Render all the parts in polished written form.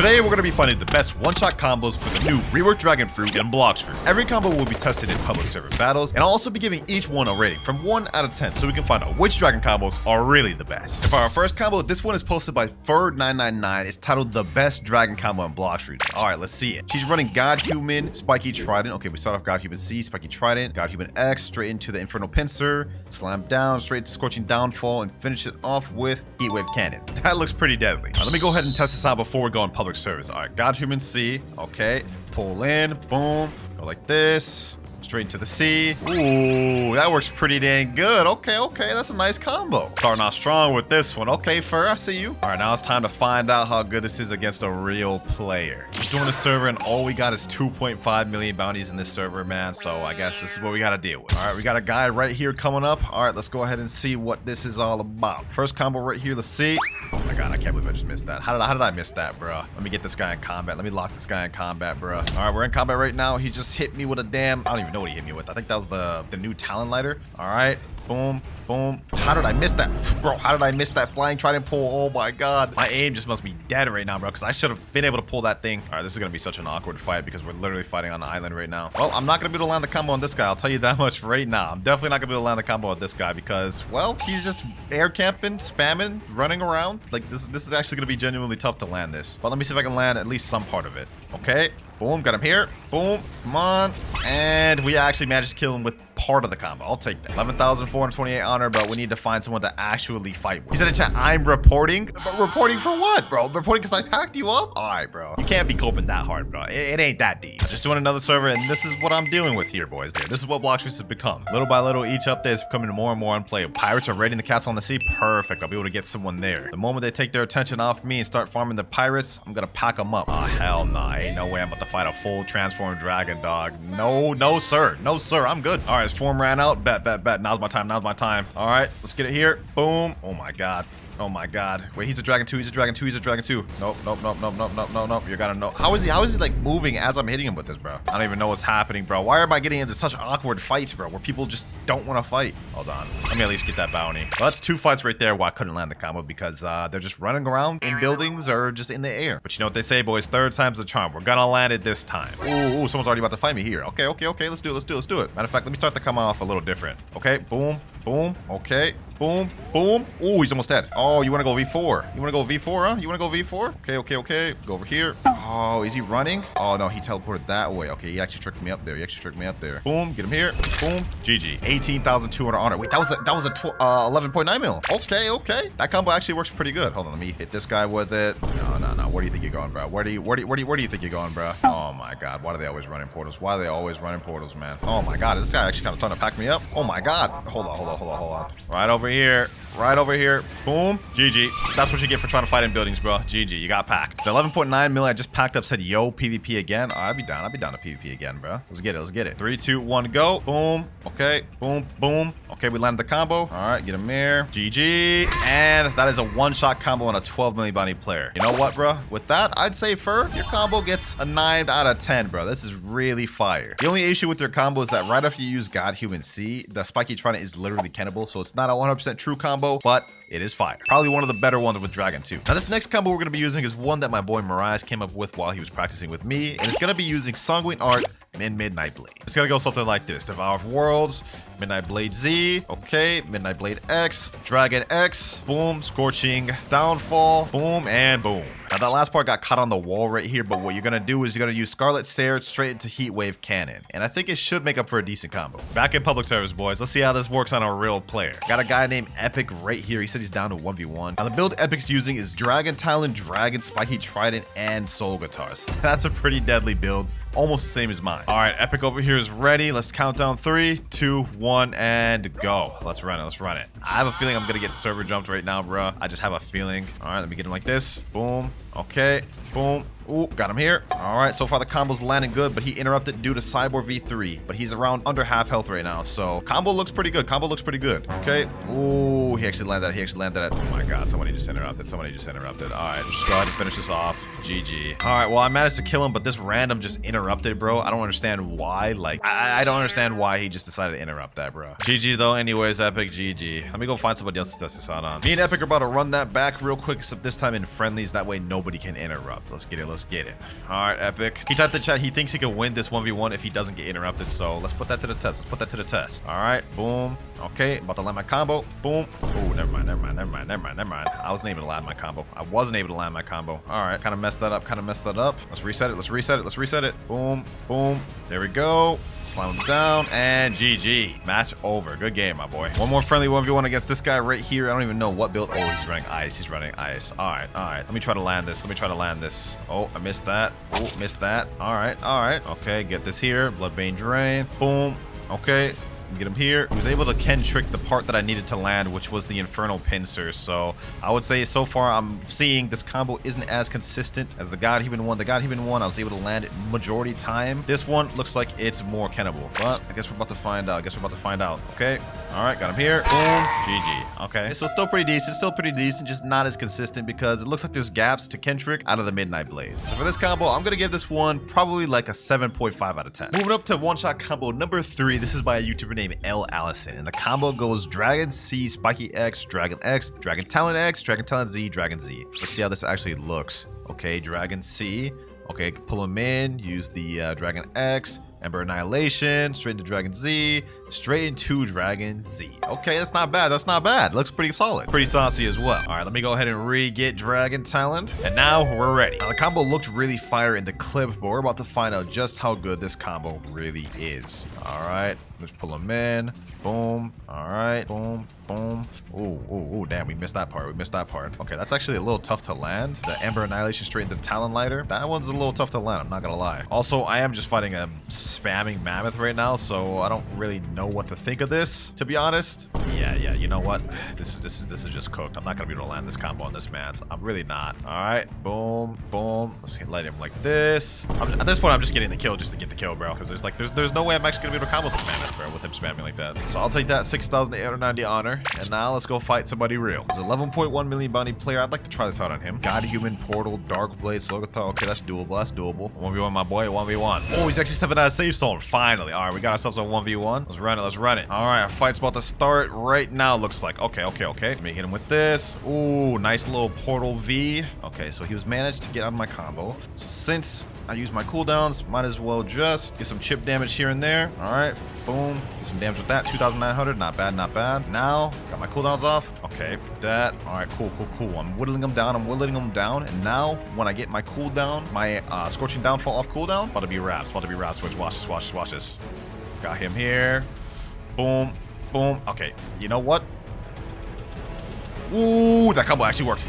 Today we're going to be finding the best one-shot combos for the new reworked Dragon Fruit and Blox Fruit. Every combo will be tested in public server battles, and I'll also be giving each one a rating from 1 out of 10 so we can find out which Dragon combos are really the best. For our first combo, this one is posted by Ferd999. It's titled the best Dragon combo in Blox Fruit. Alright, let's see it. She's running God Human, Spiky Trident. Okay, we start off God Human C, Spiky Trident, God Human X, straight into the Infernal Pincer, slam down, straight to Scorching Downfall, and finish it off with Heatwave Cannon. That looks pretty deadly. Let me go ahead and test this out before we go on public service. Alright, God Human C. Okay, pull in, boom, go like this. Straight into the sea. Ooh, that works pretty dang good. Okay, that's a nice combo. Starting off strong with this one. Okay, Fur, I see you. All right, now it's time to find out how good this is against a real player. Just doing a server, and all we got is 2.5 million bounties in this server, man. So I guess this is what we got to deal with. All right, we got a guy right here coming up. All right, let's go ahead and see what this is all about. First combo right here. Let's see. Oh my God, I can't believe I just missed that. How did I miss that, bro? Let me get this guy in combat. Let me lock this guy in combat, bro. All right, we're in combat right now. He just hit me with a damn, I don't even know what he hit me with. I think that was the new talent lighter. All right, boom, boom. How did I miss that, bro? How did I miss that flying trident pull? Oh my God, my aim just must be dead right now, bro, because I should have been able to pull that thing. All right, this is gonna be such an awkward fight because we're literally fighting on an island right now. Well, I'm not gonna be able to land the combo on this guy, I'll tell you that much right now. I'm definitely not gonna be able to land the combo on this guy because, well, he's just air camping, spamming, running around. Like this is actually gonna be genuinely tough to land this. But let me see if I can land at least some part of it. Okay, boom, got him here. Boom, come on. And we actually managed to kill him with part of the combo. I'll take that. 11,428 honor, but we need to find someone to actually fight with. He said in chat, I'm reporting. But reporting for what, bro? Reporting because I packed you up? All right, bro. You can't be coping that hard, bro. It ain't that deep. Just doing another server, and this is what I'm dealing with here, boys. This is what Blox has become. Little by little, each update is becoming more and more unplayable. Pirates are raiding the castle on the sea. Perfect. I'll be able to get someone there. The moment they take their attention off me and start farming the pirates, I'm gonna pack them up. Oh, hell nah. Ain't no way I'm about to fight a full transformed dragon, dog. No, sir. No, sir. I'm good. All right, his form ran out. Bet. Now's my time. All right, let's get it here. Boom. Oh my God. Wait, he's a dragon 2. Nope. You gotta know. How is he like moving as I'm hitting him with this, bro? I don't even know what's happening, bro. Why am I getting into such awkward fights, bro, where people just don't want to fight? Hold on. Let me at least get that bounty. Well, that's 2 fights right there where I couldn't land the combo because they're just running around in buildings or just in the air. But you know what they say, boys? Third time's the charm. We're gonna land it this time. Ooh, someone's already about to fight me here. Okay. Let's do it. Matter of fact, let me start the combo off a little different. Okay, boom. Okay. Boom. Ooh, he's almost dead. Oh, you want to go V4? You want to go V4, huh? You want to go V4? Okay. Go over here. Oh, is he running? Oh, no, he teleported that way. Okay, he actually tricked me up there. Boom, get him here. Boom, GG. 18,200 honor. Wait, that was a 11.9 mil. Okay. That combo actually works pretty good. Hold on, let me hit this guy with it. No. Where do you think you're going, bro? Where do you think you're going, bro? Oh my God, why do they always run in portals? Man? Oh my God, this guy actually kind of trying to pack me up. Oh my God. Hold on. Right over here. Boom. GG. That's what you get for trying to fight in buildings, bro. GG. You got packed. The 11.9 mil I just packed up said, yo, PvP again. I'd be down to PvP again, bro. Let's get it. 3, 2, 1, go. Boom. Okay. Boom. Okay, we landed the combo. All right, get him there. GG. And that is a one-shot combo on a 12 million bounty player. You know what, bro? With that, I'd say, Fur, your combo gets a 9 out of 10, bro. This is really fire. The only issue with your combo is that right after you use God Human C, the Spiky Trident is literally cannibal, so it's not a 100% true combo, but it is fire. Probably one of the better ones with Dragon 2. Now, this next combo we're going to be using is one that my boy Mirage came up with while he was practicing with me, and it's going to be using Sanguine Art and Midnight Blade. It's going to go something like this. Devour of Worlds, Midnight Blade Z, okay, Midnight Blade X, Dragon X, boom, Scorching Downfall, boom, and boom. Now, that last part got caught on the wall right here, but what you're going to do is you're going to use Scarlet Sarah straight into Heatwave Cannon, and I think it should make up for a decent combo. Back in public service, boys. Let's see how this works on a real player. Got a guy named Epic right here. He said he's down to 1v1. Now, the build Epic's using is Dragon Talon, Dragon, Spiky Trident, and Soul Guitars. That's a pretty deadly build. Almost the same as mine. All right, Epic over here is ready. Let's count down 3, 2, 1, and go. Let's run it. I have a feeling I'm going to get server jumped right now, bro. I just have a feeling. All right, let me get him like this. Boom. Okay. Boom. Ooh, got him here. All right, so far the combo's landing good, but he interrupted due to Cyborg V3. But he's around under half health right now, so combo looks pretty good. Okay. Ooh, he actually landed that. Oh my God, somebody just interrupted. All right, just go ahead and finish this off. GG. All right, well, I managed to kill him, but this random just interrupted, bro. I don't understand why. Like, I don't understand why he just decided to interrupt that, bro. GG, though. Anyways, Epic, GG. Let me go find somebody else to test this out on. Me and Epic are about to run that back real quick, except this time in friendlies. That way nobody can interrupt. Let's get it. let's get it. All right, Epic. He typed in chat he thinks he can win this 1v1 if he doesn't get interrupted. So let's put that to the test. Let's put that to the test. All right, boom. Okay, about to land my combo. Boom. Oh, never mind. I wasn't able to land my combo. All right, kind of messed that up. Let's reset it. Boom, boom. There we go. Slam him down, and GG. Match over. Good game, my boy. One more friendly 1v1 against this guy right here. I don't even know what build. Oh, he's running ice. All right. Let me try to land this. Oh, I missed that. Oh, missed that. All right. Okay, get this here. Bloodbane Drain. Boom. Okay. Get him here. He was able to Ken trick the part that I needed to land, which was the Infernal Pincer. So I would say so far I'm seeing this combo isn't as consistent as the God Human one. The God Human one I was able to land it majority time. This one looks like it's more Kennable, but I guess we're about to find out. Okay. All right, got him here. Boom. GG. Okay, so still pretty decent, just not as consistent because it looks like there's gaps to Ken trick out of the Midnight Blade. So for this combo, I'm gonna give this one probably like a 7.5 out of 10. Moving up to one-shot combo number 3. This is by a YouTuber named L. Allison, and the combo goes Dragon C, Spiky X, Dragon Talon X, Dragon Talon Z, Dragon Z. Let's see how this actually looks. Okay, Dragon C. Okay, pull him in, use the Dragon X, Ember Annihilation, straight into Dragon Z, straight into Dragon Z. Okay, that's not bad. Looks pretty solid. Pretty saucy as well. All right, let me go ahead and re-get Dragon Talon. And now we're ready. Now, the combo looked really fire in the clip, but we're about to find out just how good this combo really is. All right, let's pull him in. Boom. All right, boom. Boom. Oh, damn, we missed that part. Okay, that's actually a little tough to land. The Ember Annihilation straight into Talon Lighter. That one's a little tough to land, I'm not gonna lie. Also, I am just fighting a spamming mammoth right now, so I don't really know what to think of this, to be honest. Yeah, you know what? This is just cooked. I'm not gonna be able to land this combo on this man. I'm really not. All right, boom, boom. Let's light him like this. At this point, I'm just getting the kill just to get the kill, bro, because there's no way I'm actually gonna be able to combo this mammoth, bro, with him spamming like that. So I'll take that 6,890 honor. And now let's go fight somebody real. There's 11.1 million bounty player. I'd like to try this out on him. God Human, Portal, Dark Blade, Slogothar. Okay, that's doable. 1v1, my boy. 1v1. Oh, he's actually stepping out of safe zone. Finally. All right, we got ourselves a 1v1. Let's run it. All right, our fight's about to start right now, looks like. Okay. Let me hit him with this. Ooh, nice little Portal V. Okay, so he was managed to get out of my combo. So since I use my cooldowns, might as well just get some chip damage here and there. All right, boom. Get some damage with that. 2,900. Not bad. Now, got my cooldowns off. Okay, that. All right, cool. I'm whittling them down. And now, when I get my cooldown, my Scorching Downfall off cooldown, about to be wraps. Watch this. Got him here. Boom. Okay, you know what? Ooh, that combo actually worked.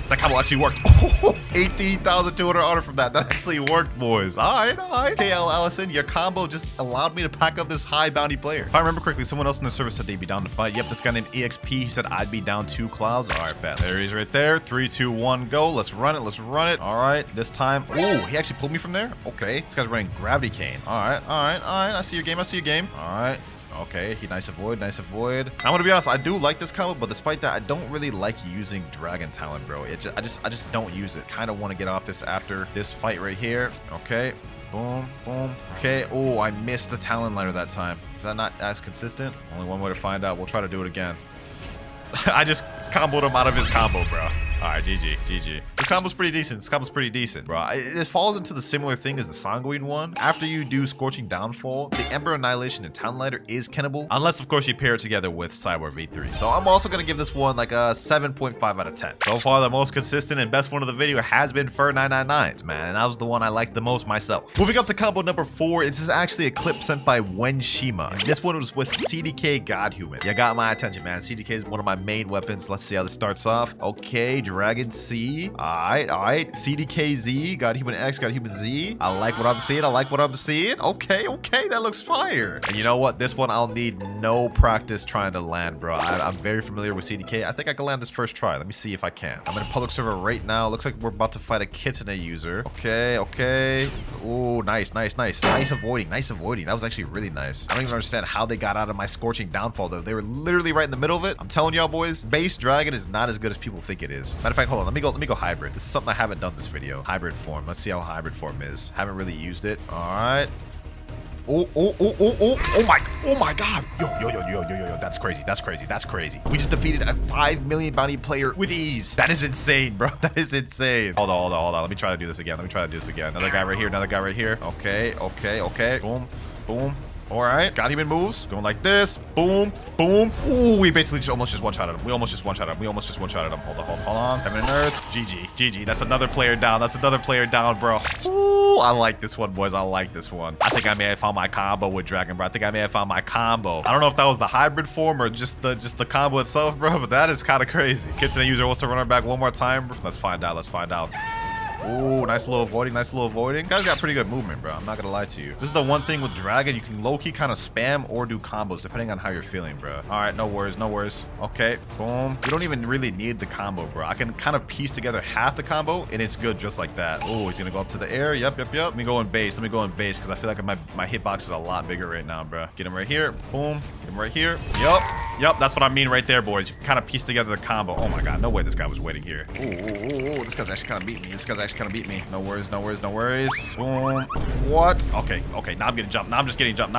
18,200 honor from that. That actually worked, boys. All right. KL Allison, your combo just allowed me to pack up this high bounty player. If I remember correctly, someone else in the server said they'd be down to fight. Yep, this guy named EXP, he said I'd be down 2 clouds. All right, bet. There he is right there. 3, 2, 1, go. Let's run it. All right, this time. Ooh, he actually pulled me from there? Okay, this guy's running Gravity Cane. All right. I see your game. All right. Okay, nice avoid. I'm gonna be honest, I do like this combo, but despite that, I don't really like using Dragon Talon, bro. I just don't use it. Kind of want to get off this after this fight right here. Okay, boom. Okay, oh, I missed the Talon Lighter that time. Is that not as consistent? Only one way to find out. We'll try to do it again. I just comboed him out of his combo, bro. All right, GG. This combo's pretty decent. Bro. This falls into the similar thing as the Sanguine one. After you do Scorching Downfall, the Ember Annihilation and Talon Lighter is Kennable, unless, of course, you pair it together with Cyborg V3. So I'm also going to give this one like a 7.5 out of 10. So far, the most consistent and best one of the video has been Fur999s, man. And that was the one I liked the most myself. Moving up to combo number 4, this is actually a clip sent by Wenshima. This one was with CDK Godhuman. You got my attention, man. CDK is one of my main weapons. Let's see how this starts off. Okay, Dragon C. All right. CDKZ. Godhuman X. Godhuman Z. I like what I'm seeing. Okay. That looks fire. And you know what? This one I'll need no practice trying to land, bro. I'm very familiar with CDK. I think I can land this first try. Let me see if I can. I'm in a public server right now. Looks like we're about to fight a Kitsune user. Okay. Ooh, nice. Nice avoiding. That was actually really nice. I don't even understand how they got out of my Scorching Downfall, though. They were literally right in the middle of it. I'm telling y'all, boys, base Dragon is not as good as people think it is. Matter of fact, hold on. Let me go hybrid. This is something I haven't done this video. Hybrid form. Let's see how hybrid form is. Haven't really used it. All right. Oh my god. Yo. That's crazy. That's crazy. We just defeated a 5 million bounty player with ease. That is insane, bro. That is insane. Hold on. Let me try to do this again. Another guy right here. Okay. Boom. All right, got him in moves. Going like this. Boom. Ooh, we basically almost just one-shotted him. Hold on. Heaven and Earth. GG. That's another player down. Bro. Ooh, I like this one, boys. I think I may have found my combo with Dragon, bro. I don't know if that was the hybrid form or just the combo itself, bro, but that is kind of crazy. Kitsune user wants to run her back one more time. Let's find out. Ooh, nice little avoiding. Guys got pretty good movement, bro. I'm not gonna lie to you. This is the one thing with Dragon. You can low-key kind of spam or do combos depending on how you're feeling, bro. All right, no worries. Okay, boom. You don't even really need the combo, bro. I can kind of piece together half the combo and it's good just like that. Oh, he's gonna go up to the air. Yep. Let me go in base because I feel like my hitbox is a lot bigger right now, bro. Get him right here. Boom. Get him right here. Yep. That's what I mean right there, boys. You can kind of piece together the combo. Oh my god, no way this guy was waiting here. Ooh. This guy's actually kind of beat me. No worries. Boom. What? Okay. Now I'm getting jumped. Now I'm just getting jumped.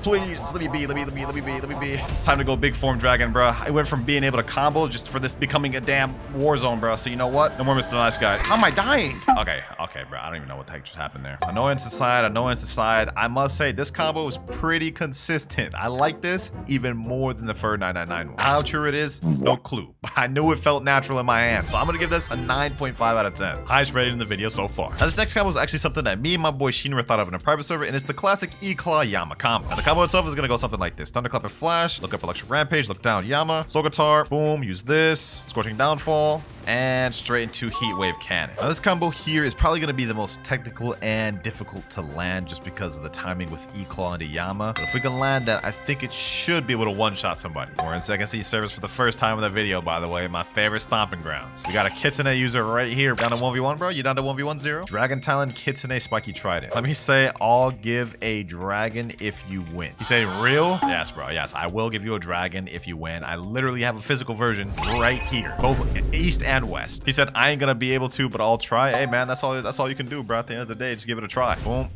Please, just let me be. It's time to go big form Dragon, bro. I went from being able to combo just for this becoming a damn war zone, bro. So you know what? No more Mr. Nice Guy. How am I dying? Okay, bro. I don't even know what the heck just happened there. Annoyance aside, I must say this combo is pretty consistent. I like this even more than the Fur 999 one. How true it is, no clue. But I knew it felt natural in my hand. So I'm gonna give this a 9.5 out of 10. Highest rated in the video so far. Now this next combo is actually something that me and my boy Shinra thought of in a private server, and it's the classic E-Claw Yama combo. Now the combo itself is gonna go something like this. Thunderclap and Flash, look up Electric Rampage, look down Yama, Soul Guitar, boom, use this, Scorching Downfall, and straight into Heat Wave Cannon. Now this combo here is probably going to be the most technical and difficult to land just because of the timing with E-Claw into Yama. But if we can land that, I think it should be able to one-shot somebody. We're in Second Sea servers for the first time in the video, by the way, my favorite stomping grounds. We got a Kitsune user right here. Down to 1v1, bro? You down to 1v1-0? Dragon Talon, Kitsune, Spiky Trident. Let me say, I'll give a dragon if you win. You say real? Yes, bro. Yes, I will give you a dragon if you win. I literally have a physical version right here. Both East and West. He said, I ain't gonna be able to, but I'll try. Hey, man, that's all you can do, bro. At the end of the day, just give it a try. Boom.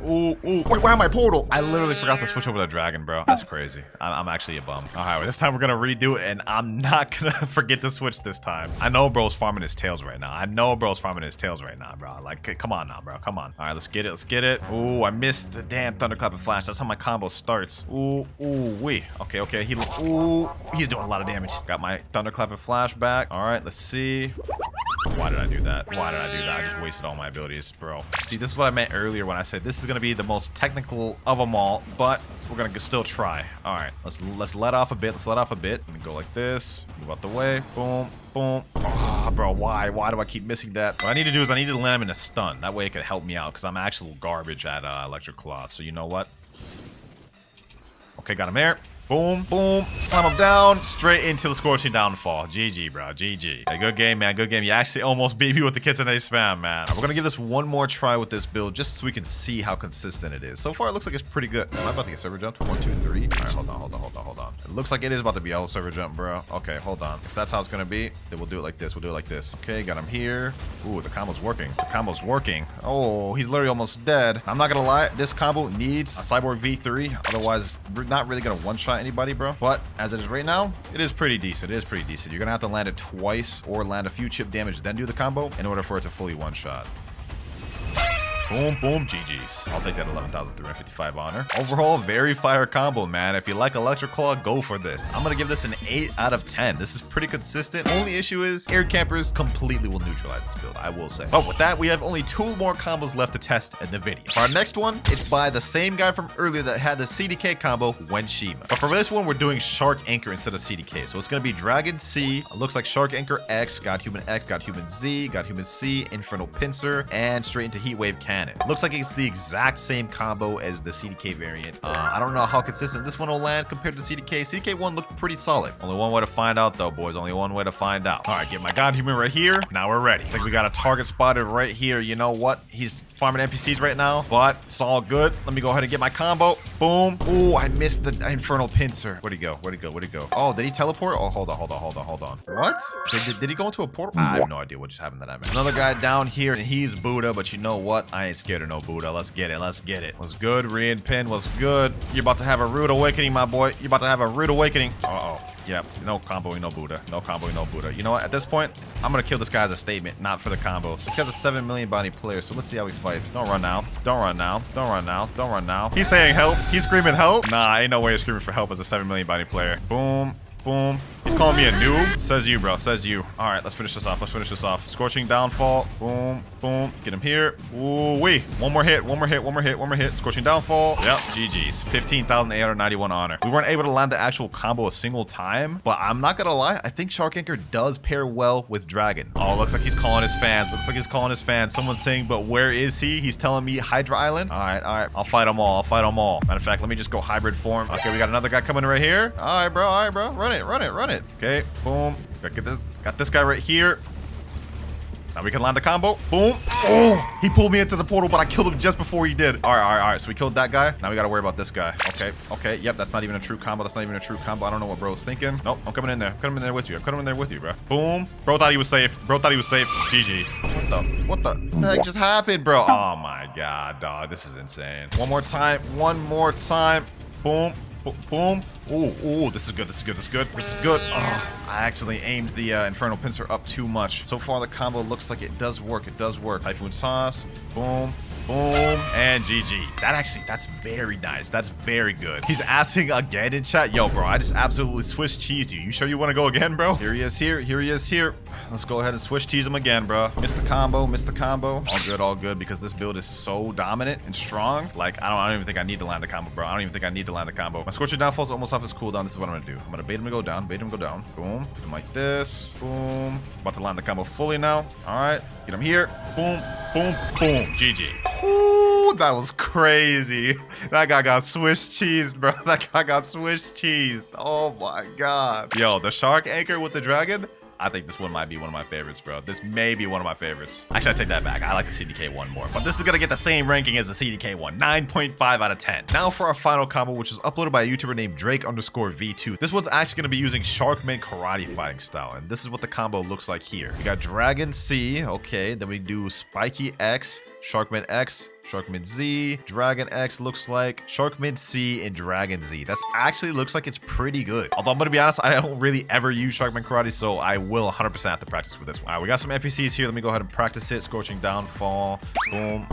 Ooh. Wait, where am I portal? I literally forgot to switch over to dragon, bro. That's crazy. I'm actually a bum. All right, well, this time we're gonna redo it, and I'm not gonna forget to switch this time. I know bro's farming his tails right now. Bro. Like, come on now, bro. Come on. All right, let's get it. Ooh, I missed the damn Thunderclap and Flash. That's how my combo starts. Wee. Okay. He's doing a lot of damage. Got my Thunderclap and Flash back. All right, let's see. Why did I do that? I just wasted all my abilities, bro. See, this is what I meant earlier when I said this is going to be the most technical of them all, but we're going to still try. All right, let's let off a bit. Let me go like this. Move out the way. Boom. Oh, bro, why do I keep missing that? What I need to do is I need to land him in a stun. That way it could help me out because I'm actual garbage at WinterKloudz. So you know what? Okay, got him there. Boom. Slam him down. Straight into the Scorching Downfall. GG, bro. GG. Hey, good game, man. Good game. You actually almost beat me with the Kitsune spam, man. We're going to give this one more try with this build just so we can see how consistent it is. So far, it looks like it's pretty good. Am I about to get server jumped? 1, 2, 3. All right, hold on. It looks like it is about to be a server jump, bro. Okay, hold on. If that's how it's going to be, then we'll do it like this. Okay, got him here. Ooh, the combo's working. Oh, he's literally almost dead. I'm not going to lie. This combo needs a Cyborg V3. Otherwise, we're not really going to one-shot anybody, bro. But as it is right now, it is pretty decent. You're gonna have to land it twice or land a few chip damage, then do the combo in order for it to fully one-shot. Boom, GG's. I'll take that 11,355 honor. Overall, very fire combo, man. If you like Electric Claw, go for this. I'm gonna give this an 8 out of 10. This is pretty consistent. Only issue is air campers completely will neutralize this build, I will say. But with that, we have only 2 more combos left to test in the video. For our next one, it's by the same guy from earlier that had the CDK combo, Wenshima. But for this one, we're doing Shark Anchor instead of CDK. So it's gonna be Dragon C, looks like Shark Anchor X, got Human Z, got Human C, Infernal Pincer, and straight into Heat Wave Cannon. Looks like it's the exact same combo as the CDK variant. I don't know how consistent this one will land compared to CDK. CDK one looked pretty solid. Only one way to find out though, boys. All right, get my God Human right here. Now we're ready. I think we got a target spotted right here. You know what? He's farming NPCs right now, but it's all good. Let me go ahead and get my combo. Boom. Ooh, I missed the Infernal Pincer. Where'd he go? Oh, did he teleport? Oh, hold on. What? Did he go into a portal? I have no idea what just happened to that man. Another guy down here, and he's Buddha, but you know what? I I ain't scared of no Buddha. Let's get it. Let's get it. What's good, Rian Pin? What's good? You're about to have a rude awakening, my boy. You're about to have a rude awakening. Uh-oh. Yeah, no comboing, no Buddha. No comboing, no Buddha. You know what? At this point, I'm going to kill this guy as a statement, not for the combo. This guy's a 7 million bounty player, so let's see how he fights. Don't run now. Don't run now. Don't run now. Don't run now. He's saying help. He's screaming help. Nah, ain't no way he's screaming for help as a 7 million bounty player. Boom. Boom. He's calling me a noob. Says you, bro. Says you. All right, let's finish this off. Let's finish this off. Scorching downfall. Boom. Boom. Get him here. Ooh, wee. One more hit. One more hit. One more hit. One more hit. Scorching downfall. Yep. GG's. 15,891 honor. We weren't able to land the actual combo a single time, but I'm not going to lie. I think Shark Anchor does pair well with Dragon. Oh, looks like he's calling his fans. Looks like he's calling his fans. Someone's saying, but where is he? He's telling me Hydra Island. All right. All right. I'll fight them all. I'll fight them all. Matter of fact, let me just go hybrid form. Okay, we got another guy coming right here. All right, bro. All right, bro. Run it. Run it. Run it. Okay. Boom. Got this guy right here. Now we can land the combo. Boom. Oh, he pulled me into the portal, but I killed him just before he did. All right, all right, all right. So we killed that guy. Now we got to worry about this guy. Okay, okay. Yep, that's not even a true combo. That's not even a true combo. I don't know what bro's thinking. Nope, I'm coming in there. I'm coming in there with you. I'm coming in there with you, bro. Boom. Bro thought he was safe. Bro thought he was safe. GG. What the heck just happened, bro? Oh my God, dog. This is insane. One more time. One more time. Boom. Boom. Ooh, ooh, this is good. This is good. This is good. This is good. Oh, I actually aimed the Infernal Pincer up too much. So far, the combo looks like it does work. It does work. Typhoon Sauce. Boom. Boom. And GG. That's very nice. That's very good. He's asking again in chat. Yo, bro, I just absolutely Swiss cheesed you. You sure you want to go again, bro? Here he is here. Here he is here. Let's go ahead and Swiss cheese him again, bro. Missed the combo. Missed the combo. All good, because this build is so dominant and strong. Like, I don't even think I need to land the combo, bro. I don't even think I need to land the combo. My Scorcher Downfall is almost off his cooldown. This is what I'm gonna do. I'm gonna bait him to go down. Bait him to go down. Boom. Hit him like this. Boom. About to land the combo fully now. All right. Get him here. Boom. Boom. Boom. GG. Ooh, that was crazy. That guy got Swiss cheesed, bro. That guy got Swiss cheesed. Oh my God. Yo, the Shark Anchor with the Dragon. I think this one might be one of my favorites, bro. This may be one of my favorites. Actually, I take that back. I like the CDK one more. But this is going to get the same ranking as the CDK one. 9.5 out of 10. Now for our final combo, which was uploaded by a YouTuber named Drake_V2. This one's actually going to be using Sharkman karate fighting style. And this is what the combo looks like here. We got Dragon C. Okay. Then we do Spiky X. Sharkman X, Sharkman Z, Dragon X looks like, Sharkman C, and Dragon Z. That's actually looks like it's pretty good. Although I'm going to be honest, I don't really ever use Sharkman Karate, so I will 100% have to practice with this one. All right, we got some NPCs here. Let me go ahead and practice it. Scorching Downfall. Boom.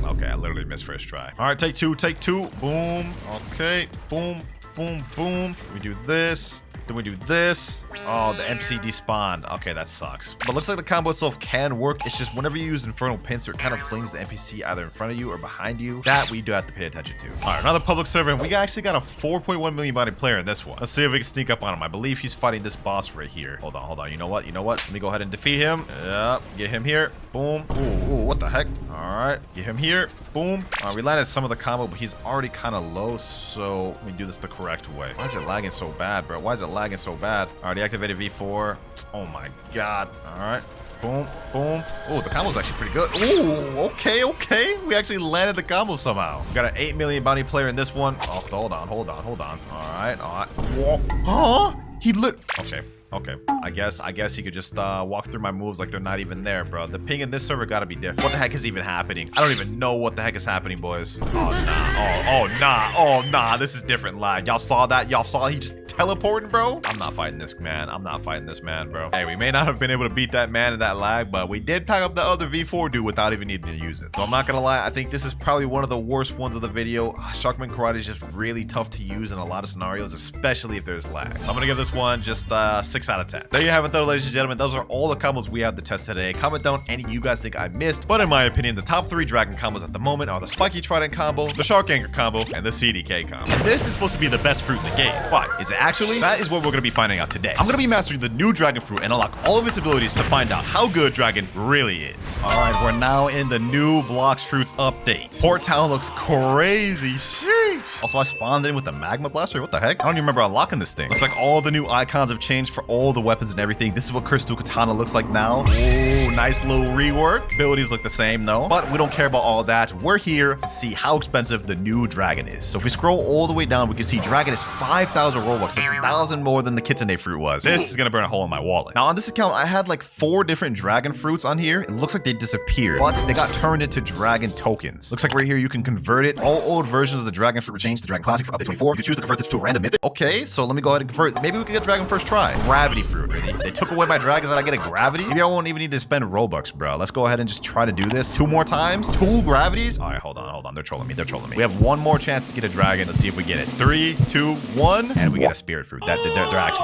Okay, I literally missed first try. All right, take two, take two. Boom. Okay. Boom, boom, boom. We do this. Then we do this. Oh, the NPC despawned. Okay, that sucks. But looks like the combo itself can work. It's just whenever you use Infernal Pincer, it kind of flings the NPC either in front of you or behind you. That we do have to pay attention to. All right, another public server. And we actually got a 4.1 million bounty player in this one. Let's see if we can sneak up on him. I believe he's fighting this boss right here. Hold on, hold on. You know what? You know what? Let me go ahead and defeat him. Yep. Get him here. Boom. Ooh, ooh, what the heck? All right. Get him here. Boom. All right, we landed some of the combo, but he's already kind of low, so we do this the correct way. Why is it lagging so bad, bro? Why is it lagging so bad? All right, deactivated V4. Oh my God. All right. Boom, boom. Oh, the combo's actually pretty good. Ooh, okay, okay. We actually landed the combo somehow. We got an 8 million bounty player in this one. Oh, hold on, hold on, hold on. All right, all right. Whoa. Huh? He lit. Okay. Okay, I guess he could just walk through my moves like they're not even there, bro. The ping in this server gotta be different. What the heck is even happening? I don't even know what the heck is happening, boys. Oh, nah. Oh, nah. Oh, nah. This is different lag. Y'all saw that? Y'all saw he just teleporting, bro? I'm not fighting this man. I'm not fighting this man, bro. Hey, we may not have been able to beat that man in that lag, but we did pack up the other V4 dude without even needing to use it. So I'm not gonna lie. I think this is probably one of the worst ones of the video. Sharkman Karate is just really tough to use in a lot of scenarios, especially if there's lag. So I'm gonna give this one just 6 out of 10. There you have it though, ladies and gentlemen. Those are all the combos we have to test today. Comment down any you guys think I missed. But in my opinion, the top 3 dragon combos at the moment are the Spiky Trident combo, the Shark Anchor combo, and the CDK combo. And this is supposed to be the best fruit in the game. But is it actually? That is what we're going to be finding out today. I'm going to be mastering the new dragon fruit and unlock all of its abilities to find out how good dragon really is. All right, we're now in the new Blox fruits update. Port Town looks crazy. Sheesh. Also, I spawned in with the magma blaster. What the heck? I don't even remember unlocking this thing. Looks like all the new icons have changed for all the weapons and everything. This is what Crystal Katana looks like now. Oh, nice little rework. Abilities look the same though, but we don't care about all that. We're here to see how expensive the new dragon is. So if we scroll all the way down, we can see dragon is 5,000 Robux. That's 1,000 more than the kitsune fruit was. This is gonna burn a hole in my wallet. Now on this account, I had like 4 different dragon fruits on here. It looks like they disappeared, but they got turned into dragon tokens. Looks like right here you can convert it. All old versions of the dragon fruit were changed to dragon classic for update 24. You can choose to convert this to a random mythic. Okay, so let me go ahead and convert. Maybe we can get dragon first try. Gravity fruit. Really? They took away my dragons and I get a gravity? Maybe I won't even need to spend Robux, bro. Let's go ahead and just try to do this 2 more times. 2 gravities. All right, hold on. They're trolling me. We have 1 more chance to get a dragon. Let's see if we get it. 3, 2, 1, and we get a spirit fruit. They're actually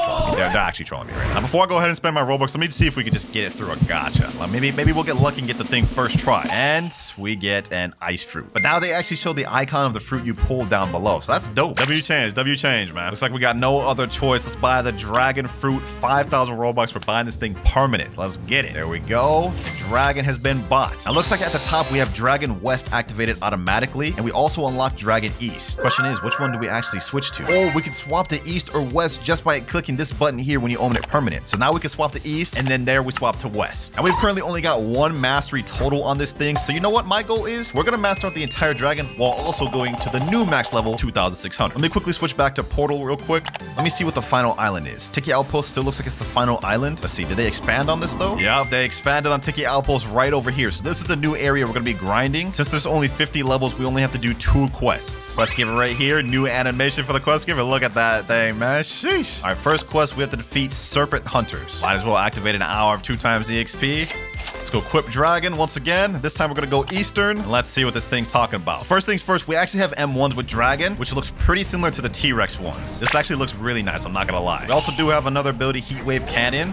trolling me. They're actually trolling me right now. Before I go ahead and spend my Robux, let me see if we can just get it through a gacha. Maybe we'll get lucky and get the thing first try. And we get an ice fruit. But now they actually show the icon of the fruit you pulled down below. So that's dope. W change, man. Looks like we got no other choice. Let's buy the dragon fruit. 5,000 Robux for buying this thing permanent. Let's get it. There we go. The dragon has been bought. Now looks like at the top we have Dragon West activated automatically, and we also unlock Dragon East. Question is, which one do we actually switch to? Oh, we can swap to East or West just by clicking this button here when you own it permanent. So now we can swap to East, and then there we swap to West. And we've currently only got 1 mastery total on this thing. So you know what my goal is? We're gonna master out the entire dragon while also going to the new max level 2,600. Let me quickly switch back to Portal real quick. Let me see what the final island is. Tiki Outpost still looks like it's the final island. Let's see, did they expand on this though? Yeah, they expanded on Tiki Outpost right over here. So this is the new area we're gonna be grinding. Since there's only 50 levels, we only have to do 2 quests. Quest giver right here, new animation for the quest giver. Look at that thing, man. Sheesh. All right, first quest, we have to defeat Serpent Hunters. Might as well activate an hour of 2 times EXP. Let's go equip dragon once again. This time we're gonna go Eastern, and let's see what this thing's talking about. First things first, we actually have M1s with dragon, which looks pretty similar to the T-Rex ones. This actually looks really nice, I'm not gonna lie. We also do have another ability, Heatwave Cannon.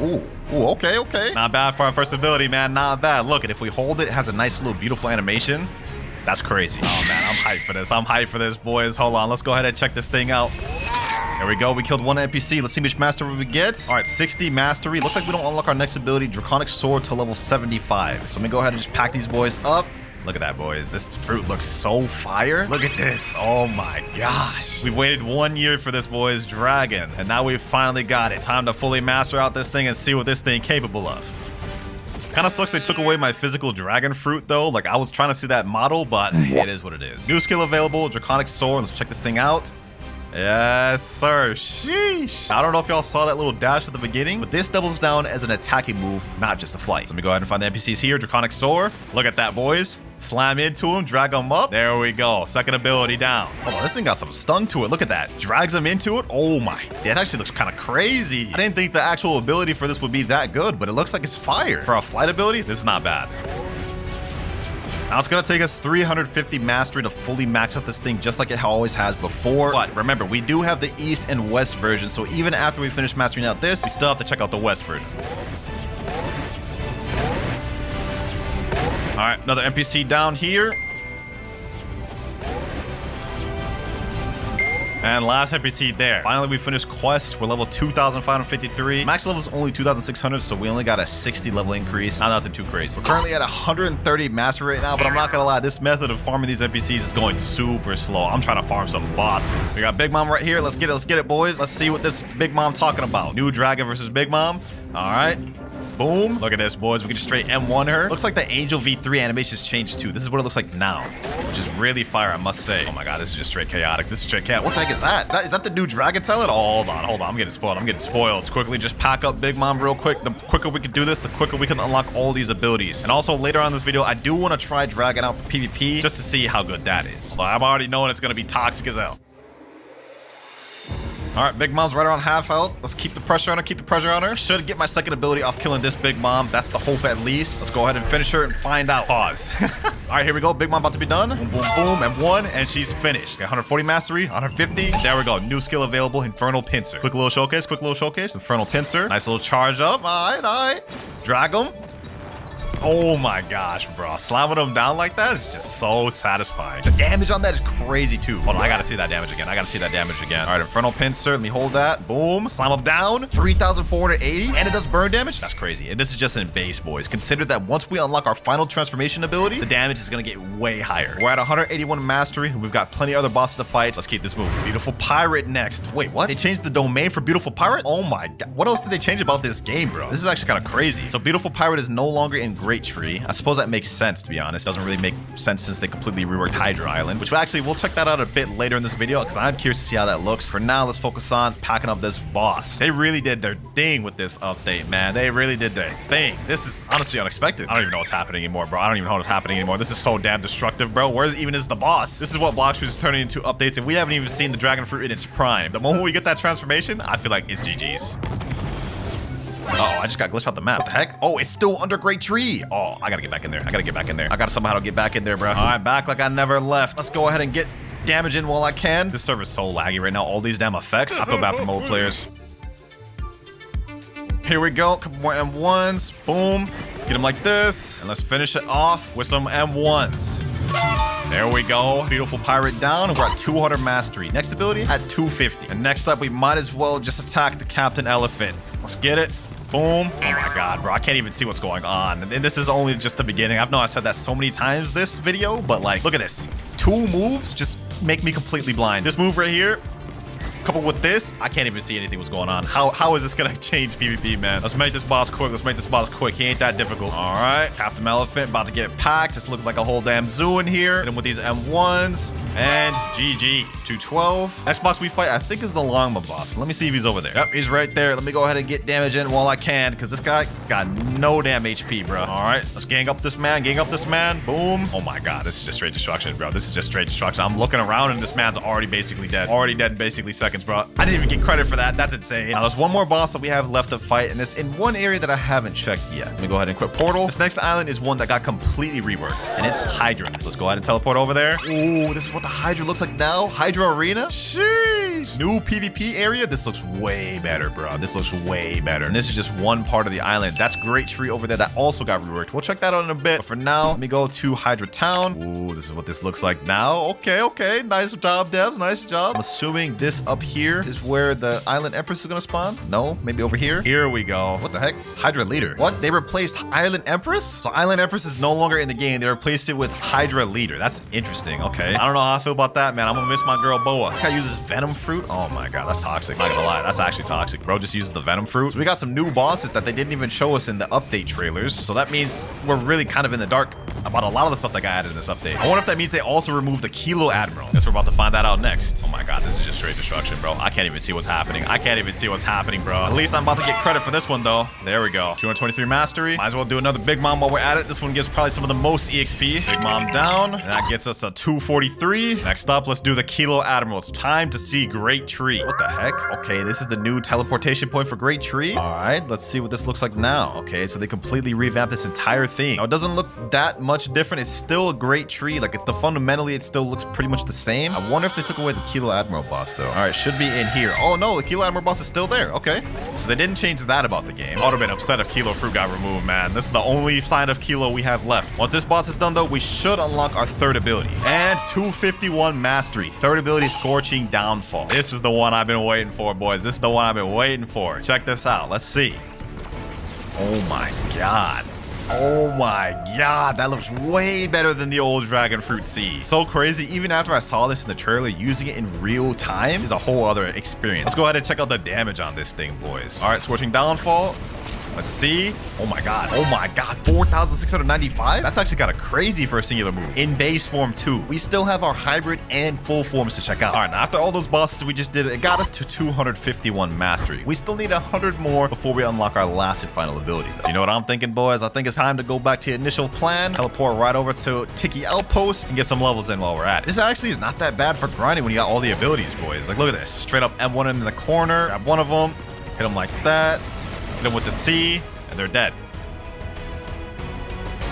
Ooh, okay. Not bad for our first ability, man. Not bad. Look, if we hold it, it has a nice little beautiful animation. That's crazy. Oh man, I'm hyped for this. Boys. Hold on, let's go ahead and check this thing out. There we go. We killed 1 NPC. Let's see which mastery we get. All right, 60 mastery. Looks like we don't unlock our next ability, Draconic Sword, to level 75. So let me go ahead and just pack these boys up. Look at that, boys. This fruit looks so fire. Look at this. Oh my gosh. We've waited 1 year for this, boys. Dragon. And now we've finally got it. Time to fully master out this thing and see what this thing capable of. Kind of sucks they took away my physical dragon fruit though. Like I was trying to see that model, but it is what it is. New skill available, Draconic Sword. Let's check this thing out. Yes, sir. Sheesh. I don't know if y'all saw that little dash at the beginning, but this doubles down as an attacking move, not just a flight. So let me go ahead and find the NPCs here. Draconic Sword. Look at that, boys. Slam into him, drag him up. There we go. Second ability down. Hold on, this thing got some stun to it. Look at that. Drags him into it. Oh my. That actually looks kind of crazy. I didn't think the actual ability for this would be that good, but it looks like it's fire. For a flight ability, this is not bad. Now it's gonna take us 350 mastery to fully max out this thing just like it always has before. But remember, we do have the East and West version, so even after we finish mastering out this, we still have to check out the West version. All right, another NPC down here. And last NPC there. Finally, we finished quest. We're level 2,553. Max level is only 2,600, so we only got a 60 level increase. Not nothing too crazy. We're currently at 130 mastery right now, but I'm not gonna lie, this method of farming these NPCs is going super slow. I'm trying to farm some bosses. We got Big Mom right here. Let's get it, boys. Let's see what this Big Mom talking about. New dragon versus Big Mom. All right. Boom. Look at this, boys. We can just straight M1 her. Looks like the Angel V3 animation's changed too. This is what it looks like now, which is really fire, I must say. Oh my god, this is just straight chaotic. This is straight chaotic. What the heck is that? Is that the new dragon talent? Oh, hold on. I'm getting spoiled. Let's quickly just pack up Big Mom real quick. The quicker we can do this, the quicker we can unlock all these abilities. And also later on in this video, I do want to try Dragon out for PvP just to see how good that is. So I'm already knowing it's going to be toxic as hell. All right, Big Mom's right around half health. Let's keep the pressure on her. Should get my second ability off killing this Big Mom. That's the hope at least. Let's go ahead and finish her and find out. Pause. All right, here we go. Big Mom about to be done. Boom, boom, boom, and 1, and she's finished. Got 140 mastery, 150. There we go. New skill available, Infernal Pincer. Quick little showcase. Infernal Pincer. Nice little charge up. All right. Drag him. Oh my gosh, bro. Slamming them down like that is just so satisfying. The damage on that is crazy too. Hold on, I gotta see that damage again. All right, infernal pincer. Let me hold that. Boom. Slam them down. 3,480. And it does burn damage. That's crazy. And this is just in base, boys. Consider that once we unlock our final transformation ability, the damage is gonna get way higher. We're at 181 mastery. We've got plenty of other bosses to fight. Let's keep this moving. Beautiful pirate next. Wait, what? They changed the domain for beautiful pirate? Oh my god. What else did they change about this game, bro? This is actually kind of crazy. So beautiful pirate is no longer in Great Tree. I suppose that makes sense, to be honest. Doesn't really make sense since they completely reworked Hydra Island, which actually we'll check that out a bit later in this video because I'm curious to see how that looks. For now, let's focus on packing up this boss. They really did their thing with this update, man. They really did their thing. This is honestly unexpected. I don't even know what's happening anymore, bro. I don't even know what's happening anymore. This is so damn destructive, bro. Where even is the boss? This is what Blox is turning into updates, and we haven't even seen the dragon fruit in its prime. The moment we get that transformation, I feel like it's GG's. Oh, I just got glitched out the map. The heck? Oh, it's still under Great Tree. Oh, I gotta get back in there. I gotta somehow get back in there, bro. All right, back like I never left. Let's go ahead and get damage in while I can. This server's so laggy right now. All these damn effects. I feel bad for mobile players. Here we go. Couple more M1s. Boom. Get them like this. And let's finish it off with some M1s. There we go. Beautiful pirate down. And we're at 200 mastery. Next ability at 250. And next up, we might as well just attack the Captain Elephant. Let's get it. Boom. Oh my god, bro. I can't even see what's going on. And this is only just the beginning. I know I said that so many times this video, but like, look at this. 2 moves just make me completely blind. This move right here, coupled with this, I can't even see anything what's going on. How is this gonna change PvP, man? Let's make this boss quick. He ain't that difficult. All right, Captain Elephant about to get packed. This looks like a whole damn zoo in here. Hit him with these M1s. And GG. 212. Next boss we fight, I think, is the Longma boss. Let me see if he's over there. Yep, he's right there. Let me go ahead and get damage in while I can, because this guy got no damn HP, bro. All right, let's gang up this man. Boom. Oh my god, this is just straight destruction, bro. I'm looking around and this man's already basically dead. Already dead in basically seconds, bro. I didn't even get credit for that. That's insane. Now, there's one more boss that we have left to fight, and it's in one area that I haven't checked yet. Let me go ahead and equip portal. This next island is one that got completely reworked, and it's Hydra. So let's go ahead and teleport over there. Ooh, this is what the Hydra looks like now. Hydra Arena. Sheesh. New PvP area. This looks way better, bro. This looks way better. And this is just one part of the island. That's Great Tree over there that also got reworked. We'll check that out in a bit. But for now, let me go to Hydra Town. Ooh, this is what this looks like now. Okay. Nice job, devs. Nice job. I'm assuming this up here is where the Island Empress is gonna spawn. No, maybe over here. Here we go. What the heck? Hydra Leader. What? They replaced Island Empress? So Island Empress is no longer in the game. They replaced it with Hydra Leader. That's interesting. Okay. I don't know how I feel about that, man. I'm gonna miss my girl Boa. This guy uses venom fruit. Oh my god, that's toxic. Not gonna lie, that's actually toxic. Bro just uses the venom fruit. So we got some new bosses that they didn't even show us in the update trailers. So that means we're really kind of in the dark about a lot of the stuff that got added in this update. I wonder if that means they also removed the Kilo Admiral. Guess we're about to find that out next. Oh my god, this is just straight destruction, bro. I can't even see what's happening. Bro. At least I'm about to get credit for this one, though. There we go. 223 mastery. Might as well do another Big Mom while we're at it. This one gives probably some of the most EXP. Big Mom down. And that gets us a 243. Next up, let's do the Kilo Admiral. It's time to see Great Tree. What the heck? Okay, this is the new teleportation point for Great Tree. All right, let's see what this looks like now. Okay, so they completely revamped this entire thing. Now, it doesn't look that much different. It's still a Great Tree. Like, fundamentally, it still looks pretty much the same. I wonder if they took away the Kilo Admiral boss, though. All right, should be in here. Oh, no, the Kilo Admiral boss is still there. Okay, so they didn't change that about the game. I would have been upset if Kilo Fruit got removed, man. This is the only sign of Kilo we have left. Once this boss is done, though, we should unlock our third ability. And 251 mastery. Third ability, Scorching Downfall. This is the one I've been waiting for, boys. This is the one I've been waiting for. Check this out. Let's see. Oh my god. Oh my god, that looks way better than the old Dragon Fruit Seed. So crazy. Even after I saw this in the trailer, using it in real time is a whole other experience. Let's go ahead and check out the damage on this thing, boys. All right, Scorching Downfall. Let's see. Oh my god. 4,695. That's actually kind of crazy for a singular move. In base form too. We still have our hybrid and full forms to check out. All right, now after all those bosses we just did, it got us to 251 mastery. We still need 100 more before we unlock our last and final ability, though. You know what I'm thinking, boys? I think it's time to go back to the initial plan, teleport right over to Tiki Outpost, and get some levels in while we're at it. This actually is not that bad for grinding when you got all the abilities, boys. Like, look at this. Straight up M1 in the corner. Grab one of them. Hit them like that. Hit them with the C, and they're dead.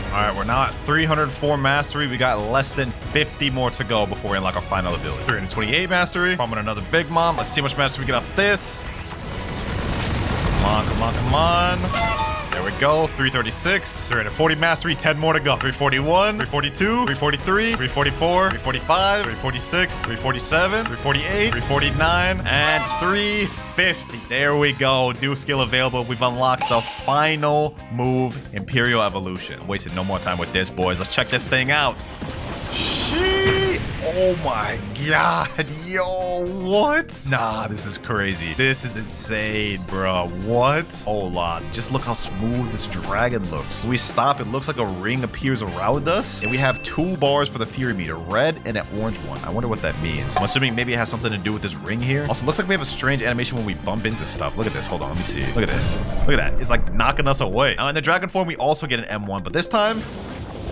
All right, we're now at 304 mastery. We got less than 50 more to go before we unlock our final ability. 328 mastery. Farming another Big Mom. Let's see how much mastery we get off this. Come on. There we go. 336. 340 mastery. 10 more to go. 341. 342. 343. 344. 345. 346. 347. 348. 349. And 350. There we go. New skill available. We've unlocked the final move, Imperial Evolution. I'm wasting no more time with this, boys. Let's check this thing out. Oh my god, yo, what? Nah, this is crazy. This is insane, bro. What? Hold on. Just look how smooth this dragon looks. When we stop, it looks like a ring appears around us. And we have 2 bars for the fury meter, red and an orange one. I wonder what that means. I'm assuming maybe it has something to do with this ring here. Also, looks like we have a strange animation when we bump into stuff. Look at this. Hold on, let me see. Look at this. Look at that. It's like knocking us away. Now, in the dragon form, we also get an M1, but this time,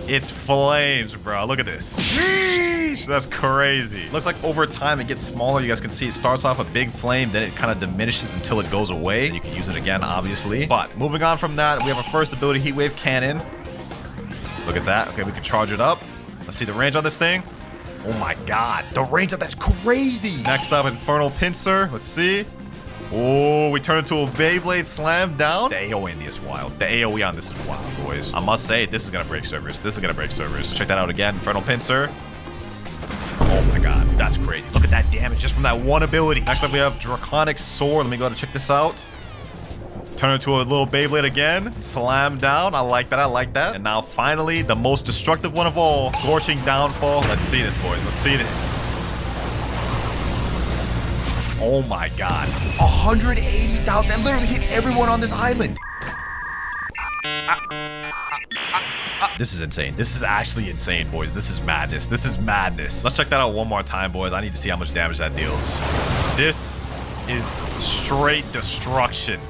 it's flames, bro. Look at this. Sheesh, that's crazy. Looks like over time it gets smaller. You guys can see it starts off a big flame, then it kind of diminishes until it goes away. You can use it again, obviously. But moving on from that, we have our first ability, Heat Wave Cannon. Look at that. Okay, we can charge it up. Let's see the range on this thing. Oh my god, the range of that's crazy. Next up, Infernal Pincer. Let's see. Oh, we turn into a Beyblade slam down. The AoE in this is wild. The AoE on this is wild, boys. I must say, this is gonna break servers. This is gonna break servers. Check that out again. Infernal Pincer. Oh my god, that's crazy. Look at that damage just from that one ability. Next up, we have Draconic Sword. Let me go ahead and check this out. Turn into a little Beyblade again. Slam down. I like that. I like that. And now, finally, the most destructive one of all. Scorching Downfall. Let's see this, boys. Let's see this. Oh my god. 180,000. That literally hit everyone on this island. This is insane. This is actually insane, boys. This is madness. This is madness. Let's check that out one more time, boys. I need to see how much damage that deals. This is straight destruction.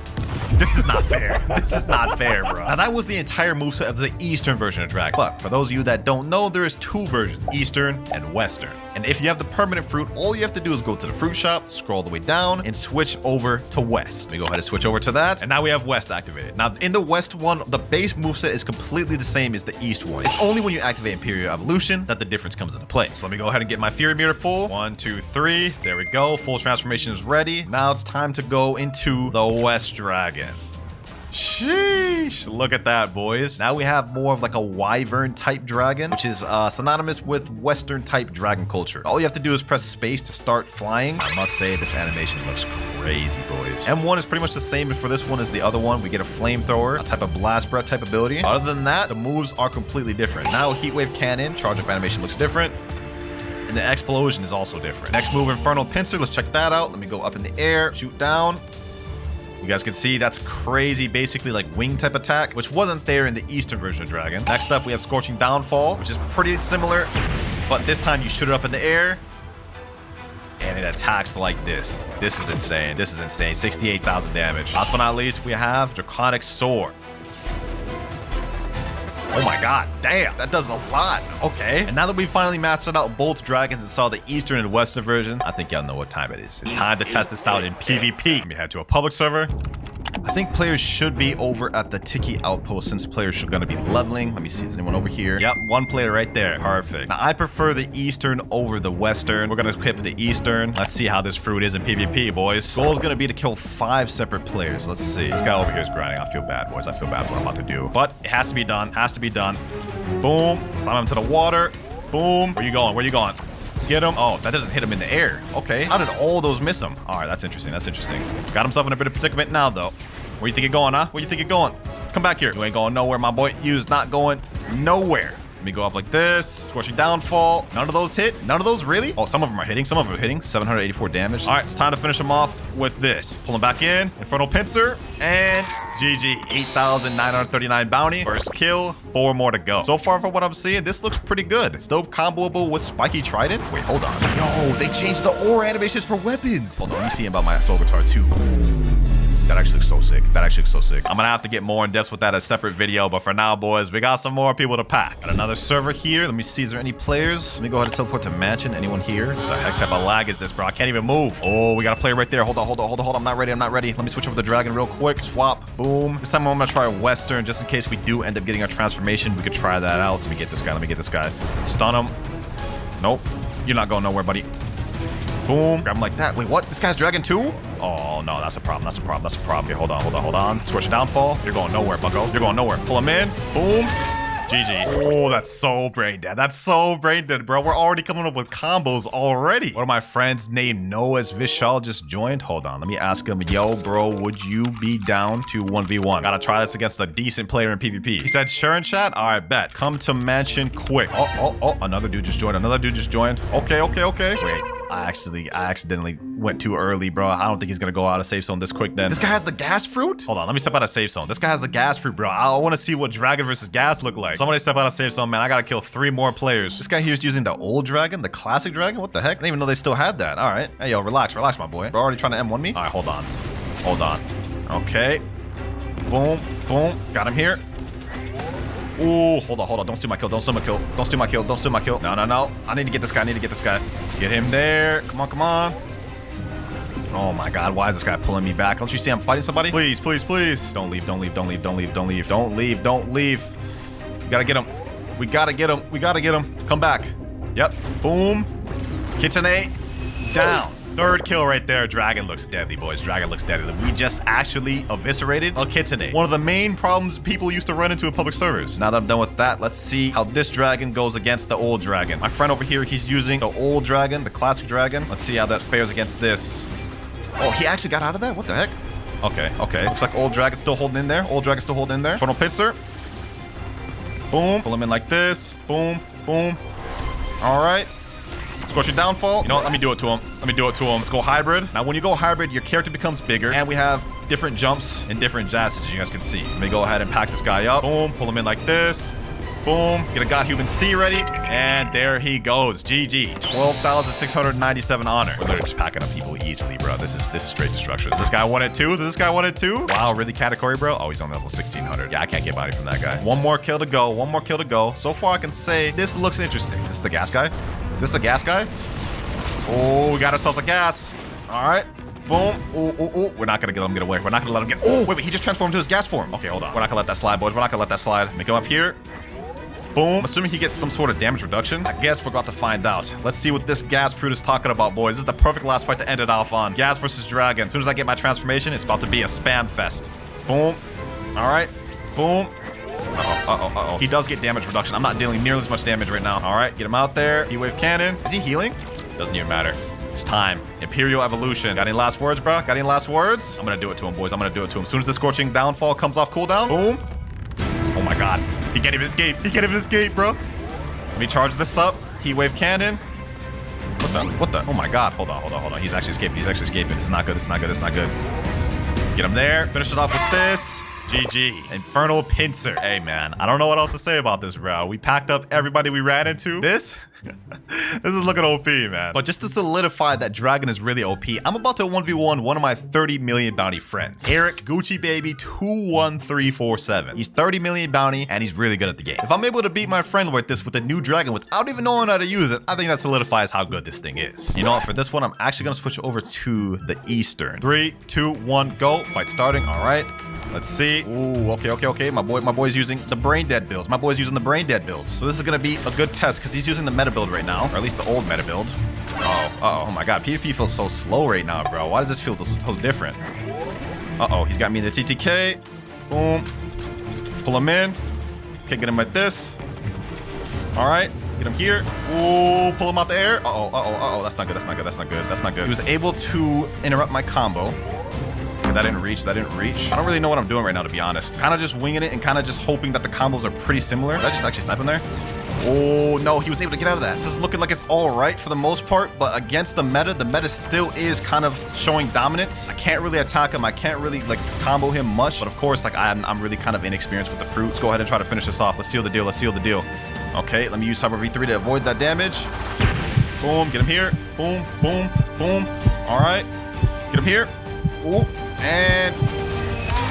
This is not fair. This is not fair, bro. Now, that was the entire moveset of the Eastern version of Dragon. But for those of you that don't know, there is 2 versions, Eastern and Western. And if you have the permanent fruit, all you have to do is go to the fruit shop, scroll the way down, and switch over to West. Let me go ahead and switch over to that. And now we have West activated. Now, in the West one, the base moveset is completely the same as the East one. It's only when you activate Imperial Evolution that the difference comes into play. So let me go ahead and get my Fury Meter full. 1, 2, 3. There we go. Full transformation is ready. Now it's time to go into the West Dragon. Sheesh, look at that, boys. Now we have more of like a wyvern type dragon, which is synonymous with Western type dragon culture. All you have to do is press space to start flying. I must say, this animation looks crazy, boys. M1 is pretty much the same for this one as the other one. We get a flamethrower, a type of blast breath type ability. Other than that, the moves are completely different. Now Heat Wave Cannon, charge up animation looks different. And the explosion is also different. Next move, Infernal Pincer. Let's check that out. Let me go up in the air, shoot down. You guys can see that's crazy, basically like wing type attack, which wasn't there in the Eastern version of Dragon. Next up, we have Scorching Downfall, which is pretty similar, but this time you shoot it up in the air and it attacks like this. This is insane. This is insane. 68,000 damage. Last but not least, we have Draconic Sword. Oh my god, damn, that does a lot. Okay. And now that we've finally mastered out both dragons and saw the Eastern and Western version, I think y'all know what time it is. It's time to test this out in PvP. Let me head to a public server. I think players should be over at the Tiki Outpost since players are going to be leveling. Let me see, is anyone over here? Yep, 1 player right there. Perfect. Now, I prefer the Eastern over the Western. We're going to equip the Eastern. Let's see how this fruit is in PvP, boys. Goal is going to be to kill 5 separate players. Let's see. This guy over here is grinding. I feel bad, boys. I feel bad for what I'm about to do. But it has to be done. Has to be done. Boom. Slam him to the water. Boom. Where you going? Where you going? Get him. Oh, that doesn't hit him in the air. Okay. How did all those miss him? All right, that's interesting. That's interesting. Got himself in a bit of predicament now, though. Where you think you're going, huh? Where you think you're going? Come back here. You ain't going nowhere, my boy. You's not going nowhere. Let me go up like this. Scorching Downfall. None of those hit. None of those really? Oh, some of them are hitting. Some of them are hitting. 784 damage. All right, it's time to finish them off with this. Pull him back in. Infernal Pincer. And GG. 8,939 bounty. First kill. 4 more to go. So far from what I'm seeing, this looks pretty good. Still comboable with Spiky Trident. Wait, hold on. Yo, they changed the aura animations for weapons. Hold on, let me see about my Soul Guitar too. That actually looks so sick. That actually looks so sick. I'm gonna have to get more in depth with that as a separate video, but for now, boys, we got some more people to pack. Got another server here. Let me see, is there any players? Let me go ahead and teleport to Mansion. Anyone here? What the heck type of lag is this, bro? I can't even move. Oh, we got a player right there. Hold on, hold on, hold on, hold on. I'm not ready. I'm not ready. Let me switch over to Dragon real quick. Swap. Boom. This time I'm gonna try Western, just in case we do end up getting our transformation. We could try that out. Let me get this guy. Let me get this guy. Stun him. Nope. You're not going nowhere, buddy. Boom. Grab him like that. Wait, what? This guy's Dragon too? Oh, no, that's a problem. That's a problem. That's a problem. Okay, hold on, hold on, hold on. Scorching downfall. You're going nowhere, bucko. You're going nowhere. Pull him in. Boom. GG. Oh, that's so brain dead. That's so brain dead, bro. We're already coming up with combos already. One of my friends named Noah's Vishal just joined. Hold on. Let me ask him, yo, bro, would you be down to 1v1? Gotta try this against a decent player in PvP. He said, sure in chat? All right, bet. Come to mansion quick. Oh, another dude just joined. Another dude just joined. Okay. Wait. I accidentally went too early, bro. I don't think he's gonna go out of safe zone this quick then. This guy has the gas fruit? Hold on, let me step out of safe zone. This guy has the gas fruit, bro. I want to see what dragon versus gas look like. Somebody step out of safe zone, man. I gotta kill 3 more players. This guy here is using the old dragon, the classic dragon. What the heck? I didn't even know they still had that. All right. Hey, yo, relax, my boy. Bro, already trying to M1 me? All right, hold on. Okay. Boom. Got him here. Ooh, hold on. Don't steal my kill. No. I need to get this guy. Get him there. Come on. Oh my god, why is this guy pulling me back? Don't you see I'm fighting somebody? Please. Don't leave. We gotta get him. Come back. Yep. Boom. Kitchen down. 3rd kill right there. Dragon looks deadly, boys. Dragon looks deadly. We just actually eviscerated a kitsune. One of the main problems people used to run into in public servers. Now that I'm done with that, let's see how this dragon goes against the old dragon. My friend over here, he's using the old dragon, the classic dragon. Let's see how that fares against this. Oh, he actually got out of that? What the heck? Okay. Looks like old dragon's still holding in there. Funnel pincer. Boom. Pull him in like this. Boom. All right. Scorching downfall. You know what? Let me do it to him. Let's go hybrid. Now, when you go hybrid, your character becomes bigger, and we have different jumps and different jazz, as you guys can see. Let me go ahead and pack this guy up. Boom. Pull him in like this. Boom. Get a God Human C ready. And there he goes. GG. 12,697 honor. We're literally just packing up people easily, bro. This is straight destruction. Does this guy want it too? Wow, really category, bro? Oh, he's on level 1600. Yeah, I can't get body from that guy. One more kill to go. So far, I can say this looks interesting. Is this the gas guy? Oh, we got ourselves a gas. All right. Boom. Ooh. We're not gonna let him get away. We're not gonna let him get. Oh, wait. He just transformed into his gas form. Okay, hold on. We're not gonna let that slide, boys. Let me go up here. Boom. I'm assuming he gets some sort of damage reduction. I guess we're about to find out. Let's see what this gas fruit is talking about, boys. This is the perfect last fight to end it off on. Gas versus dragon. As soon as I get my transformation, it's about to be a spam fest. Boom. All right. Boom. Uh-oh. He does get damage reduction. I'm not dealing nearly as much damage right now. All right, get him out there. Heat-wave cannon. Is he healing? Doesn't even matter. It's time. Imperial evolution. Got any last words, bro? I'm gonna do it to him, boys. As soon as the scorching downfall comes off cooldown, boom. Oh my god. He can't even escape, bro. Let me charge this up. Heat-wave cannon. What the? Oh my god. Hold on. He's actually escaping. It's not good. Get him there. Finish it off with this. GG. Infernal pincer. Hey, man. I don't know what else to say about this, bro. We packed up everybody we ran into. This is looking OP, man. But just to solidify that dragon is really OP, I'm about to 1v1 one of my 30 million bounty friends. Eric Gucci Baby 21347. He's 30 million bounty, and he's really good at the game. If I'm able to beat my friend like this with a new dragon without even knowing how to use it, I think that solidifies how good this thing is. You know what? For this one, I'm actually going to switch over to the Eastern. 3, 2, 1, go. Fight starting. All right. Let's see. Ooh, okay. My boy's using the brain dead builds. So this is gonna be a good test because he's using the meta build right now, or at least the old meta build. Oh my god, PvP feels so slow right now, bro. Why does this feel so different? He's got me in the TTK. Boom. Pull him in. Okay, get him like this. All right. Get him here. Ooh, pull him out the air. That's not good. He was able to interrupt my combo. That didn't reach. I don't really know what I'm doing right now, to be honest. Kind of just winging it and kind of just hoping that the combos are pretty similar. Did I just actually snipe him there? Oh, no, he was able to get out of that. This is looking like it's all right for the most part, but against the meta still is kind of showing dominance. I can't really attack him. I can't really, like, combo him much, but of course, like, I'm really kind of inexperienced with the fruit. Let's go ahead and try to finish this off. Let's seal the deal. Okay, let me use Cyber V3 to avoid that damage. Boom, get him here. Boom. All right, get him here. Ooh. And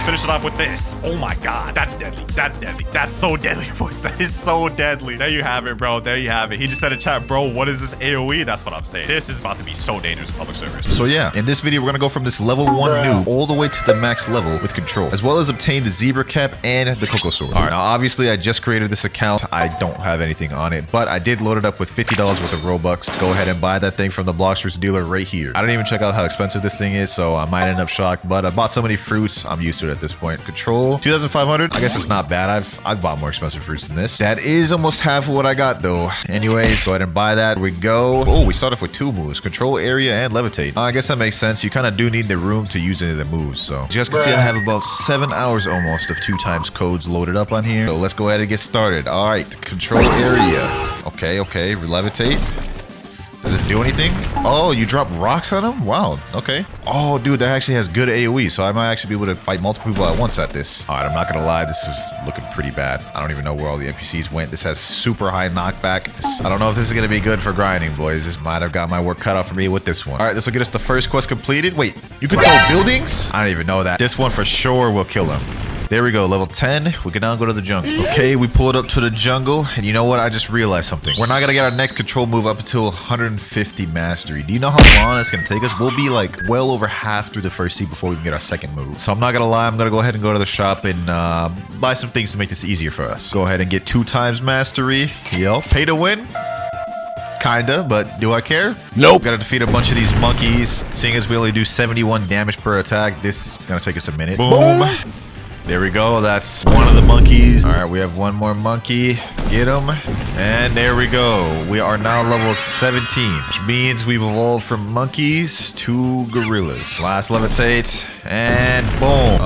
finish it off with this. Oh my god, that's deadly. That's deadly. That's so deadly, boys. That is so deadly. There you have it, bro. There you have it. He just said in chat, bro, what is this AoE? That's what I'm saying. This is about to be so dangerous in public servers. So yeah, in this video, we're gonna go from this level 1 noob all the way to the max level with control, as well as obtain the zebra cap and the cocoa sword. All right, now obviously I just created this account. I don't have anything on it, but I did load it up with $50 worth of Robux. Let's go ahead and buy that thing from the Blox dealer right here. I didn't even check out how expensive this thing is, so I might end up shocked, but I bought so many fruits, I'm used to it at this point. Control, 2,500. I guess it's not bad. I've bought more expensive fruits than this. That is almost half of what I got though. Anyways, go ahead and buy that. Here we go. Oh, we start off with 2 moves, control area and levitate. I guess that makes sense. You kind of do need the room to use any of the moves. So as you guys can see, I have about 7 hours almost of 2x codes loaded up on here. So let's go ahead and get started. All right, control area. Okay, levitate. Does this do anything? Oh, you drop rocks on him? Wow, okay. Oh, dude, that actually has good AoE, so I might actually be able to fight multiple people at once at this. All right, I'm not gonna lie, this is looking pretty bad. I don't even know where all the NPCs went. This has super high knockback. I don't know if this is gonna be good for grinding, boys. This might have got my work cut out for me with this one. All right, this will get us the first quest completed. Wait, you can throw buildings? I don't even know that. This one for sure will kill him. There we go, level 10. We can now go to the jungle. Okay, we pulled up to the jungle, and you know what? I just realized something. We're not gonna get our next control move up until 150 mastery. Do you know how long it's gonna take us? We'll be like well over half through the first seed before we can get our second move. So I'm not gonna lie, I'm gonna go ahead and go to the shop and buy some things to make this easier for us. Go ahead and get 2x mastery. Yep. Pay to win. Kinda, but do I care? Nope. Gotta defeat a bunch of these monkeys. Seeing as we only do 71 damage per attack, this is gonna take us a minute. Boom. There we go. That's one of the monkeys. All right, we have one more monkey. Get him. And there we go. We are now level 17, which means we've evolved from monkeys to gorillas. Last levitate. And boom.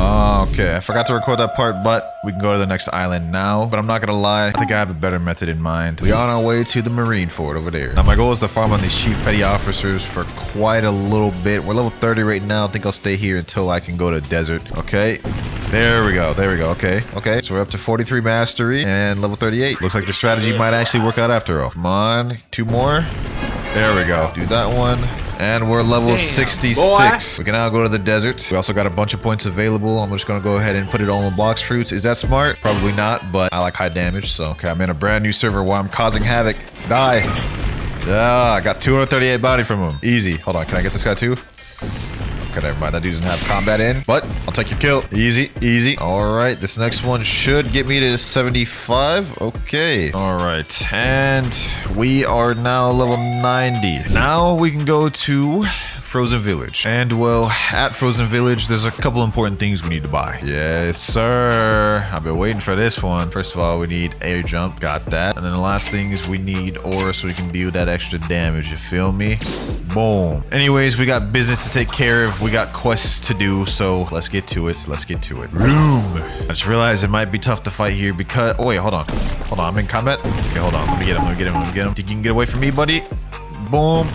Okay, I forgot to record that part, but we can go to the next island now. But I'm not gonna lie, I think I have a better method in mind. We're on our way to the marine fort over there. Now my goal is to farm on these chief petty officers for quite a little bit. We're level 30 right now. I think I'll stay here until I can go to desert. Okay. There we go. Okay. So we're up to 43 mastery and level 38. Looks like the strategy might actually work out after all. Come on, 2 more. There we go. Do that one. And we're level 66. Boy. We can now go to the desert. We also got a bunch of points available. I'm just going to go ahead and put it all in Blox fruits. Is that smart? Probably not, but I like high damage. So, okay, I'm in a brand new server where I'm causing havoc. Die. Yeah, I got 238 bounty from him. Easy. Hold on. Can I get this guy too? Okay, never mind. That dude doesn't have combat in, but I'll take your kill. Easy. All right, this next one should get me to 75. Okay. All right, and we are now level 90. Now we can go to Frozen Village. And well, at Frozen Village, there's a couple important things we need to buy. Yes, sir. I've been waiting for this one. First of all, we need air jump. Got that. And then the last thing is we need aura so we can deal that extra damage. You feel me? Boom. Anyways, we got business to take care of. We got quests to do, so let's get to it. Room. I just realized it might be tough to fight here because... Oh, wait, hold on. I'm in combat. Okay, hold on. Let me get him. Think you can get away from me, buddy? Boom.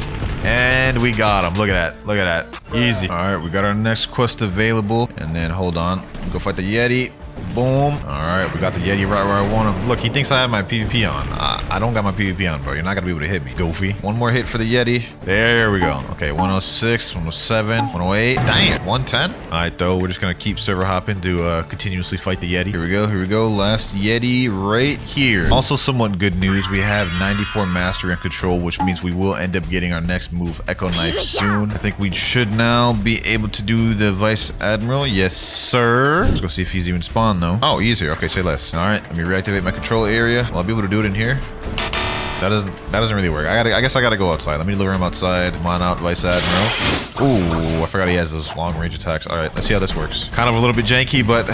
And we got him. Look at that. Easy. All right, we got our next quest available. And then, hold on. Go fight the Yeti. Boom. All right, we got the Yeti right where I want him. Look, he thinks I have my PvP on. I don't got my PvP on, bro. You're not going to be able to hit me, goofy. One more hit for the Yeti. There we go. Okay, 106, 107, 108. Damn, 110. All right, though. We're just going to keep server hopping to continuously fight the Yeti. Here we go. Last Yeti right here. Also, somewhat good news. We have 94 mastery and control, which means we will end up getting our next move, Echo Knife, soon. I think we should now be able to do the Vice Admiral. Yes, sir. Let's go see if he's even spawned, though. Oh, easier. Okay, say less. All right, let me reactivate my control area. Will I be able to do it in here? That doesn't really work. I guess I gotta go outside. Let me lure him outside. Come on out, Vice Admiral. Ooh, I forgot he has those long range attacks. All right, let's see how this works. Kind of a little bit janky, but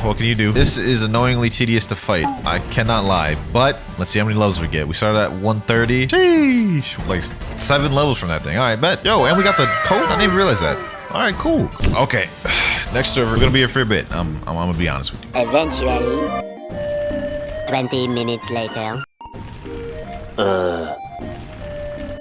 what can you do? This is annoyingly tedious to fight. I cannot lie, but let's see how many levels we get. We started at 130. Sheesh, like 7 levels from that thing. All right, bet. Yo, and we got the code. I didn't even realize that. All right, cool. Okay, next server, we're gonna be here for a bit. I'm gonna be honest with you. Eventually, 20 minutes later.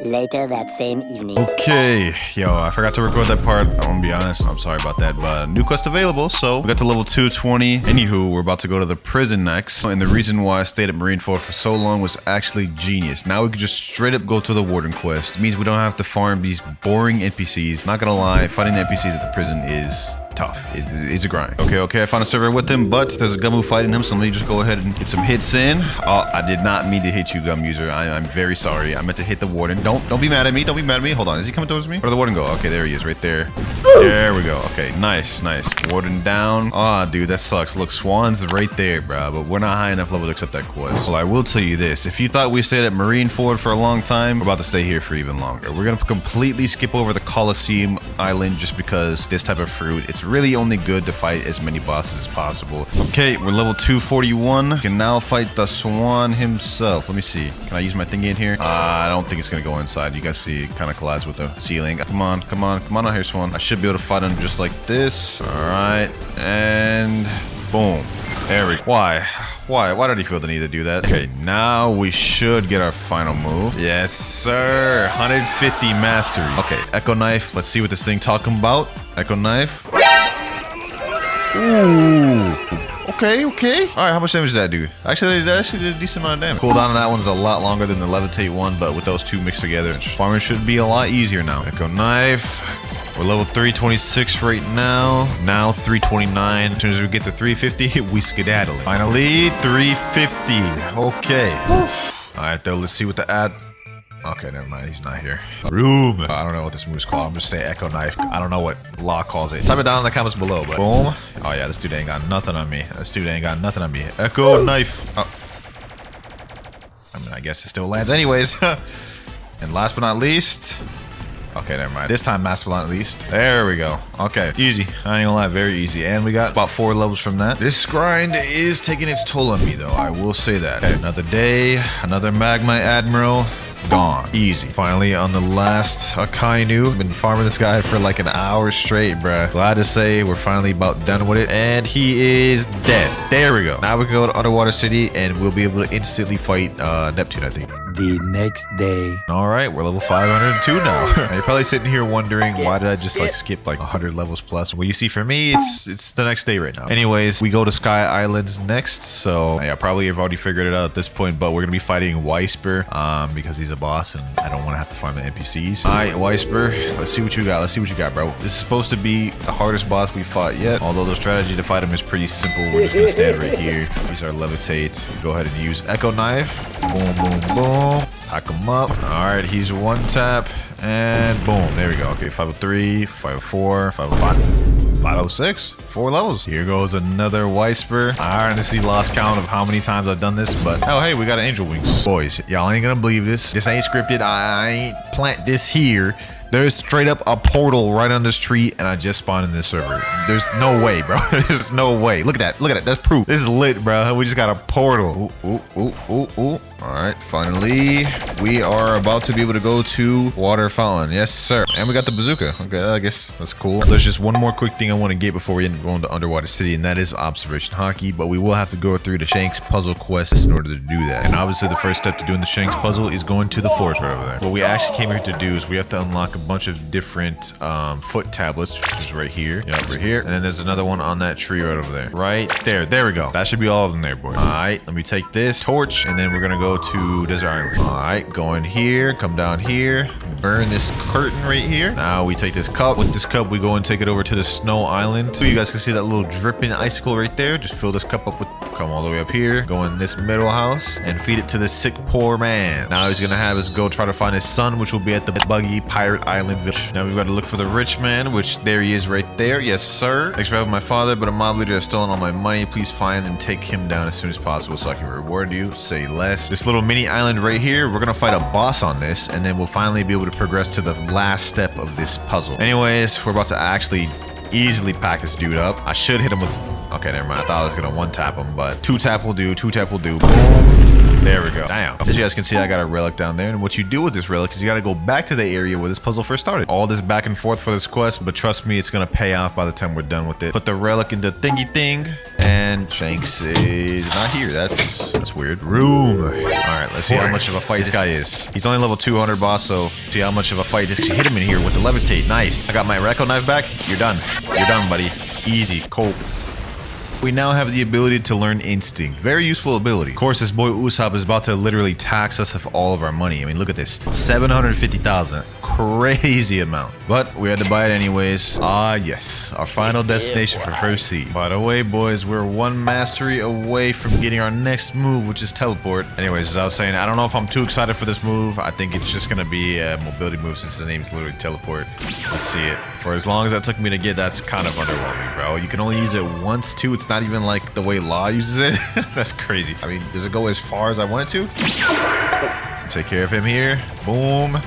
Later that same evening. Okay, yo, I forgot to record that part. I'm gonna be honest, I'm sorry about that, but new quest available, so we got to level 220. Anywho, we're about to go to the prison next, and the reason why I stayed at Marineford for so long was actually genius. Now we can just straight up go to the warden quest. It means we don't have to farm these boring NPCs. Not gonna lie, fighting the NPCs at the prison is tough. It's a grind. Okay, I found a server with him, but there's a Gummu fighting him, so let me just go ahead and get some hits in. Oh, I did not mean to hit you, Gum user. I'm very sorry. I meant to hit the warden. Don't be mad at me. Don't be mad at me. Hold on. Is he coming towards me? Where did the warden go? Okay, there he is, right there. There we go. Okay, nice. Warden down. Ah, dude, that sucks. Look, Swan's right there, bro, but we're not high enough level to accept that quest. Well, I will tell you this. If you thought we stayed at Marineford for a long time, we're about to stay here for even longer. We're gonna completely skip over the Colosseum Island just because this type of fruit, it's really only good to fight as many bosses as possible. Okay, we're level 241. We can now fight the Swan himself. Let me see. Can I use my thingy in here? I don't think it's gonna go inside. You guys see it kind of collides with the ceiling. Come on out here, Swan. I should be able to fight him just like this. All right, and boom. There we go. Why did he feel the need to do that? Okay, now we should get our final move. Yes, sir. 150 mastery. Okay, Echo Knife. Let's see what this thing talking about. Echo Knife. Ooh. Okay. All right, how much damage did that do? Actually, that actually did a decent amount of damage. Cooldown on that one is a lot longer than the Levitate one, but with those two mixed together, farming should be a lot easier now. Echo Knife. We're level 326 right now. Now 329. As soon as we get to 350, we skedaddle. Finally, 350. Okay. All right, though. Let's see what the ad. Okay, never mind. He's not here. Room. I don't know what this move is called. I'm just saying Echo Knife. I don't know what Law calls it. Type it down in the comments below. But boom. Oh yeah, this dude ain't got nothing on me. Echo Knife. Oh. I mean, I guess it still lands anyways. And last but not least. Okay, never mind. This time, Masterplan at least. There we go. Okay, easy. I ain't gonna lie, very easy. And we got about 4 levels from that. This grind is taking its toll on me, though. I will say that. Okay, another day, another Magma Admiral. Gone. Easy. Finally on the last Akainu. Been farming this guy for like an hour straight, bruh. Glad to say we're finally about done with it. And he is dead. There we go. Now we can go to Underwater City and we'll be able to instantly fight Neptune, I think. The next day. All right, we're level 502 now. You're probably sitting here wondering why did I just like skip like 100 levels plus? Well, you see, for me, it's the next day right now. Anyways, we go to Sky Islands next. So yeah, probably have already figured it out at this point, but we're gonna be fighting Weisper because he's a boss and I don't want to have to farm the NPCs. All right, Weisper, let's see what you got, bro. This is supposed to be the hardest boss we fought yet. Although the strategy to fight him is pretty simple. We're just gonna stand right here, use our levitate, go ahead and use Echo Knife. Boom. Hack him up. All right, he's one tap and boom. There we go. Okay, 503, 504, 505, 506. 4 levels. Here goes another Weisper. I honestly lost count of how many times I've done this, but oh, hey, we got an Angel Wings. Boys, y'all ain't gonna believe this. This ain't scripted. I ain't plant this here. There's straight up a portal right on this tree, and I just spawned in this server. There's no way, bro. There's no way. Look at that. That's proof. This is lit, bro. We just got a portal. Ooh. All right, finally, we are about to be able to go to Water Fountain. Yes, sir. And we got the bazooka. Okay, I guess that's cool. There's just one more quick thing I want to get before we end up going to Underwater City, and that is Observation Hockey, but we will have to go through the Shanks puzzle quest in order to do that. And obviously, the first step to doing the Shanks puzzle is going to the forest right over there. What we actually came here to do is we have to unlock a bunch of different foot tablets, which is right here. Yep, right here. And then there's another one on that tree right over there. Right there. There we go. That should be all of them there, boys. All right, let me take this torch, and then we're going to go to Desert Island. All right, go in here, come down here, burn this curtain right here. Now we take this cup. With this cup, we go and take it over to the Snow Island. So you guys can see that little dripping icicle right there. Just fill this cup up with, come all the way up here, go in this middle house, and feed it to the sick poor man. Now he's gonna have us go try to find his son, which will be at the Buggy Pirate Island village. Now we've got to look for the rich man, which there he is right there. Yes, sir. Thanks for helping my father, but a mob leader has stolen all my money. Please find and take him down as soon as possible so I can reward you. Say less. This little mini island right here, we're gonna fight a boss on this, and then we'll finally be able to progress to the last step of this puzzle. Anyways, we're about to actually easily pack this dude up. I should hit him with, okay, never mind. I thought I was gonna 1-tap him, but 2-tap will do. 2-tap will do. Boom. There we go. Damn. As you guys can see, I got a relic down there, and what you do with this relic is you got to go back to the area where this puzzle first started. All this back and forth for this quest, but trust me, it's gonna pay off by the time we're done with it. Put the relic in the thingy thing, and Shanks is not here. That's weird. Room. All right, let's see how much of a fight this guy is. He's only level 200 boss, so see how much of a fight this. Hit him in here with the levitate. Nice. I got my Recco knife back. You're done. You're done, buddy. Easy. Cold. we now have the ability to learn instinct. Very useful ability. Of course, this boy Usoth is about to literally tax us of all of our money. I mean, look at this. 750,000. Crazy amount. But we had to buy it anyways. Ah, yes. Our final destination for first seed. By the way, boys, we're one mastery away from getting our next move, which is teleport. Anyways, as I was saying, I don't know if I'm too excited for this move. I think it's just going to be a mobility move since the name is literally teleport. Let's see it. For as long as that took me to get, that's kind of underwhelming, bro. You can only use it once, too. It's not even like the way Law uses it. That's crazy. I mean, does it go as far as I want it to? Take care of him here. Boom.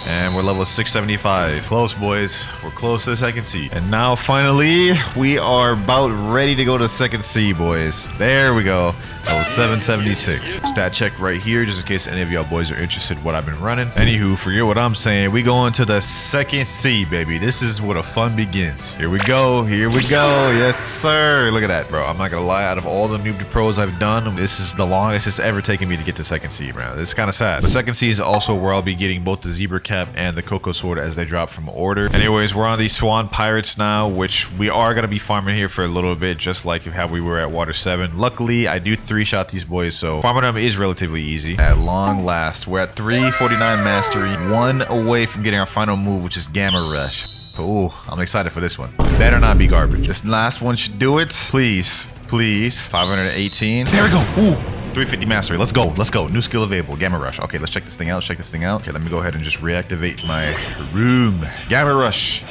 And we're level 675. Close, boys. We're close as I can see. And now, finally, we are about ready to go to second C, boys. There we go. Level 776. Stat check right here, just in case any of y'all boys are interested in what I've been running. Anywho, forget what I'm saying. We go into the second C, baby. This is where the fun begins. Here we go. Here we go. Yes, sir. Look at that, bro. I'm not gonna lie. Out of all the Noob to Pros I've done, this is the longest it's ever taken me to get to second C, bro. This is kind of sad. The second C is also where I'll be getting both the Zebra Cap and the Cocoa Sword as they drop from order. Anyways, we're on these Swan Pirates now, which we are gonna be farming here for a little bit, just like how we were at Water 7. Luckily, I do 3-shot these boys, so farming them is relatively easy. At long last, we're at 349 mastery, one away from getting our final move, which is Gamma Rush. Oh, I'm excited for this one. Better not be garbage. This last one should do it. Please, please. 518. There we go. Ooh. 350 mastery. Let's go. Let's go. New skill available. Gamma Rush. Okay, let's check this thing out. Check this thing out. Okay, let me go ahead and just reactivate my room. Gamma Rush.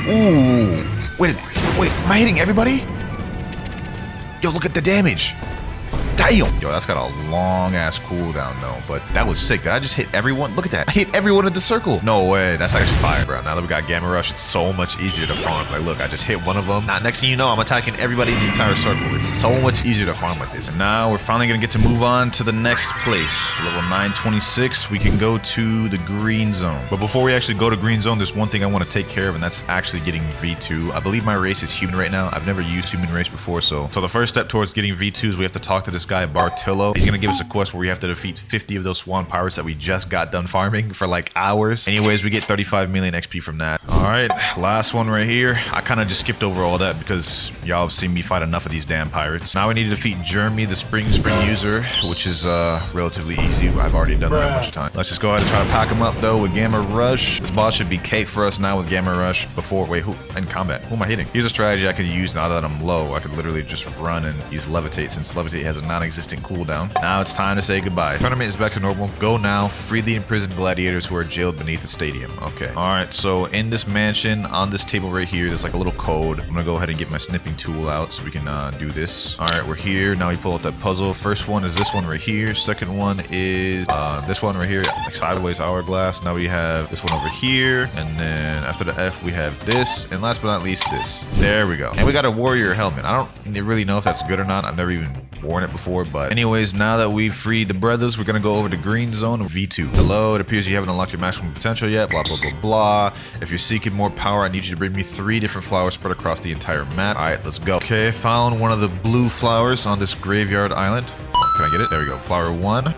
Ooh. Wait, am I hitting everybody? Yo, look at the damage. Damn. Yo, that's got a long ass cooldown though, but that was sick. Did I just hit everyone? Look at that. I hit everyone in the circle. No way. That's actually fire, bro. Now that we got Gamma Rush, it's so much easier to farm. Like, look, I just hit one of them. Now, next thing you know, I'm attacking everybody in the entire circle. It's so much easier to farm like this. And now we're finally gonna get to move on to the next place. Level 926, we can go to the green zone. But before we actually go to green zone, there's one thing I want to take care of, and that's actually getting V2. I believe my race is human right now. I've never used human race before, so the first step towards getting V2 is we have to talk to this guy Bartillo. He's gonna give us a quest where we have to defeat 50 of those Swan Pirates that we just got done farming for like hours. Anyways, we get 35 million XP from that. All right, last one right here. I kind of just skipped over all that because y'all have seen me fight enough of these damn pirates. Now we need to defeat Jeremy, the spring user, which is relatively easy. I've already done that a bunch of times. Let's just go ahead and try to pack him up though with Gamma Rush. This boss should be cake for us now with Gamma Rush. Wait, who in combat? Who am I hitting? Here's a strategy I could use now that I'm low. I could literally just run and use Levitate, since Levitate has a non-existent cooldown. Now it's time to say goodbye. Tournament is back to normal. Go now. Free the imprisoned gladiators who are jailed beneath the stadium. Okay. All right. So in this mansion, on this table right here, there's like a little code. I'm gonna go ahead and get my snipping tool out so we can do this. All right, we're here. Now we pull out that puzzle. First one is this one right here. Second one is this one right here, like sideways hourglass. Now we have this one over here, and then after the F we have this, and last but not least this. There we go. And we got a warrior helmet. I don't really know if that's good or not. I've never even worn it before, but anyways, now that we've freed the brothers, we're gonna go over to green zone of V2. Hello, it appears you haven't unlocked your maximum potential yet, blah blah blah blah. If you're seeking more power, I need you to bring me 3 different flowers spread across the entire map. All right, let's go. Okay, found one of the blue flowers on this graveyard island. Can I get it? There we go. Flower 1.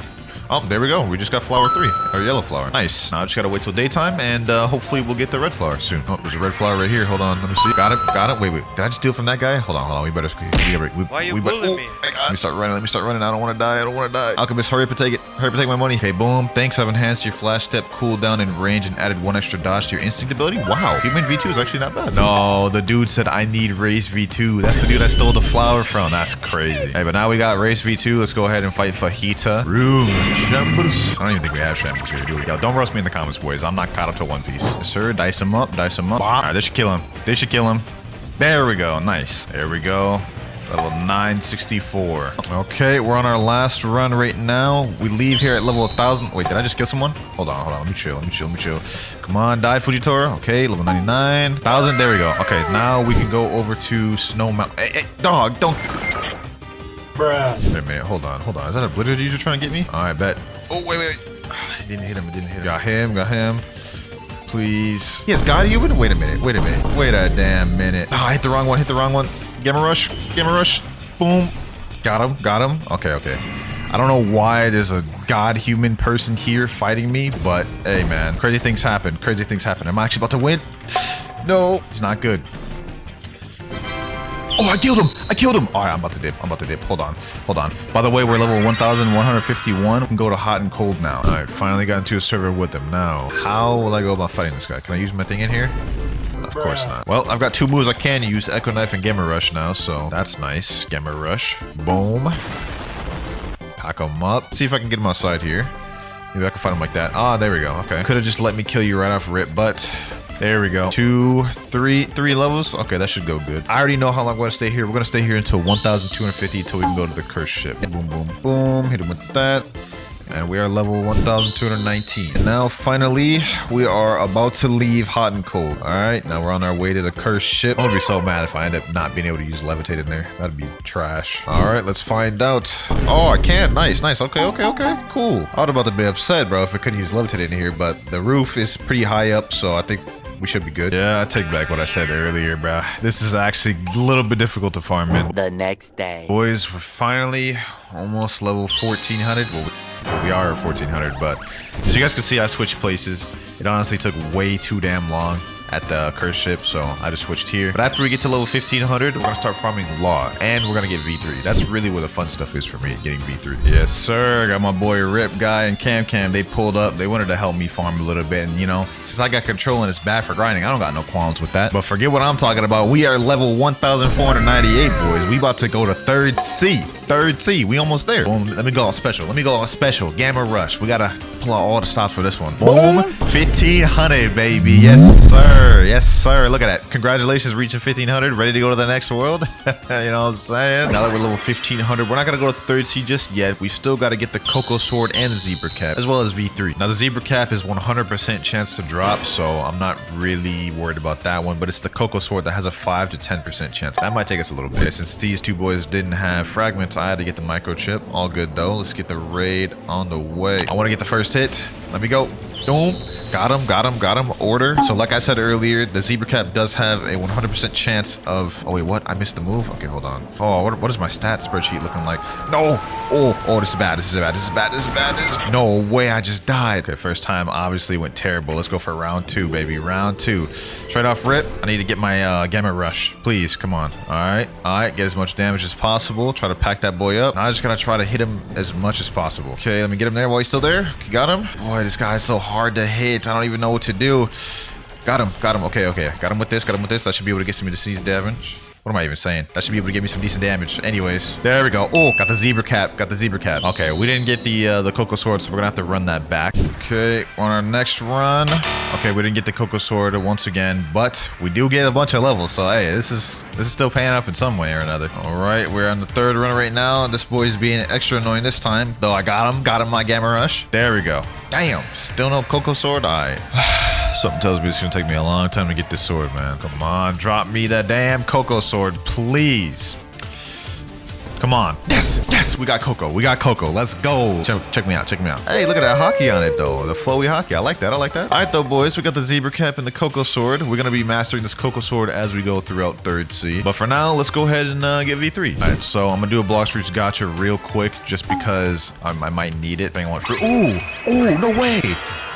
Oh, there we go. We just got flower 3, or yellow flower. Nice. Now I just gotta wait till daytime, and hopefully we'll get the red flower soon. Oh, there's a red flower right here. Hold on, let me see. Got it. Wait. Did I just steal from that guy? Hold on. We better. Why are you bullying me? Let me start running. I don't want to die. Alchemist, hurry up and take it. Hurry up and take my money. Okay, boom. Thanks. I've enhanced your flash step, cooldown, and range, and added 1 extra dodge to your instinct ability. Wow. Human V2 is actually not bad. No, the dude said I need race V2. That's the dude I stole the flower from. That's crazy. Hey, but now we got race V2. Let's go ahead and fight Fajita. Room Shambles. I don't even think we have shambles here, do we? Yo, don't roast me in the comments, boys. I'm not caught up to One Piece. Yes, sir. Dice him up. All right, they should kill him. There we go. Nice. There we go. Level 964. Okay, we're on our last run right now. We leave here at level 1000. Wait, did I just kill someone? Hold on. Let me chill. Come on, die, Fujitora. Okay, level 99. 1000. There we go. Okay, now we can go over to Snow Mountain. Hey, dog, don't. Bruh. Wait a minute. Hold on. Is that a blitter user trying to get me? All right, bet. Oh, wait. I didn't hit him. Got him. Please. Yes, got you. Wait a minute. Wait a damn minute. Oh, I hit the wrong one. Gamma Rush. Boom. Got him. Okay. I don't know why there's a god-human person here fighting me, but hey, man. Crazy things happen. Am I actually about to win? No. It's not good. Oh, I killed him. I killed him. All right, I'm about to dip. I'm about to dip. Hold on. Hold on. By the way, we're level 1,151. We can go to hot and cold now. All right, finally got into a server with them. Now, how will I go about fighting this guy? Can I use my thing in here? Of course not. Well, I've got 2 moves I can use. Echo Knife and Gamma Rush now, so that's nice. Gamma Rush. Boom. Pack him up. See if I can get him outside here. Maybe I can fight him like that. Ah, there we go. Okay. Could have just let me kill you right off rip, but there we go. 2, 3 levels. Okay, that should go good. I already know how long we're going to stay here. We're going to stay here until 1,250 until we can go to the cursed ship. Boom, boom, boom. Hit him with that. And we are level 1,219. And now, finally, we are about to leave hot and cold. All right, now we're on our way to the cursed ship. I'm gonna be so mad if I end up not being able to use levitate in there. That'd be trash. All right, let's find out. Oh, I can. Nice, nice. Okay, okay, okay. Cool. I was about to be upset, bro, if I couldn't use levitate in here, but the roof is pretty high up, so I think we should be good. Yeah, I take back what I said earlier, bro. This is actually a little bit difficult to farm in. The next day. Boys, we're finally almost level 1,400. Well, we are at 1,400, but as you guys can see, I switched places. It honestly took way too damn long at the cursed ship, so I just switched here. But after we get to level 1,500, we're gonna start farming Law, and we're gonna get V3. That's really where the fun stuff is for me, getting V3. Yes, sir. Got my boy Rip Guy and Cam. They pulled up. They wanted to help me farm a little bit, and you know, since I got control and it's bad for grinding, I don't got no qualms with that. But forget what I'm talking about. We are level 1,498, boys. We about to go to 3rd C. 3rd C. We almost there. Boom. Let me go all special. Let me go all special. Gamma Rush. We gotta pull out all the stops for this one. Boom. 1,500, baby. Yes, sir. Yes, sir. Look at that. Congratulations, reaching 1,500. Ready to go to the next world? You know what I'm saying? Now that we're level 1,500, we're not going to go to 3rd C just yet. We've still got to get the Cocoa Sword and the Zebra Cap, as well as V3. Now, the Zebra Cap is 100% chance to drop, so I'm not really worried about that one, but it's the Cocoa Sword that has a 5 to 10% chance. That might take us a little bit. Since these 2 boys didn't have fragments, I had to get the microchip. All good, though. Let's get the raid on the way. I want to get the first hit. Let me go. Boom. Got him. Order. So like I said earlier, the Zebra Cap does have a 100% chance of... Oh, wait, what? I missed the move? Okay, hold on. Oh, what is my stat spreadsheet looking like? No. Oh, this is bad. No way, I just died. Okay, first time obviously went terrible. Let's go for round 2, baby. Round 2. Straight off rip, I need to get my Gamma Rush. Please, come on. All right. Get as much damage as possible. Try to pack that boy up. Now I'm just gonna try to hit him as much as possible. Okay, let me get him there while he's still there. Okay, got him. Boy, this guy's so hard to hit. I don't even know what to do. Got him. Okay. Got him with this. That should be able to get some decent damage. What am I even saying? That should be able to give me some decent damage. Anyways, there we go. Oh, got the Zebra Cap. Okay, we didn't get the Cocoa Sword, so we're gonna have to run that back. Okay, on our next run. Okay, we didn't get the Cocoa Sword once again, but we do get a bunch of levels. So hey, this is still paying up in some way or another. All right, we're on the 3rd run right now. This boy's being extra annoying this time, though. I got him my Gamma Rush. There we go. Damn, still no Cocoa Sword. All right. Something tells me it's gonna take me a long time to get this sword, man. Come on, drop me that damn Cocoa Sword, please. Come on. Yes, we got Cocoa. Let's go. Check me out. Hey, look at that hockey on it, though. The flowy hockey. I like that. All right, though, boys. We got the Zebra Cap and the Cocoa Sword. We're going to be mastering this Cocoa Sword as we go throughout 3rd C. But for now, let's go ahead and get V3. All right, so I'm going to do a Blox Fruits gotcha real quick just because I might need it. Depending on what fruit. Ooh, no way.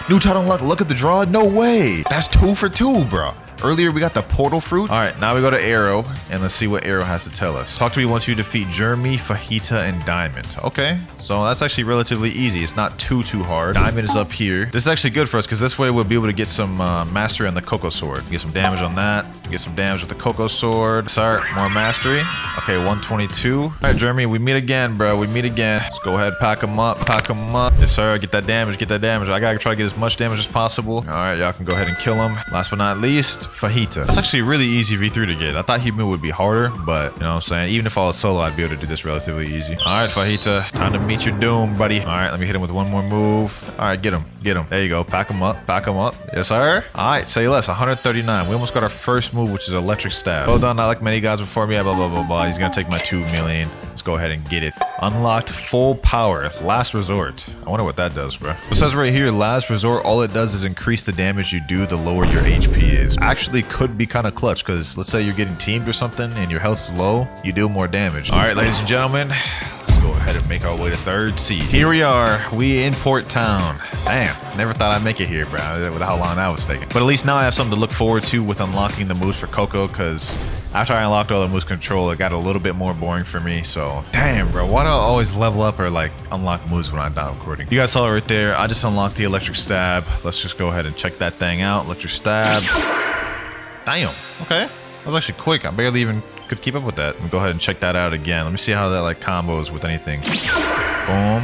New title unlock. Look at the draw. No way. That's 2 for 2, bro. Earlier, we got the portal fruit. All right, now we go to Arrow, and let's see what Arrow has to tell us. Talk to me once you defeat Jeremy, Fajita, and Diamond. Okay, so that's actually relatively easy. It's not too hard. Diamond is up here. This is actually good for us, because this way we'll be able to get some mastery on the Cocoa Sword. Get some damage on that. Get some damage with the Cocoa Sword. Sorry, more mastery. Okay, 122. All right, Jeremy, we meet again, bro. Let's go ahead, pack him up. Yes, sir, get that damage. I gotta try to get as much damage as possible. All right, y'all can go ahead and kill him. Last but not least, Fajita. That's actually really easy V3 to get. I thought human would be harder, but you know what I'm saying? Even if I was solo, I'd be able to do this relatively easy. All right, Fajita, time to meet your doom, buddy. All right, let me hit him with one more move. All right, get him. There you go. Pack him up. Yes, sir. All right, say less. 139. We almost got our first move, which is Electric Stab. Well done, not like many guys before me. Blah, blah, blah, blah. He's gonna take my 2 million. Let's go ahead and get it. Unlocked full power. Last resort. I wonder what that does, bro. It says right here, last resort, all it does is increase the damage you do the lower your HP is. Actually could be kind of clutch, because let's say you're getting teamed or something and your health is low, you do more damage. All right, ladies and gentlemen, let's go ahead and make our way to 3rd C. Here we are. We in Port Town. Damn, never thought I'd make it here, bro, with how long that was taking. But at least now I have something to look forward to with unlocking the moves for Coco, because After I unlocked all the moves control, it got a little bit more boring for me. So, damn, bro. Why do I always level up or like unlock moves when I'm done recording? You guys saw it right there. I just unlocked the electric stab. Let's just go ahead and check that thing out. Electric stab. Damn. Okay. That was actually quick. I barely even could keep up with that. Let me go ahead and check that out again. Let me see how that like combos with anything. Boom.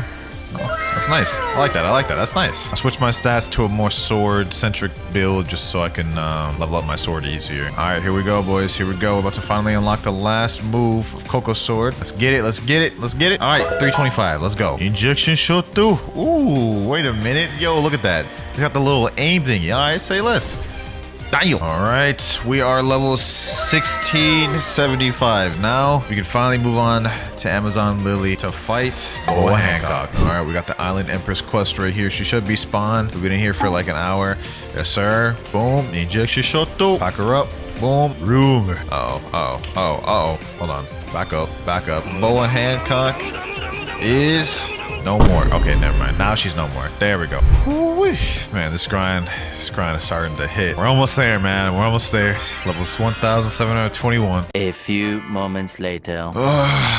Oh, that's nice. I like that. I like that. That's nice. I switched my stats to a more sword-centric build just so I can level up my sword easier. All right, here we go, boys. Here we go. We're about to finally unlock the last move of Coco's sword. Let's get it. Let's get it. Let's get it. All right, 325. Let's go. Injection shot through. Ooh, wait a minute. Yo, look at that. They got the little aim thingy. All right, say less. Damn. All right, we are level 1675. Now we can finally move on to Amazon Lily to fight Boa Hancock. All right, we got the Island Empress quest right here. She should be spawned. We've been in here for like an hour. Yes, sir. Boom. Injection shot. Pack her up. Boom. Room. Oh. Hold on. Back up. Back up. Boa Hancock is no more. Okay, never mind. Now she's no more. There we go. Woo-wee. Man, this grind is starting to hit. We're almost there, man. We're almost there. Levels 1,721. A few moments later.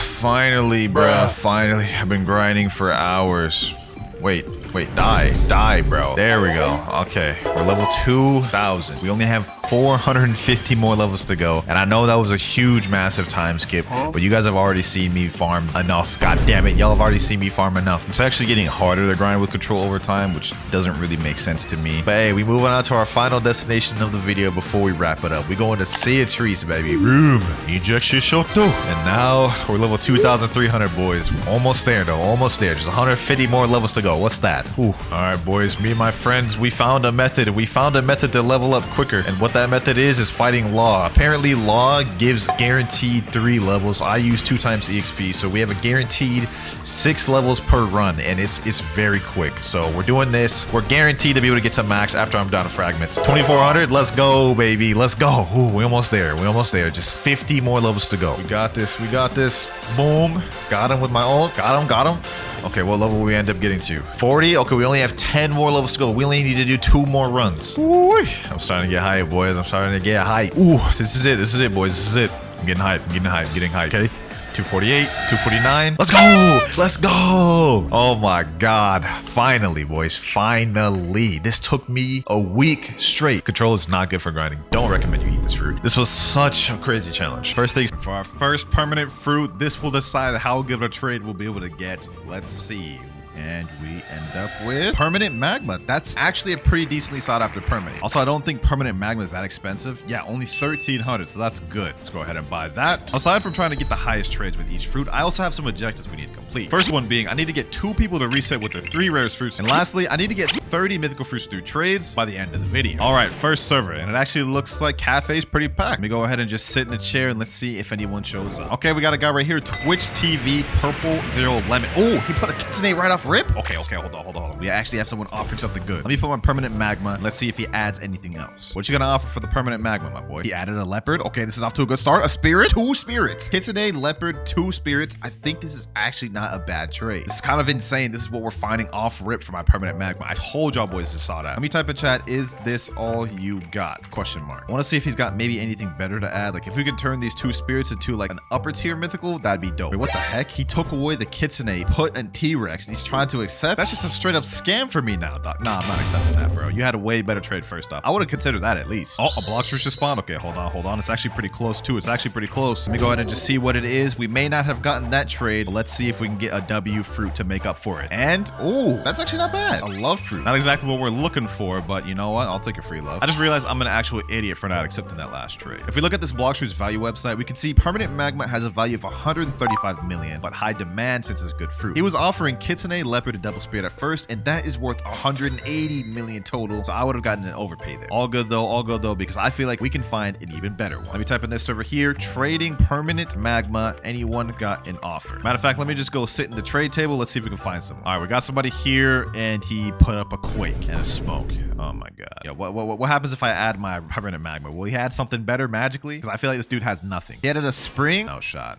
Finally, bruh. Finally. I've been grinding for hours. Wait, die, bro. There we go. Okay, we're level 2,000. We only have 450 more levels to go. And I know that was a huge, massive time skip, but you guys have already seen me farm enough. God damn it, y'all have already seen me farm enough. It's actually getting harder to grind with control over time, which doesn't really make sense to me. But hey, we moving on to our final destination of the video before we wrap it up. We going to Sea of Trees, baby. Room. Ejection Shoto. And now we're level 2,300, boys. Almost there, though. Almost there. Just 150 more levels to go. What's that? Ooh. All right, boys. Me and my friends, we found a method. We found a method to level up quicker. And what that method is fighting Law. Apparently, Law gives guaranteed 3 levels. I use 2 times EXP, so we have a guaranteed 6 levels per run, and it's very quick. So we're doing this. We're guaranteed to be able to get to max after I'm down to fragments. 2,400. Let's go, baby. Let's go. Ooh, we almost there. We almost there. Just 50 more levels to go. We got this. We got this. Boom. Got him with my ult. Got him. Got him. Okay, what level will we end up getting to? 40? Okay, we only have 10 more levels to go. We only need to do 2 more runs. Ooh, I'm starting to get hype, boys. I'm starting to get hype. Ooh, this is it. This is it, boys. This is it. I'm getting hype. I'm getting hype. I'm getting hype. Okay. 248, 249. Let's go. Let's go. Oh my God. Finally, boys. Finally. This took me a week straight. Control is not good for grinding. Don't recommend you eat this fruit. This was such a crazy challenge. First things for our first permanent fruit, this will decide how good a trade we'll be able to get. Let's see. And we end up with permanent magma. That's actually a pretty decently sought after permanent. Also, I don't think permanent magma is that expensive. Yeah, only 1,300, so that's good. Let's go ahead and buy that. Aside from trying to get the highest trades with each fruit, I also have some objectives we need to complete. First one being, I need to get 2 people to reset with their 3 rarest fruits. And lastly, I need to get 30 mythical fruits through trades by the end of the video. All right, first server. And it actually looks like Cafe's pretty packed. Let me go ahead and just sit in a chair and let's see if anyone shows up. Okay, we got a guy right here. Twitch TV Purple Zero Lemon. Oh, he put a kitsune right off rip. Okay, hold on. We actually have someone offering something good. Let me put my permanent magma. Let's see if he adds anything else. What you gonna offer for the permanent magma, my boy? He added a leopard. Okay, this is off to a good start. A spirit, 2 spirits. Kitsune, leopard, 2 spirits. I think this is actually not a bad trade. This is kind of insane. This is what we're finding off rip for my permanent magma. I told y'all boys to saw that. Let me type in chat, is this all you got? Question mark. I want to see if he's got maybe anything better to add. Like if we can turn these 2 spirits into like an upper tier mythical, that'd be dope. Wait, what the heck? He took away the kitsune, put a T-Rex, and he's trying to accept. That's just a straight up scam for me now, doc. Nah, I'm not accepting that, bro. You had a way better trade first up. I would have considered that at least. Oh, a Blox just spawned. Okay, hold on. It's actually pretty close too. It's actually pretty close. Let me go ahead and just see what it is. We may not have gotten that trade. Let's see if we can get a W fruit to make up for it. And, oh, that's actually not bad. A love fruit. Not exactly what we're looking for, but you know what? I'll take a free love. I just realized I'm an actual idiot for not accepting that last trade. If we look at this Blox fruit's value website, we can see permanent magma has a value of 135 million, but high demand since it's good fruit. He was offering kitsune, leopard, and double spirit at first, and that is worth 180 million total, so I would have gotten an overpay there. All good though, because I feel like we can find an even better one. Let me type in this server here, trading permanent magma. Anyone got an offer? Matter of fact, let me just go sit in the trade table. Let's see if we can find someone. All right, we got somebody here, and he put up a quake and a smoke. Oh my God. Yeah, what happens if I add my permanent magma? Will he add something better magically? Because I feel like this dude has nothing. He added a spring. No shot.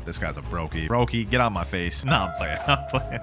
This guy's a brokey. Get out my face. No, I'm playing.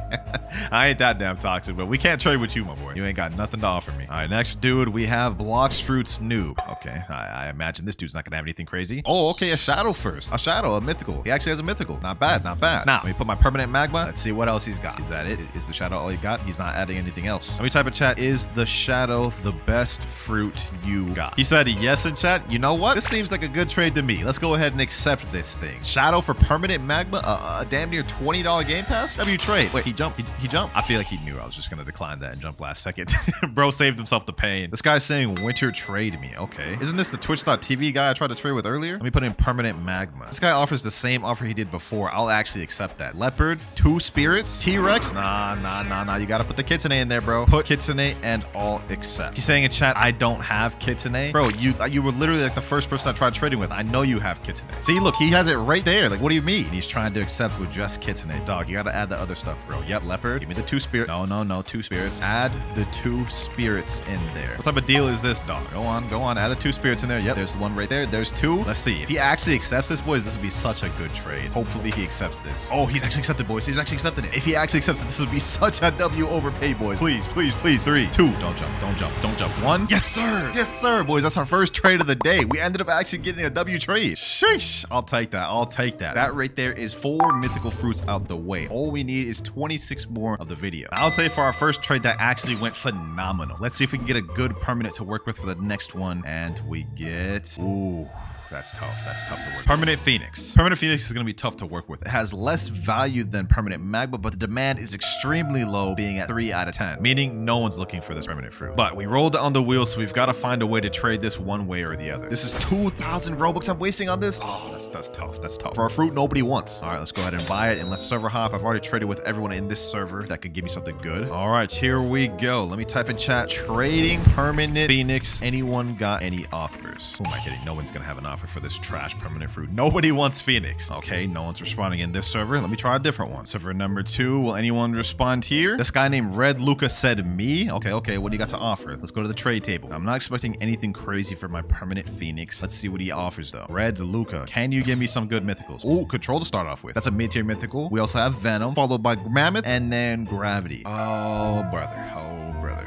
I ain't that damn toxic, but we can't trade with you, my boy. You ain't got nothing to offer me. All right, next dude, we have Blox Fruits Noob. Okay, I imagine this dude's not gonna have anything crazy. Oh, okay, a shadow first. A shadow, a mythical. He actually has a mythical. Not bad, not bad. Now, let me put my permanent magma. Let's see what else he's got. Is that it? Is the shadow all he got? He's not adding anything else. Let me type in chat. Is the shadow the best fruit you got? He said yes in chat. You know what? This seems like a good trade to me. Let's go ahead and accept this thing. Shadow for permanent magma? A damn near $20 game pass? W trade. Wait, he jumped. He jumped? I feel like he knew I was just gonna decline that and jump last second. Bro saved himself the pain. This guy's saying winter trade me. Okay. Isn't this the Twitch.tv guy I tried to trade with earlier? Let me put in permanent magma. This guy offers the same offer he did before. I'll actually accept that. Leopard, 2 spirits, T-Rex. Nah. You gotta put the kitsune in there, bro. Put kitsune and all accept. He's saying in chat, I don't have kitsune. Bro, you were literally like the first person I tried trading with. I know you have kitsune. See, look, he has it right there. Like, what do you mean? He's trying to accept with just kitsune. Dog, you gotta add the other stuff, bro. Yep, leopard. Give me the 2 spirits. No, 2 spirits. Add the 2 spirits in there. What type of deal is this, dog? Go on. Add the 2 spirits in there. Yep, there's one right there. There's 2. Let's see. If he actually accepts this, boys, this would be such a good trade. Hopefully he accepts this. Oh, he's actually accepted, boys. He's actually accepted it. If he actually accepts this would be such a W overpay, boys. Please. 3, 2. Don't jump. 1. Yes, sir, boys. That's our first trade of the day. We ended up actually getting a W trade. Sheesh. I'll take that. That right there is 4 mythical fruits out the way. All we need is 26 more of the video. I'll say for our first trade, that actually went phenomenal. Let's see if we can get a good permanent to work with for the next one. And we get... Ooh. That's tough to work. Permanent Phoenix. Permanent Phoenix is going to be tough to work with. It has less value than permanent magma, but the demand is extremely low, being at 3 out of 10, meaning no one's looking for this permanent fruit. But we rolled on the wheel, so we've got to find a way to trade this one way or the other. This is 2,000 Robux I'm wasting on this. Oh, that's tough. For a fruit nobody wants. All right, let's go ahead and buy it, and let's server hop. I've already traded with everyone in this server that could give me something good. All right, here we go. Let me type in chat. Trading permanent Phoenix. Anyone got any offers? Who am I kidding? No one's going to have an offer for this trash permanent fruit. Nobody wants Phoenix. Okay, no one's responding in this server. Let me try a different one. Server number 2. Will anyone respond here? This guy named Red Luca said me. Okay, what do you got to offer? Let's go to the trade table. I'm not expecting anything crazy for my permanent Phoenix. Let's see what he offers though. Red Luca, can you give me some good mythicals? Oh, Control to start off with. That's a mid-tier mythical. We also have Venom, followed by Mammoth, and then Gravity. Oh, brother.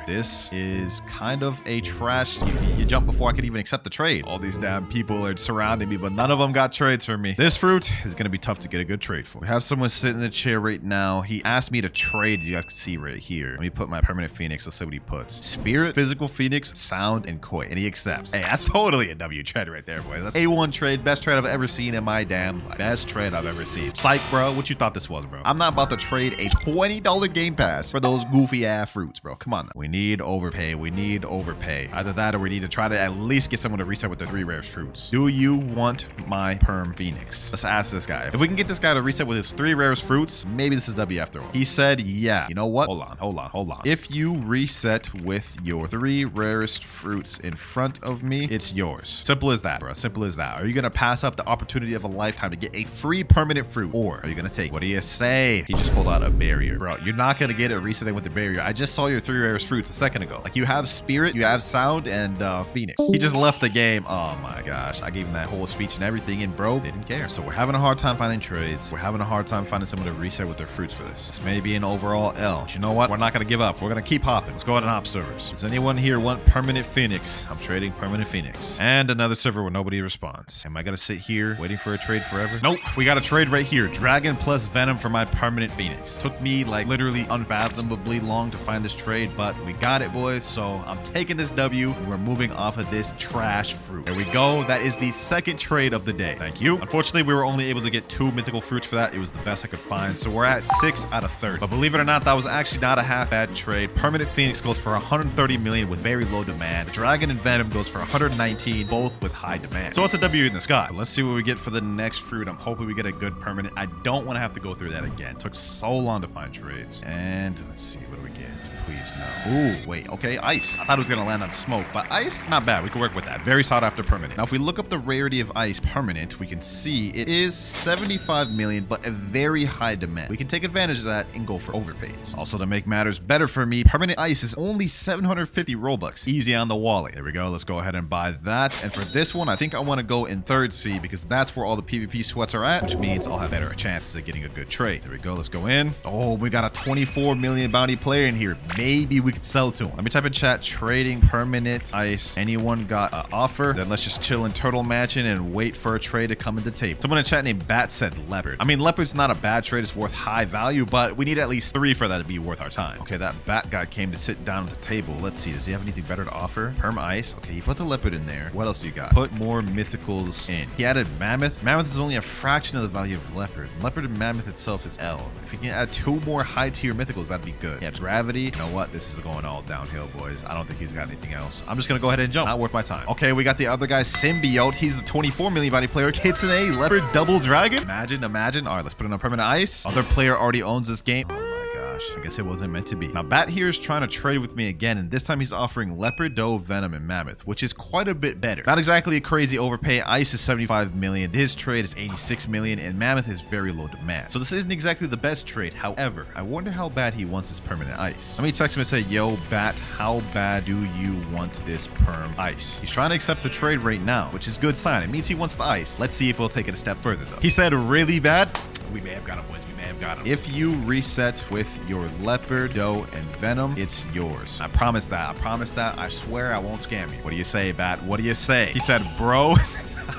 This is kind of a trash. You jumped before I could even accept the trade. All these damn people are surrounding me, but none of them got trades for me. This fruit is going to be tough to get a good trade for. We have someone sitting in the chair right now. He asked me to trade. You guys can see right here. Let me put my permanent Phoenix. Let's see what he puts. Spirit, physical Phoenix, sound, and koi. And he accepts. Hey, that's totally a W trade right there, boys. That's A1 trade. Best trade I've ever seen in my damn life. Best trade I've ever seen. Psych, bro. What you thought this was, bro? I'm not about to trade a $20 game pass for those goofy ass fruits, bro. Come on now. We need overpay. Either that or we need to try to at least get someone to reset with the 3 rarest fruits. Do you want my perm Phoenix? Let's ask this guy. If we can get this guy to reset with his 3 rarest fruits, maybe this is W after all. He said, yeah. You know what? Hold on. If you reset with your 3 rarest fruits in front of me, it's yours. Simple as that, bro. Simple as that. Are you going to pass up the opportunity of a lifetime to get a free permanent fruit? Or are you going to take, what do you say? He just pulled out a barrier. Bro, you're not going to get it resetting with the barrier. I just saw your 3 rarest fruits a second ago. Like, you have Spirit, you have Sound, and Phoenix. He just left the game. Oh my gosh. I gave him that whole speech and everything, and bro didn't care. So we're having a hard time finding trades. We're having a hard time finding someone to reset with their fruits for this. This may be an overall L. But you know what? We're not going to give up. We're going to keep hopping. Let's go ahead and hop servers. Does anyone here want permanent Phoenix? I'm trading permanent Phoenix. And another server where nobody responds. Am I going to sit here waiting for a trade forever? Nope. We got a trade right here. Dragon plus Venom for my permanent Phoenix. Took me like literally unfathomably long to find this trade, but we got it, boys. So I'm taking this W and we're moving off of this trash fruit. There we go. That is the second trade of the day. Thank you. Unfortunately, we were only able to get 2 mythical fruits for that. It was the best I could find. So we're at 6 out of 30. But believe it or not, that was actually not a half bad trade. Permanent Phoenix goes for 130 million with very low demand. Dragon and Venom goes for 119, both with high demand. So it's a W in the sky. Let's see what we get for the next fruit. I'm hoping we get a good permanent. I don't want to have to go through that again. It took so long to find trades. And let's see, what do we get? Please no. Ooh, wait, okay, ice. I thought it was gonna land on smoke, but ice, not bad. We can work with that. Very sought after permanent. Now, if we look up the the rarity of ice permanent, we can see it is 75 million, but a very high demand. We can take advantage of that and go for overpays. Also, to make matters better for me, permanent ice is only 750 Robux. Easy on the wallet. There we go. Let's go ahead and buy that. And for this one, I think I want to go in third C because that's where all the PvP sweats are at, which means I'll have better chances of getting a good trade. There we go. Let's go in. Oh, we got a 24 million bounty player in here. Maybe we could sell to him. Let me type in chat, trading permanent ice. Anyone got an offer? Then let's just chill in turtle matching and wait for a trade to come into tape. Someone in chat named Bat said leopard. I mean, leopard's not a bad trade. It's worth high value, but we need at least 3 for that to be worth our time. Okay, that bat guy came to sit down at the table. Let's see. Does he have anything better to offer? Perm ice. Okay, you put the leopard in there. What else do you got? Put more mythicals in. He added mammoth. Mammoth is only a fraction of the value of leopard. Leopard and mammoth itself is L. If you can add 2 more high tier mythicals, that'd be good. Yeah, gravity. You know what? This is going all downhill, boys. I don't think he's got anything else. I'm just gonna go ahead and jump. Not worth my time. Okay, we got the other guy, Symbiote. He's the 24 million bounty player. Kitsune, leopard, double dragon. Imagine. All right, let's put it on permanent ice. Other player already owns this game. I guess it wasn't meant to be. Now, Bat here is trying to trade with me again, and this time he's offering leopard, doe, venom, and mammoth, which is quite a bit better. Not exactly a crazy overpay. Ice is 75 million. His trade is 86 million, and mammoth is very low demand. So this isn't exactly the best trade. However, I wonder how bad he wants this permanent ice. Let me text him and say, yo, Bat, how bad do you want this perm ice? He's trying to accept the trade right now, which is a good sign. It means he wants the ice. Let's see if we'll take it a step further, though. He said really bad. We may have got him, boys. Got him. If you reset with your leopard, doe, and venom, it's yours. I promise that. I swear I won't scam you. What do you say, Bat? What do you say? He said, bro.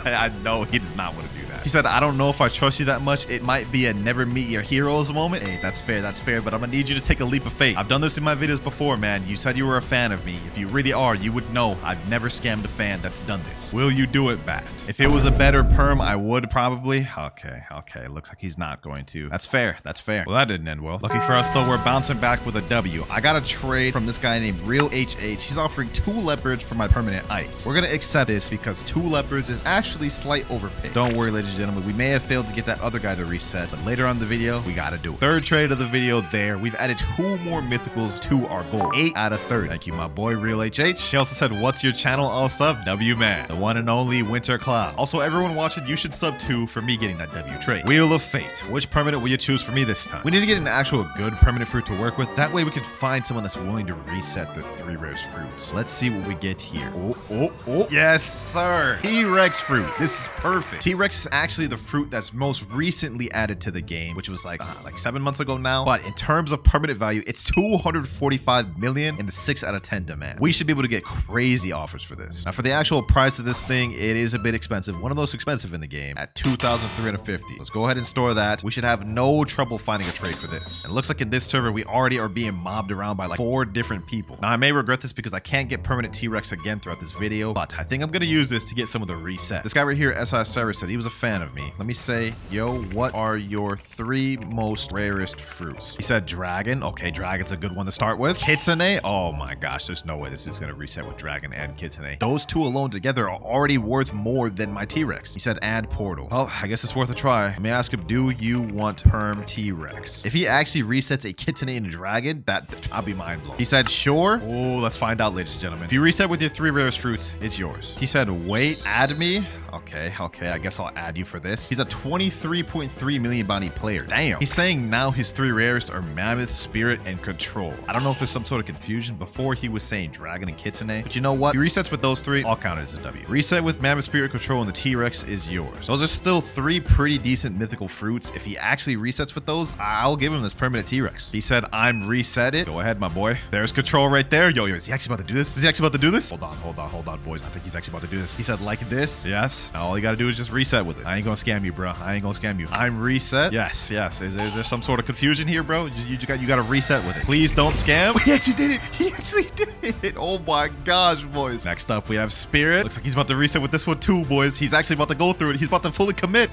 I know he does not want to do that. He said, I don't know if I trust you that much. It might be a never meet your heroes moment. Hey, that's fair, but I'm gonna need you to take a leap of faith. I've done this in my videos before, man. You said you were a fan of me. If you really are, you would know I've never scammed a fan that's done this. Will you do it, Bat? If it was a better perm, I would probably. Okay. Looks like he's not going to. That's fair. Well, that didn't end well. Lucky for us, though, we're bouncing back with a W. I got a trade from this guy named Real HH. He's offering 2 leopards for my permanent ice. We're gonna accept this because 2 leopards is actually slight overpay. Don't worry, ladies and gentlemen. We may have failed to get that other guy to reset, but later on in the video, we gotta do it. Third trade of the video there. We've added 2 more mythicals to our goal. 8 out of 30. Thank you, my boy, Real HH. He also said, what's your channel? All sub? W man. The one and only WinterKloudz. Also, everyone watching, you should sub too for me getting that W trade. Wheel of Fate. Which permanent will you choose for me this time? We need to get an actual good permanent fruit to work with. That way we can find someone that's willing to reset the 3 rarest fruits. Let's see what we get here. Oh. Yes, sir. T-Rex fruit. This is perfect. T-Rex is actually the fruit that's most recently added to the game, which was like 7 months ago now. But in terms of permanent value, it's 245 million and a 6 out of 10 demand. We should be able to get crazy offers for this. Now, for the actual price of this thing, it is a bit expensive. One of the most expensive in the game at 2,350. Let's go ahead and store that. We should have no trouble finding a trade for this. And it looks like in this server, we already are being mobbed around by like 4 different people. Now, I may regret this because I can't get permanent T-Rex again throughout this video, but I think I'm going to use this to get some of the reset. This guy right here, SI Cyrus, said he was a fan of me. Let me say, yo, what are your 3 most rarest fruits? He said dragon. Okay, dragon's a good one to start with. Kitsune. Oh my gosh, there's no way this is going to reset with dragon and Kitsune. Those 2 alone together are already worth more than my T-Rex. He said add portal. Well, I guess it's worth a try. Let me ask him, do you want perm T-Rex? If he actually resets a Kitsune and a dragon, I'll be mind blown. He said sure. Oh, let's find out, ladies and gentlemen. If you reset with your 3 rarest fruits, it's yours. He said wait, add me. Okay, I guess I'll add you for this. He's a 23.3 million bounty player. Damn. He's saying now his 3 rarest are Mammoth, Spirit, and Control. I don't know if there's some sort of confusion. Before he was saying Dragon and Kitsune, but you know what? He resets with those 3, all counted as a W. Reset with Mammoth, Spirit, Control, and the T-Rex is yours. Those are still 3 pretty decent mythical fruits. If he actually resets with those, I'll give him this permanent T-Rex. He said, I'm resetted. Go ahead, my boy. There's Control right there. Yo, is he actually about to do this? Is he actually about to do this? Hold on, boys. I think he's actually about to do this. He said, like this. Yes. Now all you gotta do is just reset with it. I ain't gonna scam you, bro. I ain't gonna scam you. I'm reset. Yes. Is there some sort of confusion here, bro? You gotta reset with it. Please don't scam. He actually did it. He actually did it. Oh my gosh, boys. Next up, we have Spirit. Looks like he's about to reset with this one too, boys. He's actually about to go through it. He's about to fully commit.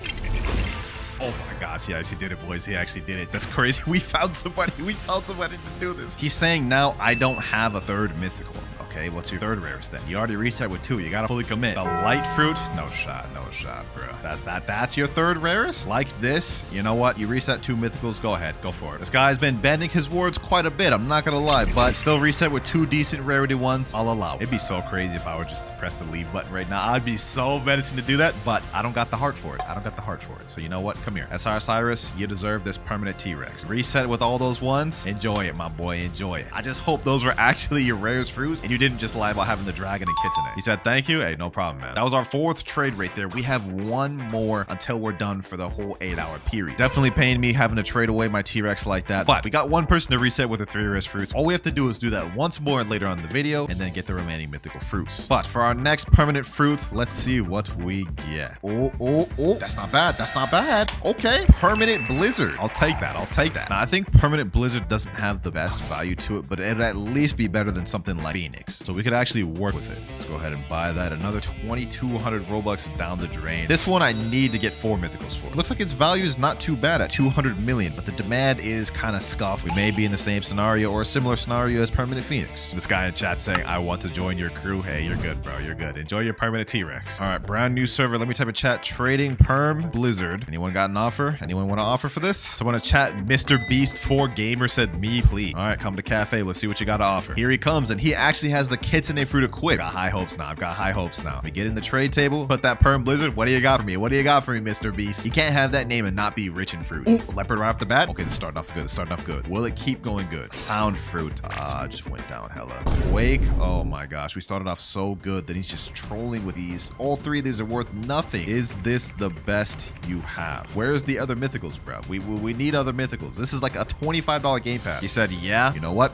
Oh my gosh, he actually did it, boys. He actually did it. That's crazy. We found somebody to do this. He's saying now I don't have a 3rd mythical. Okay, what's your third rarest then? You already reset with 2. You gotta fully commit. The light fruit? No shot, bro. That's your third rarest? Like this? You know what? You reset 2 mythicals. Go ahead, go for it. This guy's been bending his words quite a bit. I'm not gonna lie, but still reset with 2 decent rarity ones. I'll allow it. It'd be so crazy if I were just to press the leave button right now. I'd be so menacing to do that, but I don't got the heart for it. So you know what? Come here. SR Cyrus, you deserve this permanent T-Rex. Reset with all those ones. Enjoy it, my boy. Enjoy it. I just hope those were actually your rarest fruits and you didn't just lie about having the dragon and kitsune. He said thank you. Hey, no problem, man. That was our 4th trade right there. We have 1 more until we're done for the whole 8-hour period. Definitely paying me having to trade away my T-Rex like that, but we got 1 person to reset with the 3 rarest fruits. All we have to do is do that once more later on in the video and then get the remaining mythical fruits. But for our next permanent fruit, let's see what we get. Oh, that's not bad. That's not bad. Okay, permanent blizzard. I'll take that. Now, I think permanent blizzard doesn't have the best value to it, but it'd at least be better than something like Phoenix. So we could actually work with it. Let's go ahead and buy that. Another 2,200 Robux down the drain. This one I need to get 4 mythicals for. It looks like its value is not too bad at 200 million, but the demand is kind of scuffed. We may be in the same scenario or a similar scenario as permanent Phoenix. This guy in chat saying, I want to join your crew. Hey, you're good, bro. You're good. Enjoy your permanent T-Rex. All right, brand new server. Let me type in chat. Trading perm blizzard. Anyone got an offer? Anyone want to offer for this? Someone in chat, Mr. Beast 4 Gamer said me, please. All right, come to cafe. Let's see what you got to offer. Here he comes, and he actually has the kitsune fruit equipped. I've got high hopes now. We get in the trade table, put that perm blizzard. What do you got for me? Mr. Beast? You can't have that name and not be rich in fruit. Ooh, leopard right off the bat. Okay, this is starting off good. Will it keep going good? Sound fruit. Just went down hella. Quake. Oh my gosh, we started off so good that he's just trolling with these. All 3 of these are worth nothing. Is this the best you have? Where's the other mythicals, bro? We need other mythicals. This is like a $25 game pass. He said, yeah. You know what?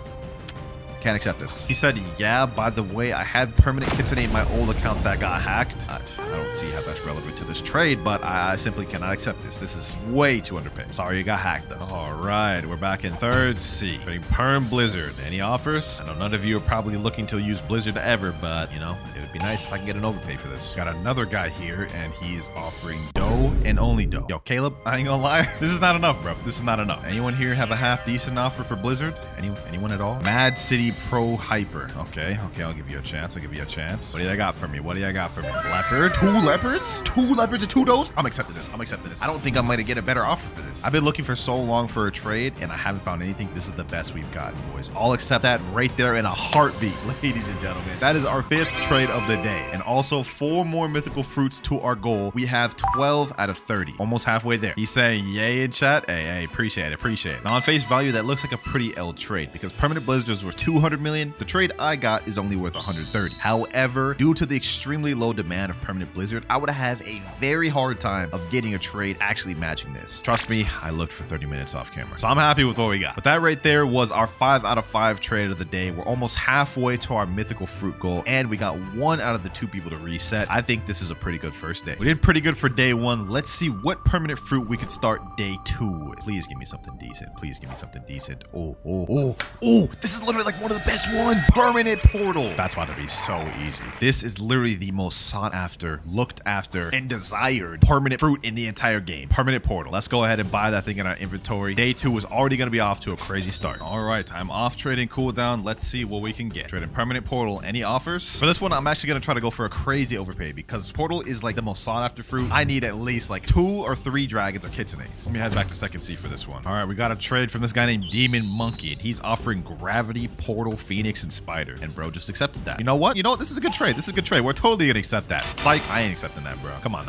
Can't accept this. He said, yeah, by the way, I had permanent kitsune in my old account that got hacked. I don't see how that's relevant to this trade, but I simply cannot accept this. This is way too underpaid. Sorry you got hacked, though. All right, we're back in 3rd C. Trading perm blizzard. Any offers? I know none of you are probably looking to use blizzard ever, but, you know, it would be nice if I can get an overpay for this. Got another guy here, and he's offering dough and only dough. Yo, Caleb, I ain't gonna lie. This is not enough, bro. This is not enough. Anyone here have a half decent offer for blizzard? Anyone at all? Mad City Pro Hyper. Okay, I'll give you a chance. What do you got for me? Leopard? 2 leopards? 2 leopards and 2 does? I'm accepting this. I don't think I might get a better offer for this. I've been looking for so long for a trade, and I haven't found anything. This is the best we've gotten, boys. I'll accept that right there in a heartbeat, ladies and gentlemen. That is our 5th trade of the day, and also 4 more mythical fruits to our goal. We have 12 out of 30. Almost halfway there. He's saying yay in chat. Hey, appreciate it. Now, on face value, that looks like a pretty L trade, because permanent blizzards were 200 million. The trade I got is only worth 130. However, due to the extremely low demand of permanent blizzard, I would have a very hard time of getting a trade actually matching this. Trust me, I looked for 30 minutes off camera. So I'm happy with what we got. But that right there was our 5 out of 5 trade of the day. We're almost halfway to our mythical fruit goal, and we got 1 out of the 2 people to reset. I think this is a pretty good first day. We did pretty good for day 1. Let's see what permanent fruit we could start day 2 with. Please give me something decent. Oh, this is literally like one of the best ones. Permanent portal. That's about to be so easy. This is literally the most sought after, looked after, and desired permanent fruit in the entire game. Permanent portal. Let's go ahead and buy that thing in our inventory. Day 2 is already going to be off to a crazy start. All right, I'm off trading cooldown. Let's see what we can get. Trading permanent portal. Any offers? For this one, I'm actually going to try to go for a crazy overpay because portal is like the most sought after fruit. I need at least like 2 or 3 dragons or kitsunes. Let me head back to 2nd C for this one. All right, we got a trade from this guy named Demon Monkey, and he's offering gravity, portal, phoenix, and spider. And bro just accepted that. You know what? This is a good trade. We're totally gonna accept that. Psych, I ain't accepting that, bro. Come on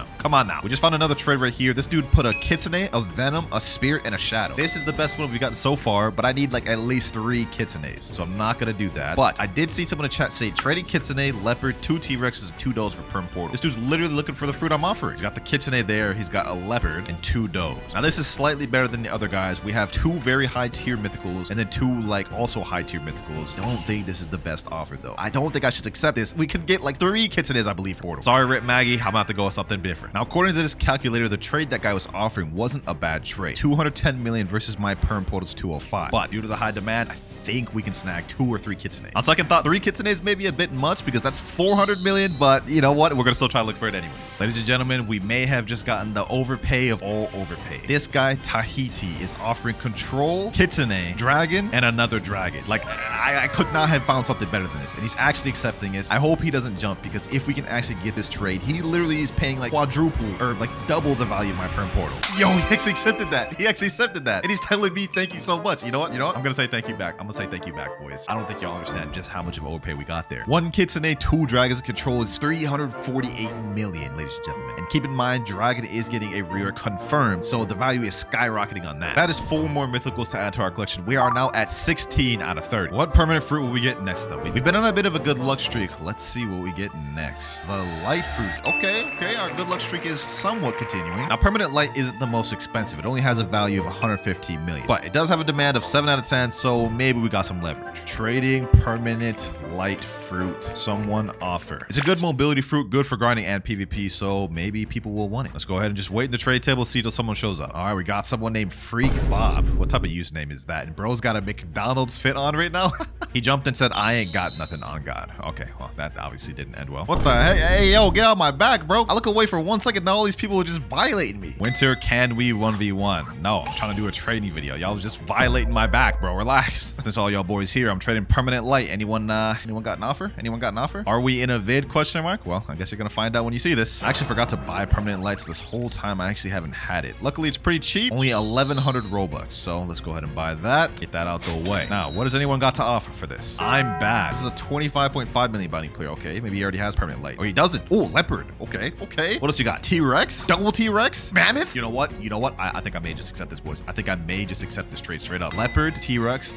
now. We just found another trade right here. This dude put a kitsune, a venom, a spirit, and a shadow. This is the best one we've gotten so far, but I need like at least 3 kitsunes, so I'm not gonna do that. But I did see someone in chat say trading kitsune, leopard, 2 T-Rexes, and 2 does for perm portal. This dude's literally looking for the fruit I'm offering. He's got the kitsune there. He's got a leopard and 2 does. Now this is slightly better than the other guys. We have 2 very high tier mythicals and then 2 like also high tier mythicals. I don't think this is the best offer though. I don't think I should accept this. We could get like 3 kitsunes, I believe, for portal. Sorry, Rip Maggie. I'm about to go with something different. Now, according to this calculator, the trade that guy was offering wasn't a bad trade. 210 million versus my perm portal's 205. But due to the high demand, I think we can snag 2 or 3 kitsunes. On second thought, 3 kitsunes may be a bit much because that's 400 million, but you know what? We're gonna still try to look for it anyways. Ladies and gentlemen, we may have just gotten the overpay of all overpay. This guy, Tahiti, is offering control, kitsune, dragon, and another dragon. Like, I could not have found something better than this. And he's actually accepting this. I hope he doesn't jump, because if we can actually get this trade, he literally is paying like quadruple or like double the value of my perm portal. Yo, he actually accepted that. He actually accepted that. And he's telling me thank you so much. You know what? I'm gonna say thank you back. I'm gonna say thank you back, boys. I don't think y'all understand just how much of overpay we got there. One kitsune, 2 dragons of control is 348 million, ladies and gentlemen. And keep in mind, dragon is getting a rare confirmed, so the value is skyrocketing on that. That is 4 more mythicals to add to our collection. We are now at 16 out of 30. What permanent fruit will we get next, though? We've been on a bit of a good luck streak. Let's see what we get next. The light fruit. Okay, our good luck streak is somewhat continuing. Now, permanent light isn't the most expensive. It only has a value of 115 million, but it does have a demand of 7 out of 10, so maybe we got some leverage. Trading permanent light fruit. Someone offer. It's a good mobility fruit, good for grinding and PvP, so maybe people will want it. Let's go ahead and just wait in the trade table, see till someone shows up. All right, we got someone named Freak Bob. What type of username is that? And bro's got a McDonald's fit on right now. He jumped and said, I ain't got nothing on God. Okay, well, that obviously didn't end well. What the heck? Hey, yo, get out my back, bro. I look away for 1 second, now all these people are just violating me. Winter, can we 1v1? No, I'm trying to do a trading video. Y'all was just violating my back, bro. Relax. Since all y'all boys here, I'm trading permanent light. Anyone got an offer? Anyone got an offer? Are we in a vid? Question mark. Well, I guess you're gonna find out when you see this. I actually forgot to buy permanent lights this whole time. I actually haven't had it. Luckily, it's pretty cheap. Only 1,100 Robux. So let's go ahead and buy that. Get that out the way. Now, what has anyone got to offer for this? I'm bad. This is a 25.5 million bounty player. Okay, maybe he already has permanent light. Oh, he doesn't. Oh, leopard. Okay. What else you got? T-Rex? Double T-Rex? Mammoth? You know what? I think I may just accept this, boys. I think I may just accept this trade straight up. Leopard, T-Rex,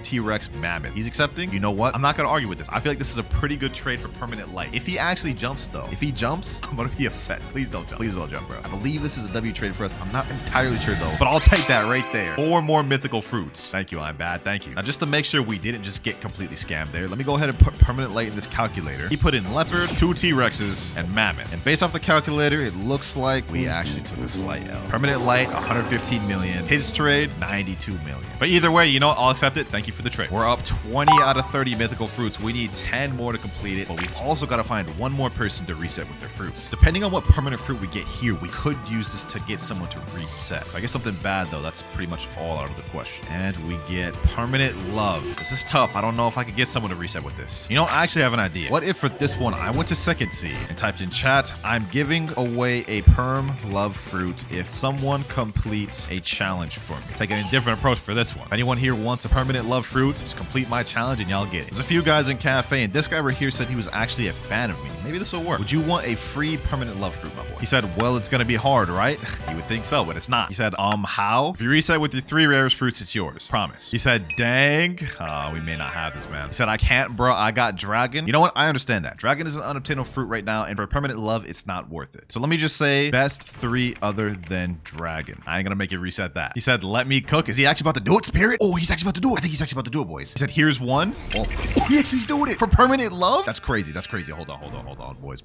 Mammoth. He's accepting. You know what? I'm not gonna argue with this. I feel like this is a pretty good trade for permanent light. If he actually jumps, though, I'm gonna be upset. Please don't jump. Please don't jump, bro. I believe this is a W trade for us. I'm not entirely sure, though, but I'll take that right there. 4 more mythical fruits. Thank you, I'm bad. Thank you. Now, just to make sure we didn't just get completely scammed there, let me go ahead and put permanent light in this calculator. He put in leopard, 2 T-Rexes, and mammoth. And based off the calculator, it looks like we actually took a slight L. Permanent light, 115 million. His trade, 92 million. But either way, you know what? I'll accept it. Thank you for the trade. We're up 20 out of 30 mythical fruits. We need 10 more to complete it, but we've also got to find 1 more person to reset with their fruits. Depending on what permanent fruit we get here, we could use this to get someone to reset. If I get something bad, though, that's pretty much all out of the question. And we get permanent love. This is tough. I don't know if I could get someone to reset with this. You know, I actually have an idea. What if for this one, I went to second seed and typed in chat, I'm giving away a perm love fruit if someone completes a challenge for me. Taking a different approach for this one. If anyone here wants a permanent love fruit, just complete my challenge and y'all get it. There's a few guys in cafe, and this guy right here said he was actually a fan of me. Maybe this will work. Would you want a free permanent love fruit, my boy? He said, well, it's gonna be hard, right? You would think so, but it's not. He said, how? If you reset with your 3 rarest fruits, it's yours. Promise. He said, dang. We may not have this, man. He said, I can't, bro. I got dragon. You know what? I understand that. Dragon is an unobtainable fruit right now, and for permanent love, it's not worth it. So let me just say, best 3 other than dragon. I ain't gonna make you reset that. He said, let me cook. Is he actually about to do it, Spirit? Oh, he's actually about to do it. I think he's actually about to do it, boys. He said, here's 1. Oh, he actually's doing it for permanent love? That's crazy. That's crazy. Hold on, boys.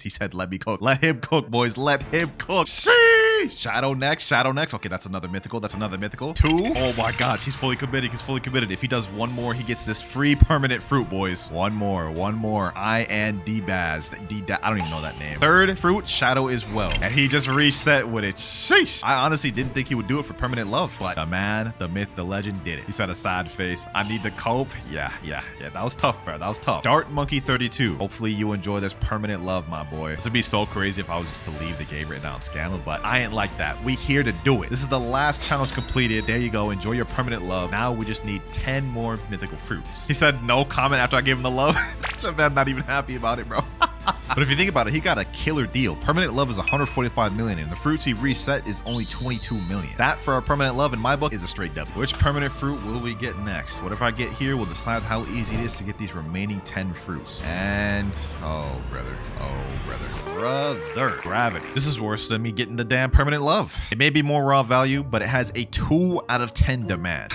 He said, let me cook. Let him cook, boys. Let him cook. Sheesh. Shadow next. Okay, that's another mythical. 2. Oh my gosh, he's fully committed. If he does 1 more, he gets this free permanent fruit, boys. 1 more. I and D-Baz. I don't even know that name. 3rd fruit, Shadow as well. And he just reset with it. Sheesh. I honestly didn't think he would do it for permanent love, but the man, the myth, the legend did it. He said a sad face. I need to cope. Yeah. That was tough, bro. That was tough. Dart Monkey 32. Hopefully you enjoy this permanent love, my boy. This would be so crazy if I was just to leave the game right now and scam him, but I ain't like that. We here to do it. This is the last challenge completed. There you go. Enjoy your permanent love. Now we just need 10 more mythical fruits. He said no comment after I gave him the love. That man not even happy about it, bro. But if you think about it, he got a killer deal. Permanent love is 145 million, and the fruits he reset is only 22 million. That for a permanent love in my book is a straight W. Which permanent fruit will we get next? Whatever I get here will decide how easy it is to get these remaining 10 fruits. And oh brother, gravity. This is worse than me getting the damn permanent love. It may be more raw value, but it has a 2 out of 10 demand.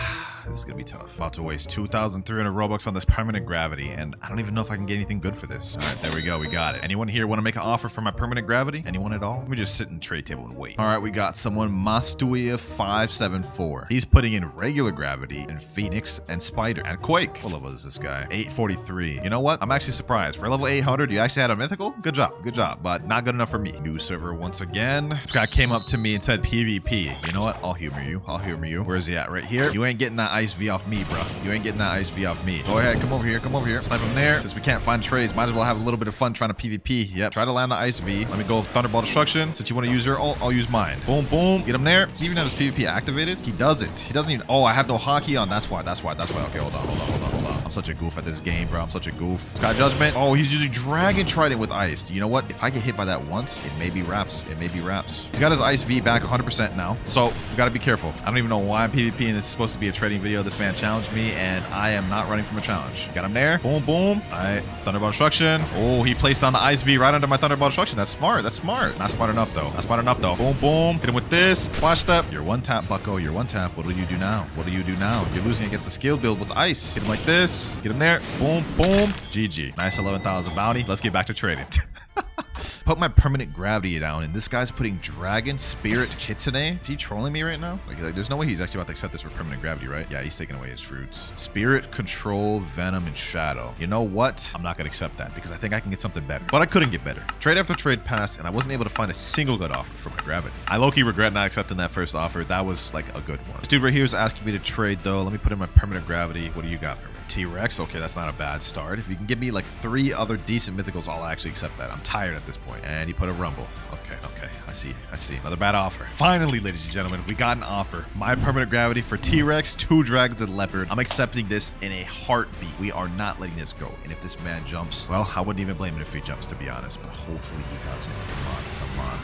This is gonna be tough. About to waste 2,300 Robux on this permanent gravity, and I don't even know if I can get anything good for this. All right, there we go. We got it. Anyone here want to make an offer for my permanent gravity? Anyone at all? Let me just sit in the trade table and wait. All right, we got someone, Mastuia574. He's putting in regular gravity and Phoenix and Spider and Quake. What level is this guy? 843. You know what? I'm actually surprised. For level 800, you actually had a mythical? Good job. Good job. But not good enough for me. New server once again. This guy came up to me and said PvP. You know what? I'll humor you. I'll humor you. Where is he at? Right here. You ain't getting that ice V off me, bro. You ain't getting that ice V off me. Go ahead. Come over here. Come over here. Snipe him there. Since we can't find trades, might as well have a little bit of fun trying to PvP. Yep. Try to land the ice V. Let me go Thunderball Destruction. Since you want to use your ult, I'll use mine. Boom, boom. Get him there. Does he even have his PvP activated? He doesn't. He doesn't even. Oh, I have no hockey on. That's why. Okay, hold on. I'm such a goof at this game, bro. I'm such a goof. Sky Judgment. Oh, he's using Dragon Trident with ice. You know what? If I get hit by that once, it may be wraps. It may be wraps. He's got his ice V back 100% now. So we got to be careful. I don't even know why I'm PvP and this is supposed to be a trading video. This man challenged me and I am not running from a challenge. Got him there. Boom, boom. All right. Thunderball Destruction. Oh, he placed on the ice V right under my Thunderball Destruction. That's smart. That's smart. Not smart enough, though. Not smart enough, though. Boom, boom. Hit him with this. Flash step. You're one tap, bucko. You're one tap. What do you do now? What do you do now? You're losing against the skill build with ice. Hit him like this. Get him there. Boom, boom. GG. Nice 11,000 bounty. Let's get back to trading. Put my permanent gravity down, and this guy's putting Dragon, Spirit, Kitsune. Is he trolling me right now? Like, there's no way he's actually about to accept this for permanent gravity, right? Yeah, he's taking away his fruits. Spirit, Control, Venom, and Shadow. You know what? I'm not going to accept that because I think I can get something better. But I couldn't get better. Trade after trade passed, and I wasn't able to find a single good offer for my gravity. I low-key regret not accepting that first offer. That was like a good one. This dude right here is asking me to trade, though. Let me put in my permanent gravity. What do you got for me? T-Rex. Okay, that's not a bad start. If you can give me like 3 other decent mythicals, I'll actually accept that. I'm tired at this point. And he put a Rumble. Okay. I see. Another bad offer. Finally, ladies and gentlemen, we got an offer. My permanent gravity for T-Rex, 2 dragons, and leopard. I'm accepting this in a heartbeat. We are not letting this go. And if this man jumps, well, I wouldn't even blame him if he jumps, to be honest. But hopefully he doesn't. Come on.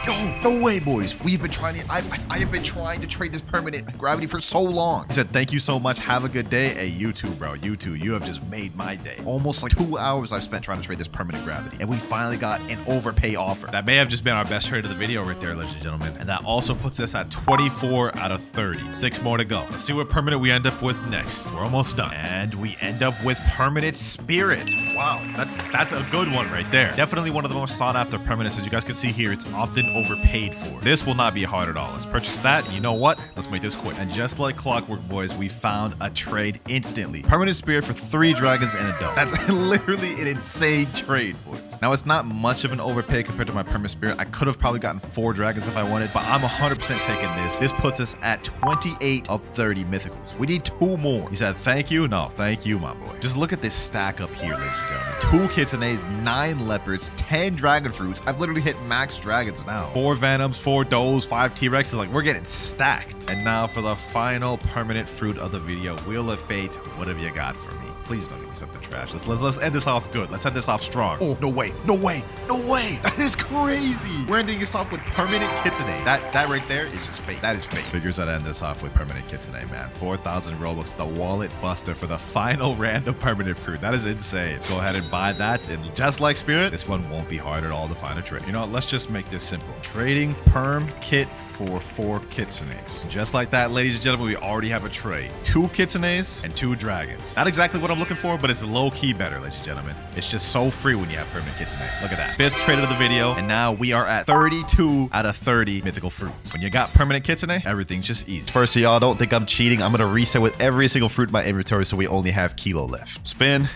Yo, no way, boys. We've been trying to, I have been trying to trade this permanent gravity for so long. He said, thank you so much. Have a good day. Hey, you too, bro. You too. You have just made my day. Almost like 2 hours I've spent trying to trade this permanent gravity. And we finally got an overpay offer. That may have just been our best trade of the video right there, ladies and gentlemen. And that also puts us at 24 out of 30. 6 more to go. Let's see what permanent we end up with next. We're almost done. And we end up with permanent Spirit. Wow, that's a good one right there. Definitely one of the most sought after permanents. As you guys can see here, it's often overpaid for. This will not be hard at all. Let's purchase that. You know what? Let's make this quick. And just like clockwork, boys, we found a trade instantly. Permanent Spirit for 3 dragons and a dome. That's literally an insane trade, boys. Now, it's not much of an overpay compared to my permanent Spirit. I could have probably gotten 4 dragons if I wanted, but I'm 100% taking this. This puts us at 28 of 30 mythicals. We need 2 more. He said, thank you. No, thank you, my boy. Just look at this stack up here, ladies and gentlemen. 2 Kitsunes, 9 leopards, 10 dragon fruits. I've literally hit max dragons now. 4 venoms, 4 does, 5 T-Rexes. Like, we're getting stacked. And now for the final permanent fruit of the video, Wheel of Fate. What have you got for me? Please don't give me something trash. Let's end this off good. Let's end this off strong. Oh, no way. That is crazy. We're ending this off with permanent Kitsune. That right there is just fake. That is fake. Figures I'd end this off with permanent Kitsune, man. 4,000 Robux, the wallet buster for the final random permanent fruit. That is insane. Let's go ahead and buy that. And just like Spirit, this one won't be hard at all to find a trade. You know what? Let's just make this simple. Trading perm kit for 4 Kitsunes. Just like that, ladies and gentlemen, we already have a trade. 2 Kitsunes and 2 dragons. Not exactly what I'm looking for, but it's low-key better, ladies and gentlemen. It's just so free when you have permanent Kitsune. Look at that. 5th trade of the video, and now we are at 32 out of 30 mythical fruits. When you got permanent Kitsune, everything's just easy. First, so y'all don't think I'm cheating, I'm gonna reset with every single fruit in my inventory so we only have kilo left. Spin,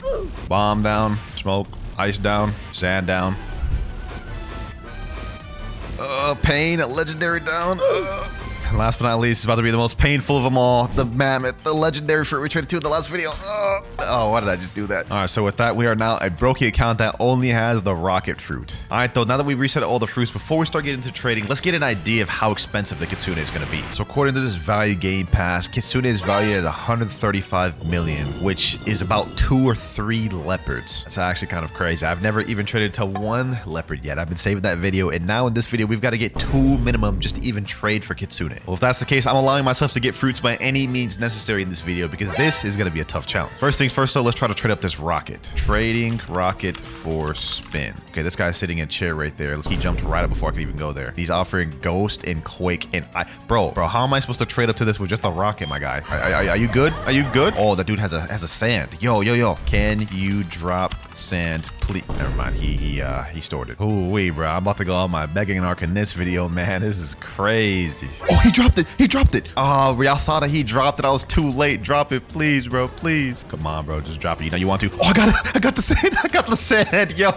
bomb down, smoke, ice down, sand down. Pain, legendary down. And last but not least, it's about to be the most painful of them all. The mammoth, the legendary fruit we traded to in the last video. Oh, why did I just do that? All right, so with that, we are now a Brokey account that only has the rocket fruit. All right, though, now that we reset all the fruits, before we start getting into trading, let's get an idea of how expensive the Kitsune is going to be. So according to this value game pass, Kitsune is valued at 135 million, which is about 2 or 3 leopards. That's actually kind of crazy. I've never even traded to 1 leopard yet. I've been saving that video, and now in this video, we've got to get 2 minimum just to even trade for Kitsune. me. Well, if that's the case, I'm allowing myself to get fruits by any means necessary in this video because this is going to be a tough challenge. First things first, though, let's try to trade up this rocket. Trading rocket for spin. Okay, this guy's sitting in a chair right there. He jumped right up before I could even go there. He's offering ghost and quake and bro, how am I supposed to trade up to this with just a rocket, my guy? Are you good? Are you good? Oh, that dude has a sand. Yo. Can you drop sand, please? Never mind. He stored it. Ooh, wait, bro. I'm about to go on my begging arc in this video, man. This is crazy. Oh, he dropped it. He dropped it. Oh, y'all saw that he dropped it. I was too late. Drop it, please, bro. Please. Come on, bro. Just drop it. You know you want to. Oh, I got it. I got the sand. I got the sand. Yo,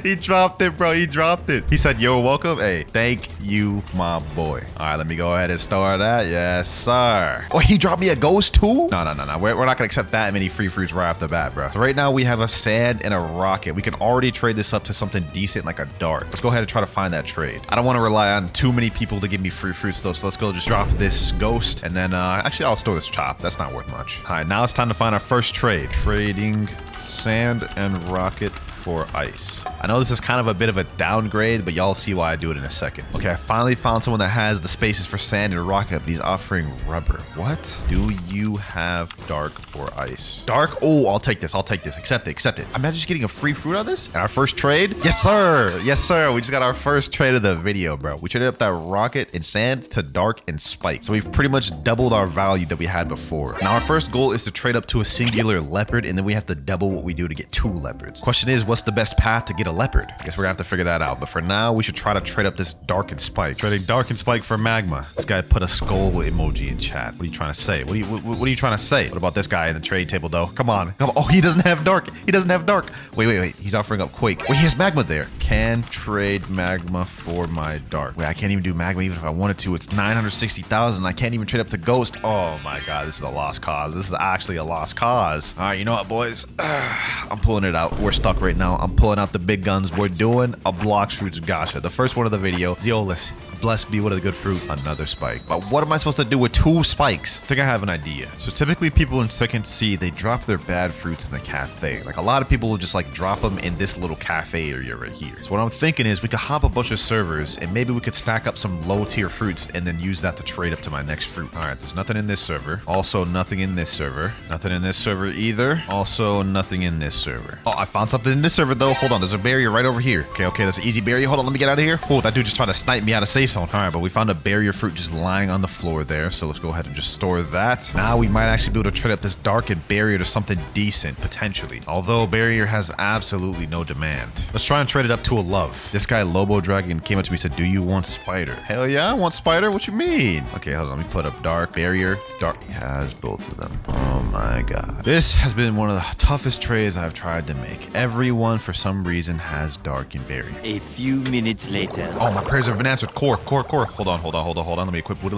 he dropped it, bro. He dropped it. He said, yo, welcome. Hey, thank you, my boy. All right, let me go ahead and store that. Yes, sir. Oh, he dropped me a ghost too? No. We're not going to accept that many free fruits right off the bat, bro. So right now we have a sand and a rocket. We can already trade this up to something decent like a dark. Let's go ahead and try to find that trade. I don't want to rely on too many people to give me free fruits though. So let's go just drop this ghost and then actually I'll store this chop. That's not worth much. All right, now it's time to find our first trade. Trading sand and rocket for ice. I know this is kind of a bit of a downgrade, but y'all see why I do it in a second. Okay, I finally found someone that has the spaces for sand and rocket, but he's offering rubber. What? Do you have dark or ice? Dark? Oh, I'll take this. I'll take this. Accept it. Accept it. I'm not just getting a free fruit on this. And our first trade? Yes, sir. Yes, sir. We just got our first trade of the video, bro. We traded up that rocket and sand to dark and spike. So we've pretty much doubled our value that we had before. Now our first goal is to trade up to a singular leopard, and then we have to double what we do to get 2 leopards. Question is, what's the best path to get a leopard? I guess we're gonna have to figure that out. But for now, we should try to trade up this dark and spike. Trading dark and spike for magma. This guy put a skull emoji in chat. What are you trying to say? What are you trying to say? What about this guy in the trade table though? Come on. Oh, he doesn't have dark. He doesn't have dark. Wait. He's offering up quake. Wait, he has magma there. Can trade magma for my dark. Wait, I can't even do magma even if I wanted to. It's 960,000. I can't even trade up to ghost. Oh my god, this is a lost cause. This is actually a lost cause. All right, you know what, boys? I'm pulling it out. We're stuck right now. I'm pulling out the big guns. We're doing a Blox fruits gacha. The first one of the video. Zeolus. Blessed be what a good fruit. Another spike. But what am I supposed to do with 2 spikes? I think I have an idea. So typically people in second C, they drop their bad fruits in the cafe. Like a lot of people will just like drop them in this little cafe area right here. So what I'm thinking is we could hop a bunch of servers and maybe we could stack up some low tier fruits and then use that to trade up to my next fruit. All right, there's nothing in this server. Also nothing in this server. Nothing in this server either. Also nothing in this server. Oh, I found something in this server though. Hold on, there's a barrier right over here. Okay, that's an easy barrier. Hold on, let me get out of here. Oh, that dude just tried to snipe me out of safe zone. All right, but we found a barrier fruit just lying on the floor there. So let's go ahead and just store that. Now we might actually be able to trade up this dark and barrier to something decent, potentially. Although barrier has absolutely no demand. Let's try and trade it up to a love. This guy, Lobo Dragon, came up to me and said, do you want spider? Hell yeah, I want spider. What you mean? Okay, hold on. Let me put up dark, barrier, dark. He has both of them. Oh my god. This has been one of the toughest trades I've tried to make. Everyone, for some reason, has dark and barrier. A few minutes later. Oh, my prayers have been answered. Core. Hold on. Let me equip Buddha.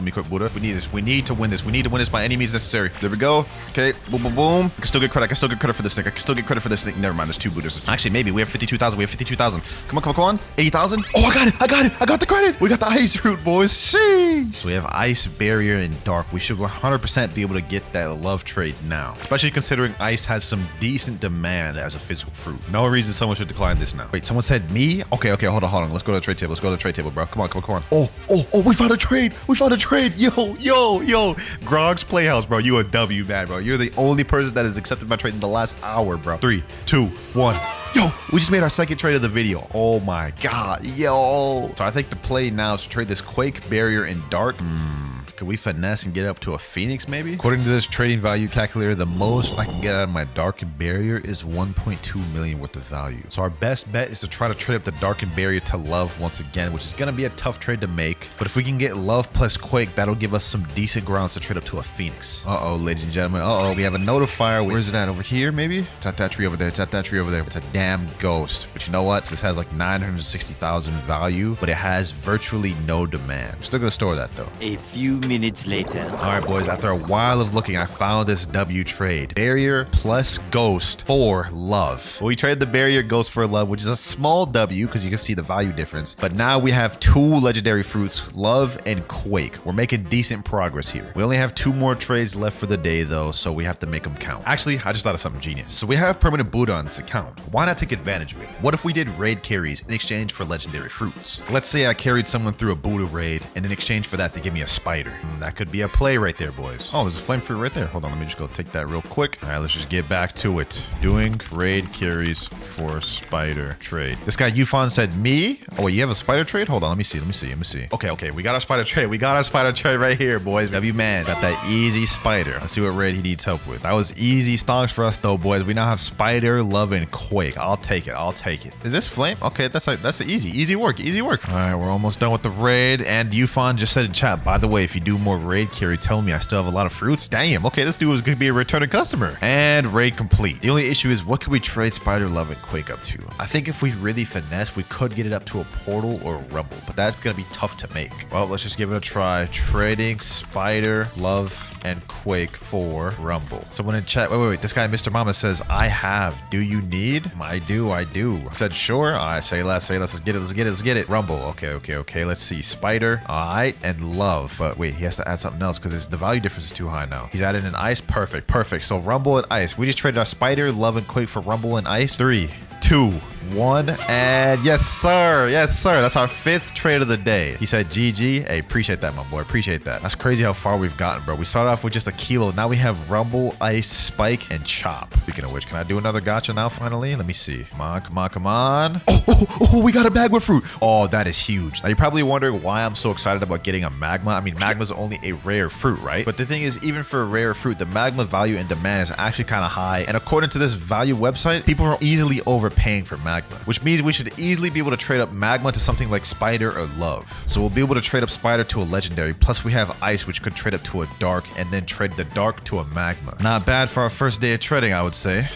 We need this. We need to win this. We need to win this by any means necessary. There we go. Okay. Boom. I can still get credit. for this thing. Never mind. There's 2 Buddhas. Actually, maybe. We have 52,000. Come on. 80,000. Oh, I got it. I got the credit. We got the ice fruit, boys. Sheesh. So we have ice, barrier, and dark. We should 100% be able to get that love trade now. Especially considering ice has some decent demand as a physical fruit. No reason someone should decline this now. Wait, someone said me? Okay. Hold on. Let's go to the trade table. Bro. Come on. Oh, we found a trade. Yo. Grog's Playhouse, bro. You a W, man, bro. You're the only person that has accepted my trade in the last hour, bro. 3, 2, 1. Yo, we just made our second trade of the video. Oh my god, yo. So I think the play now is to trade this quake, barrier, and dark. Could we finesse and get up to a phoenix maybe? According to this trading value calculator, the most I can get out of my dark and barrier is 1.2 million worth of value. So our best bet is to try to trade up the dark and barrier to love once again, which is gonna be a tough trade to make. But if we can get love plus quake, that'll give us some decent grounds to trade up to a phoenix. Uh-oh, ladies and gentlemen. Uh-oh, we have a notifier. Where's it at? Over here, maybe? It's at that tree over there. It's a damn ghost. But you know what? This has like 960,000 value, but it has virtually no demand. I'm still gonna store that though. A few minutes later. All right, boys, after a while of looking, I found this W trade. Barrier plus ghost for love. We traded the barrier ghost for love, which is a small W because you can see the value difference. But now we have 2 legendary fruits, love and quake. We're making decent progress here. We only have 2 more trades left for the day, though, so we have to make them count. Actually, I just thought of something genius. So we have permanent Buddha on this account. Why not take advantage of it? What if we did raid carries in exchange for legendary fruits? Let's say I carried someone through a Buddha raid, and in exchange for that, they give me a spider. That could be a play right there, boys. Oh, there's a flame fruit right there. Hold on, let me just go take that real quick. All right, let's just get back to it. Doing raid carries for spider trade. This guy Yufan said me. Oh wait, you have a spider trade? Hold on, let me see. Okay, we got our spider trade. We got our spider trade right here, boys. W man got that easy spider. Let's see what raid he needs help with. That was easy stonks for us though, boys. We now have spider, love, and quake. I'll take it. Is this flame? Okay, that's easy work. All right, we're almost done with the raid. And Yufan just said in chat, by the way, if you do more raid carry, tell me I still have a lot of fruits. Damn, okay, this dude is gonna be a returning customer. And raid complete. The only issue is what could we trade spider, love, and quake up to? I think if we really finesse, we could get it up to a portal or a rumble, but that's gonna be tough to make. Well, let's just give it a try. Trading spider, love, and quake for rumble. Someone in chat, wait, this guy Mr. Mama says, I have. Do you need? I do. I said sure. All right, say less. Let's get it. Rumble. Okay. Let's see. Spider. All right, and love. But wait, he has to add something else because the value difference is too high now. He's added an ice. Perfect. So rumble and ice. We just traded our spider, love, and quake for rumble and ice. 3, 2, 1, and yes sir. That's our 5th trade of the day. He said GG. Hey, appreciate that, my boy. Appreciate that. That's crazy how far we've gotten, bro. We started off with just a kilo. Now we have rumble, ice, spike, and chop. Speaking of which, can I do another gacha now finally? Let me see. Come on. Oh, we got a magma fruit. Oh, that is huge. Now you're probably wondering why I'm so excited about getting a magma. I mean, magma's only a rare fruit, right? But the thing is, even for a rare fruit, the magma value and demand is actually kind of high. And according to this value website, people are easily overpaying for magma, which means we should easily be able to trade up magma to something like spider or love. So we'll be able to trade up spider to a legendary, plus we have ice, which could trade up to a dark, and then trade the dark to a magma. Not bad for our first day of trading, I would say.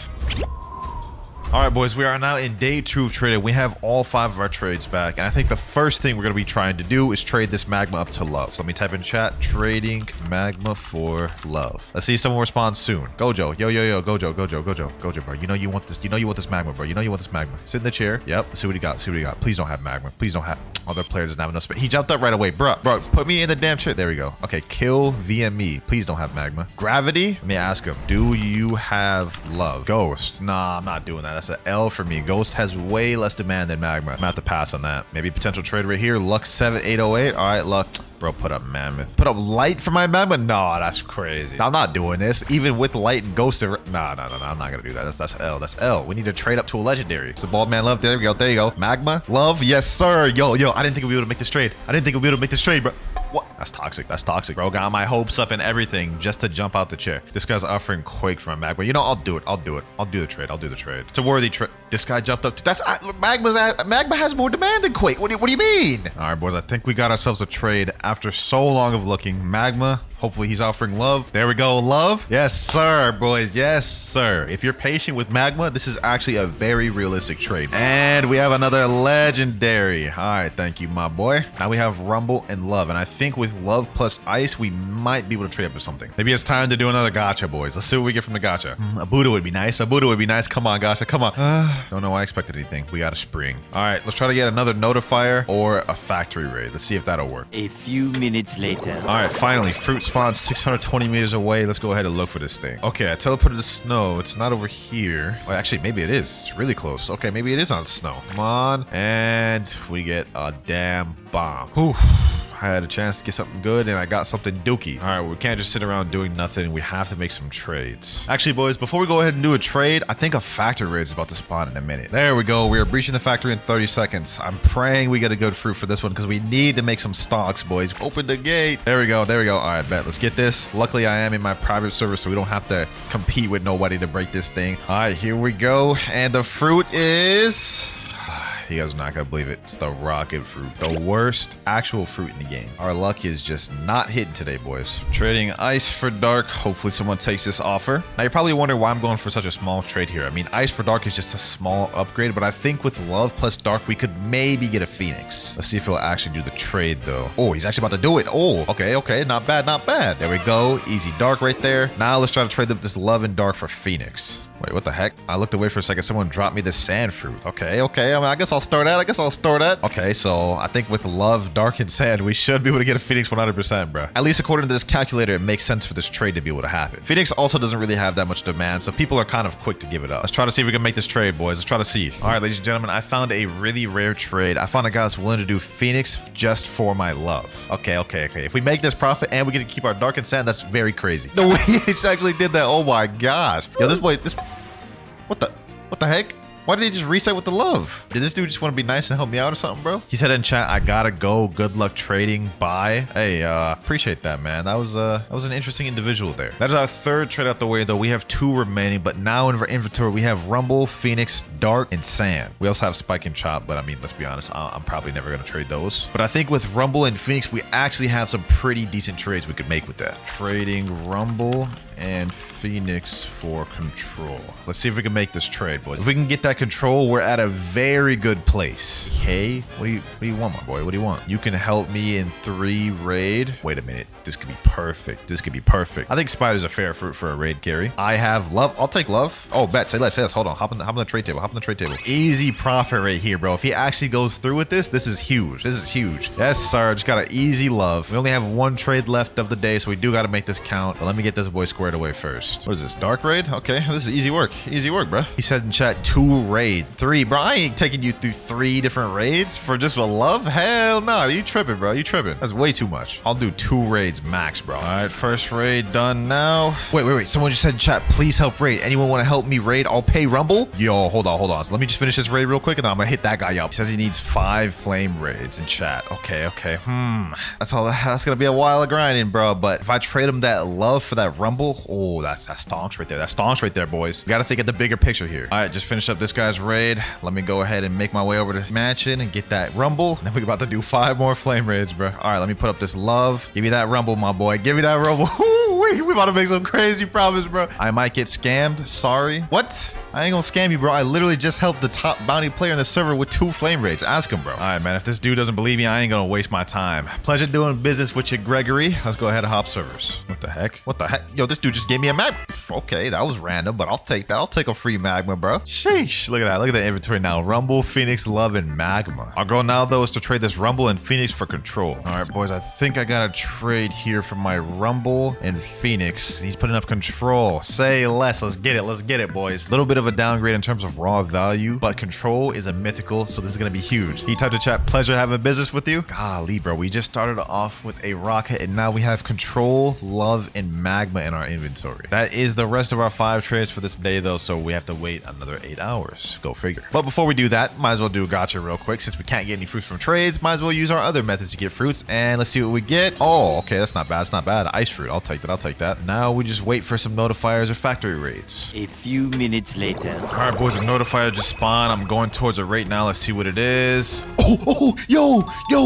All right, boys, we are now in day 2 of trading. We have all 5 of our trades back, and I think the first thing we're going to be trying to do is trade this magma up to love. So let me type in chat, trading magma for love. Let's see if someone responds soon. Gojo, yo, Gojo, bro. You know you want this magma, bro. Sit in the chair. Yep, let's see what he got. Please don't have magma. Other player doesn't have enough space. He jumped up right away. Bro, put me in the damn chair. There we go. Okay, kill VME. Please don't have magma. Gravity? Let me ask him. Do you have love? Ghost? Nah, I'm not doing that. That's an L for me. Ghost has way less demand than magma. I'm gonna have to pass on that. Maybe potential trade right here. Luck 7808. All right, Luck. Bro, put up mammoth. Put up light for my magma? No, that's crazy. I'm not doing this. Even with light and ghost. Nah, I'm not gonna do that. That's L. That's L. We need to trade up to a legendary. So bald man love. There we go. Magma. Love. Yes, sir. Yo. I didn't think we'd be able to make this trade. Bro. What? That's toxic, bro. Got my hopes up and everything just to jump out the chair. This guy's offering quake for my magma. You know, I'll do it. I'll do the trade. It's a worthy trade. This guy jumped up. Magma has more demand than quake. What do you mean? All right, boys. I think we got ourselves a trade after so long of looking. Magma. Hopefully he's offering love. There we go. Love. Yes, sir, boys. Yes, sir. If you're patient with magma, this is actually a very realistic trade. And we have another legendary. All right. Thank you, my boy. Now we have rumble and love. And I think with love plus ice, we might be able to trade up to something. Maybe it's time to do another gacha, boys. Let's see what we get from the gacha. A Buddha would be nice. Come on, gacha. Come on. Don't know why I expected anything. We got a spring. All right. Let's try to get another notifier or a factory raid. Let's see if that'll work. A few minutes later. All right. Finally, fruit spawn 620 meters away. Let's go ahead and look for this thing. Okay, I teleported to snow. It's not over here. Well, actually, maybe it is. It's really close. Okay, maybe it is on snow. Come on. And we get a damn bomb. Whew. I had a chance to get something good and I got something dookie. All right, we can't just sit around doing nothing. We have to make some trades. Actually, boys, before we go ahead and do a trade, I think a factory raid is about to spawn in a minute. There we go. We are breaching the factory in 30 seconds. I'm praying we get a good fruit for this one because we need to make some stocks, boys. Open the gate. There we go. All right, bet. Let's get this. Luckily, I am in my private server, so we don't have to compete with nobody to break this thing. All right, here we go. And the fruit is... You guys are not gonna believe it. It's the rocket fruit. The worst actual fruit in the game. Our luck is just not hitting today, boys. Trading ice for dark. Hopefully someone takes this offer. Now you're probably wondering why I'm going for such a small trade here. I mean, ice for dark is just a small upgrade, but I think with love plus dark, we could maybe get a phoenix. Let's see if he'll actually do the trade though. Oh, he's actually about to do it. Oh, okay. Not bad, not bad. There we go. Easy dark right there. Now let's try to trade up this love and dark for phoenix. Wait, what the heck? I looked away for a second. Someone dropped me the sand fruit. Okay. I mean, I guess I'll store that. Okay, so I think with love, dark, and sand, we should be able to get a phoenix 100%, bro. At least according to this calculator, it makes sense for this trade to be able to happen. Phoenix also doesn't really have that much demand, so people are kind of quick to give it up. Let's try to see if we can make this trade, boys. Let's try to see. All right, ladies and gentlemen, I found a really rare trade. I found a guy that's willing to do phoenix just for my love. Okay. If we make this profit and we get to keep our dark and sand, that's very crazy. The way he actually did that, oh my gosh. Yo, what the heck? Why did he just reset with the love? Did this dude just want to be nice and help me out or something, bro? He said in chat, I gotta go. Good luck trading. Bye. Hey, appreciate that, man. That was an interesting individual there. That is our third trade out the way, though. We have 2 remaining, but now in our inventory, we have Rumble, Phoenix, Dark, and Sand. We also have Spike and Chop, but I mean, let's be honest, I'm probably never gonna trade those. But I think with Rumble and Phoenix, we actually have some pretty decent trades we could make with that. Trading Rumble and Phoenix for control. Let's see if we can make this trade, boys. If we can get that control, we're at a very good place. Okay, what do you want, my boy? What do you want? You can help me in 3 raid. Wait a minute. This could be perfect. I think spider's a fair fruit for a raid carry. I have love. I'll take love. Oh, bet. Say less. Hold on. Hop on the trade table. Easy profit right here, bro. If he actually goes through with this, this is huge. Yes, sir. Just got an easy love. We only have 1 trade left of the day, so we do got to make this count. But let me get this boy squared away first. What is this? Dark raid? Okay, this is easy work, bro. He said in chat 2 raid, 3. Bro, I ain't taking you through 3 different raids for just a love. Hell no. You tripping, bro. That's way too much. I'll do 2 raids max, bro. All right, first raid done now. Wait. Someone just said in chat, please help raid. Anyone want to help me raid? I'll pay Rumble. Yo, hold on. So let me just finish this raid real quick and then I'm gonna hit that guy up. He says he needs 5 flame raids in chat. Okay. That's gonna be a while of grinding, bro. But if I trade him that love for that Rumble, oh, that's staunch right there, boys. We gotta think of the bigger picture here. All right, just finish up this guy's raid. Let me go ahead and make my way over to mansion and get that Rumble. And then we're about to do 5 more flame raids, bro. All right, let me put up this love. Give me that Rumble, my boy. Give me that Rumble. We about to make some crazy promise, bro. I might get scammed. Sorry. What? I ain't gonna scam you, bro. I literally just helped the top bounty player in the server with 2 flame raids. Ask him, bro. All right, man. If this dude doesn't believe me, I ain't gonna waste my time. Pleasure doing business with you, Gregory. Let's go ahead and hop servers. What the heck? Yo, this dude just gave me a magma. Okay, that was random, but I'll take that. I'll take a free magma, bro. Sheesh. Look at that. Look at the inventory now. Rumble, Phoenix, Love, and Magma. Our goal now, though, is to trade this Rumble and Phoenix for control. All right, boys. I think I got a trade here for my Rumble and Phoenix. He's putting up control. Say less. Let's get it, boys. A little bit of a downgrade in terms of raw value, but control is a mythical, so this is gonna be huge. He typed in chat, pleasure having business with you. Golly, bro, we just started off with a rocket and now we have control, love, and magma in our inventory. That is the rest of our 5 trades for this day, though, so we have to wait another 8 hours. Go figure. But before we do that, might as well do a gotcha real quick. Since we can't get any fruits from trades, might as well use our other methods to get fruits, and let's see what we get. Oh, okay, that's not bad. It's not bad. Ice fruit. I'll take that. Now we just wait for some notifiers or factory raids. A few minutes later. All right, boys, a notifier just spawned. I'm going towards it right now. Let's see what it is. Yo,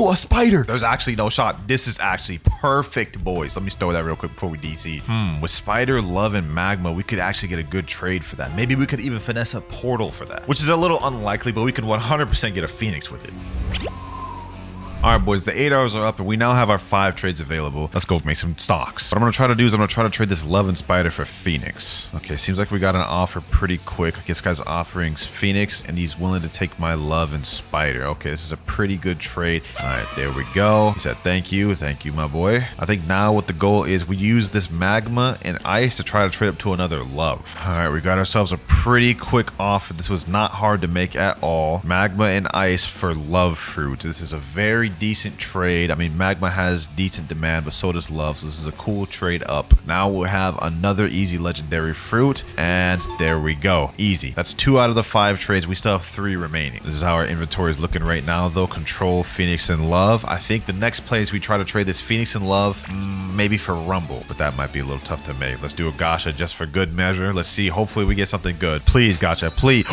a spider. There's actually no shot. This is actually perfect, boys. Let me store that real quick before we DC. With spider, love, and magma, we could actually get a good trade for that. Maybe we could even finesse a portal for that, which is a little unlikely, but we could 100% get a phoenix with it. All right, boys, the 8 hours are up and we now have our 5 trades available. Let's go make some stocks. What I'm gonna try to do is I'm gonna try to trade this love and spider for Phoenix. Okay, seems like we got an offer pretty quick. I guess guy's offering Phoenix and he's willing to take my love and spider. Okay, this is a pretty good trade. All right, there we go. He said, thank you, my boy. I think now what the goal is, we use this magma and ice to try to trade up to another love. All right, we got ourselves a pretty quick offer. This was not hard to make at all. Magma and ice for love fruit. This is a very very decent trade. I mean, Magma has decent demand, but so does Love. So this is a cool trade up. Now we'll have another easy legendary fruit. And there we go. Easy. That's 2 out of the 5 trades. We still have 3 remaining. This is how our inventory is looking right now, though. Control, Phoenix, and Love. I think the next place we try to trade this Phoenix and Love, maybe for Rumble, but that might be a little tough to make. Let's do a gacha just for good measure. Let's see. Hopefully we get something good. Please, gacha, please.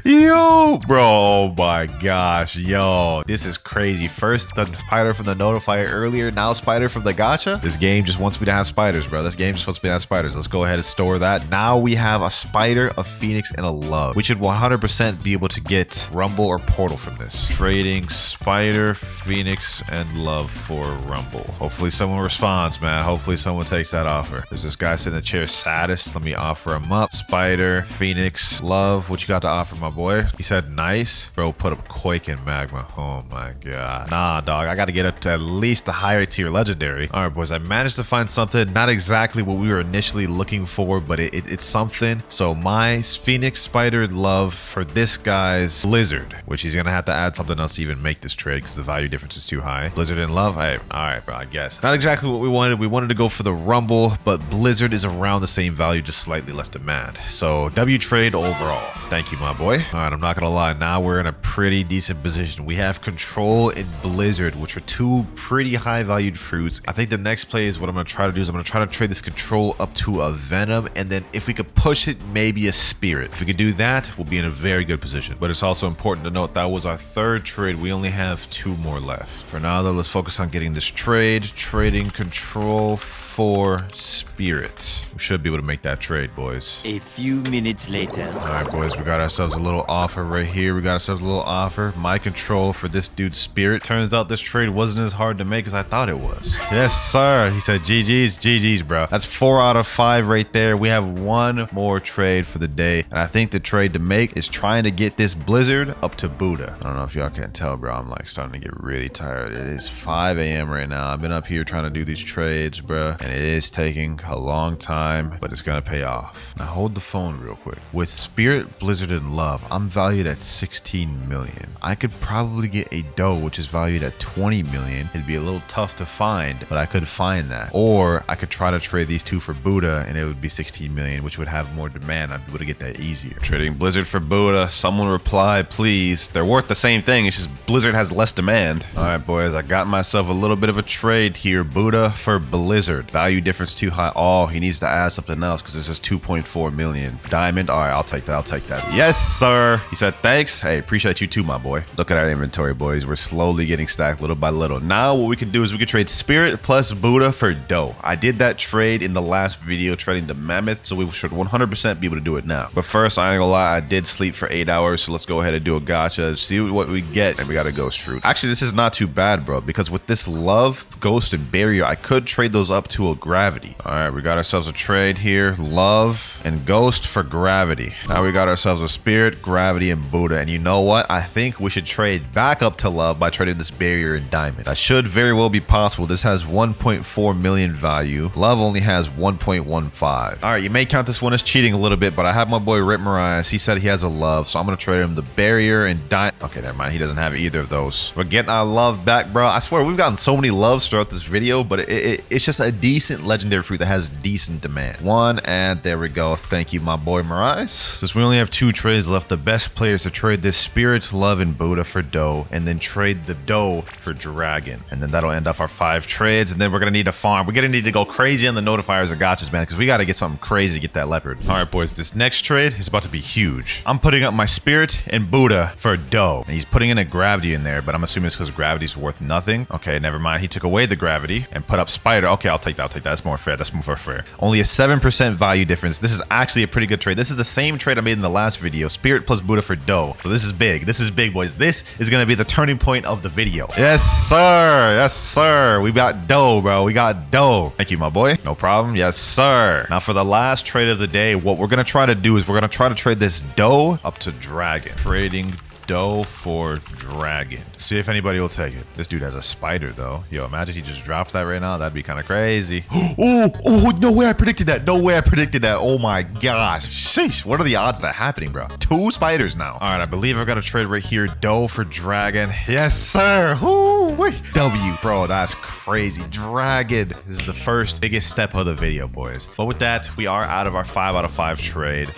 Yo, bro. Oh my gosh, yo, this is crazy. First the spider from the notifier earlier, now spider from the gacha. This game just wants me to have spiders, bro. This game just wants me to have spiders. Let's go ahead and store that. Now we have a spider, a Phoenix, and a Love. We should 100% be able to get Rumble or Portal from this. Trading spider, Phoenix, and Love for Rumble. Hopefully someone responds, man. Hopefully someone takes that offer. There's this guy sitting in the chair, saddest. Let me offer him up. Spider, Phoenix, Love. What you got to offer, my boy? He said nice. Bro, put up Quake in Magma. Oh my god. Nah, dog. I got to get up to at least the higher tier legendary. All right, boys. I managed to find something. Not exactly what we were initially looking for, but it's something. So my Phoenix, Spider, Love for this guy's Blizzard, which he's going to have to add something else to even make this trade because the value difference is too high. Blizzard and Love. Hey, all right, bro. I guess. Not exactly what we wanted. We wanted to go for the Rumble, but Blizzard is around the same value, just slightly less demand. So W trade overall. Thank you, my boy. All right, I'm not gonna lie. Now we're in a pretty decent position. We have Control and Blizzard, which are 2 pretty high valued fruits. I think the next play is what I'm gonna try to do is I'm gonna try to trade this Control up to a Venom, and then if we could push it, maybe a Spirit. If we could do that, we'll be in a very good position. But it's also important to note that was our 3rd trade. We only have 2 more left. For now, though, let's focus on getting this trade. Trading Control for Spirit. We should be able to make that trade, boys. A few minutes later. All right, boys, we got ourselves a little offer right here. We got ourselves a little offer. My Control for this dude's Spirit. Turns out this trade wasn't as hard to make as I thought it was. Yes, sir. He said GG's, bro. That's 4 out of 5 right there. We have 1 more trade for the day. And I think the trade to make is trying to get this Blizzard up to Buddha. I don't know if y'all can tell, bro. I'm like starting to get really tired. It is 5 a.m. right now. I've been up here trying to do these trades, bro. And it is taking a long time, but it's gonna pay off. Now hold the phone real quick. With Spirit, Blizzard, and Love, I'm valued at 16 million. I could probably get a doe, which is valued at 20 million. It'd be a little tough to find, but I could find that. Or I could try to trade these 2 for Buddha, and it would be 16 million, which would have more demand. I'd be able to get that easier. Trading Blizzard for Buddha. Someone reply, please. They're worth the same thing. It's just Blizzard has less demand. All right, boys. I got myself a little bit of a trade here. Buddha for Blizzard. Value difference too high. Oh, he needs to add something else because this is 2.4 million. Diamond. All right, I'll take that. I'll take that. Yes, sir. He said, thanks. Hey, appreciate you too, my boy. Look at our inventory, boys. We're slowly getting stacked little by little. Now, what we can do is we can trade Spirit plus Buddha for doe. I did that trade in the last video, trading the Mammoth, so we should 100% be able to do it now. But first, I ain't gonna lie, I did sleep for 8 hours, so let's go ahead and do a gacha, see what we get, and we got a ghost fruit. Actually, this is not too bad, bro, because with this Love, Ghost, and Barrier, I could trade those up to a Gravity. All right, we got ourselves a trade here. Love and Ghost for Gravity. Now we got ourselves a Spirit, Gravity, and Buddha. And you know what? I think we should trade back up to Love by trading this Barrier and Diamond. That should very well be possible. This has 1.4 million value. Love only has 1.15. All right, you may count this one as cheating a little bit, but I have my boy Rip Marias. He said he has a Love, so I'm going to trade him the Barrier and Diamond. Okay, never mind. He doesn't have either of those. We're getting our Love back, bro. I swear, we've gotten so many Loves throughout this video, but it's just a decent legendary fruit that has decent demand. 1, and there we go. Thank you, my boy Marias. Since we only have 2 trades left, the best players to trade this Spirits, Love, and Buddha for doe, and then trade the doe for Dragon. And then that'll end off our 5 trades, and then we're going to need to farm. We're going to need to go crazy on the notifiers and gotchas, man, because we got to get something crazy to get that leopard. All right, boys, this next trade is about to be huge. I'm putting up my Spirit and Buddha for doe, and he's putting in a Gravity in there, but I'm assuming it's because Gravity's worth nothing. Okay, never mind. He took away the Gravity and put up Spider. Okay, I'll take that. I'll take that. That's more fair. That's more fair. Only a 7% value difference. This is actually a pretty good trade. This is the same trade I made in the last video. Spirit plus Buddha for doe. So this is big. This is big, boys. This is going to be the turning point of the video. Yes, sir. Yes, sir. We got doe, bro. We got doe. Thank you, my boy. No problem. Yes, sir. Now for the last trade of the day, what we're going to try to do is we're going to try to trade this doe up to Dragon. Trading dough for dragon. See if anybody will take it. This dude has a spider, though. Yo, imagine he just dropped that right now. That'd be kind of crazy. Oh, no way I predicted that. No way I predicted that. Oh, my gosh. Sheesh. What are the odds of that happening, bro? 2 spiders now. All right, I believe I've got a trade right here. Dough for dragon. Yes, sir. Woo-wee. W, bro. That's crazy. Dragon. This is the first biggest step of the video, boys. But with that, we are out of our 5 out of 5 trade.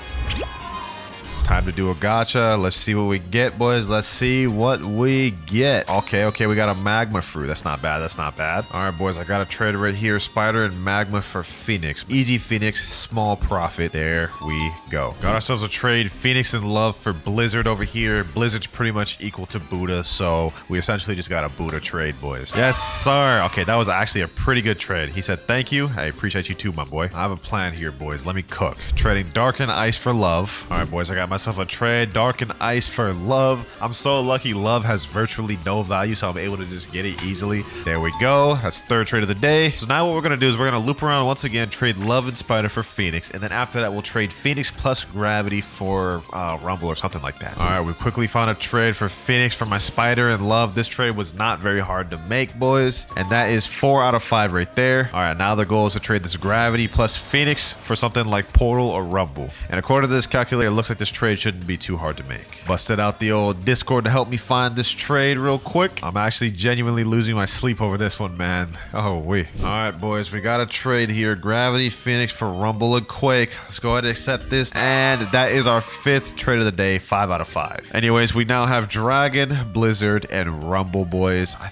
It's time to do a gacha. Let's see what we get, boys. Let's see what we get. Okay, we got a magma fruit. That's not bad. That's not bad. All right, boys, I got a trade right here. Spider and magma for Phoenix. Easy Phoenix, small profit. There we go. Got ourselves a trade. Phoenix and love for Blizzard over here. Blizzard's pretty much equal to Buddha, so we essentially just got a Buddha trade, boys. Yes, sir. Okay, that was actually a pretty good trade. He said, thank you. I appreciate you too, my boy. I have a plan here, boys. Let me cook. Trading dark and ice for love. All right, boys, I got myself a trade. Dark and ice for love. I'm so lucky love has virtually no value, so I'm able to just get it easily. There we go. That's third trade of the day. So now what we're going to do is we're going to loop around once again, trade love and spider for Phoenix, and then after that we'll trade Phoenix plus gravity for Rumble or something like that. All right, we quickly found a trade for Phoenix for my spider and love. This trade was not very hard to make, boys, and that is 4 out of 5 right there. All right, now the goal is to trade this gravity plus Phoenix for something like Portal or Rumble, and according to this calculator, it looks like this trade shouldn't be too hard to make. Busted out the old Discord to help me find this trade real quick. I'm actually genuinely losing my sleep over this one, man. Oh, wait. All right, boys, we got a trade here. Gravity Phoenix for Rumble and Quake. Let's go ahead and accept this, and that is our 5th trade of the day, 5 out of 5. Anyways, we now have Dragon, Blizzard, and Rumble, boys. I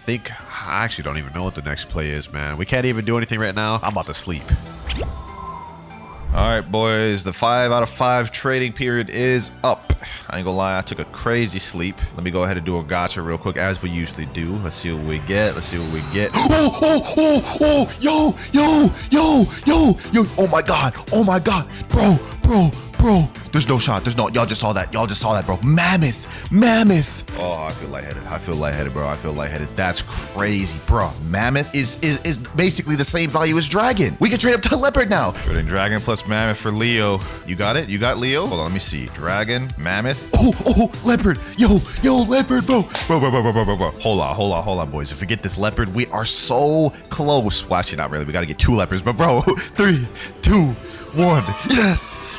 actually don't even know what the next play is, man. We can't even do anything right now. I'm about to sleep. All right, boys, the 5 out of 5 trading period is up. I ain't gonna lie, I took a crazy sleep. Let me go ahead and do a gacha real quick, as we usually do. Let's see what we get. Let's see what we get. Yo, oh my god, bro. There's no shot. Y'all just saw that, bro. Mammoth. Oh, I feel lightheaded, bro. That's crazy, bro. Mammoth is basically the same value as dragon. We can trade up to leopard now. Trading dragon plus mammoth for Leo. You got it? You got Leo? Hold on, let me see. Dragon, mammoth. Oh, leopard. Yo, leopard, bro. Bro. Hold on, boys. If we get this leopard, we are so close. Well, actually, not really. We got to get 2 leopards, but bro, 3, 2, 1.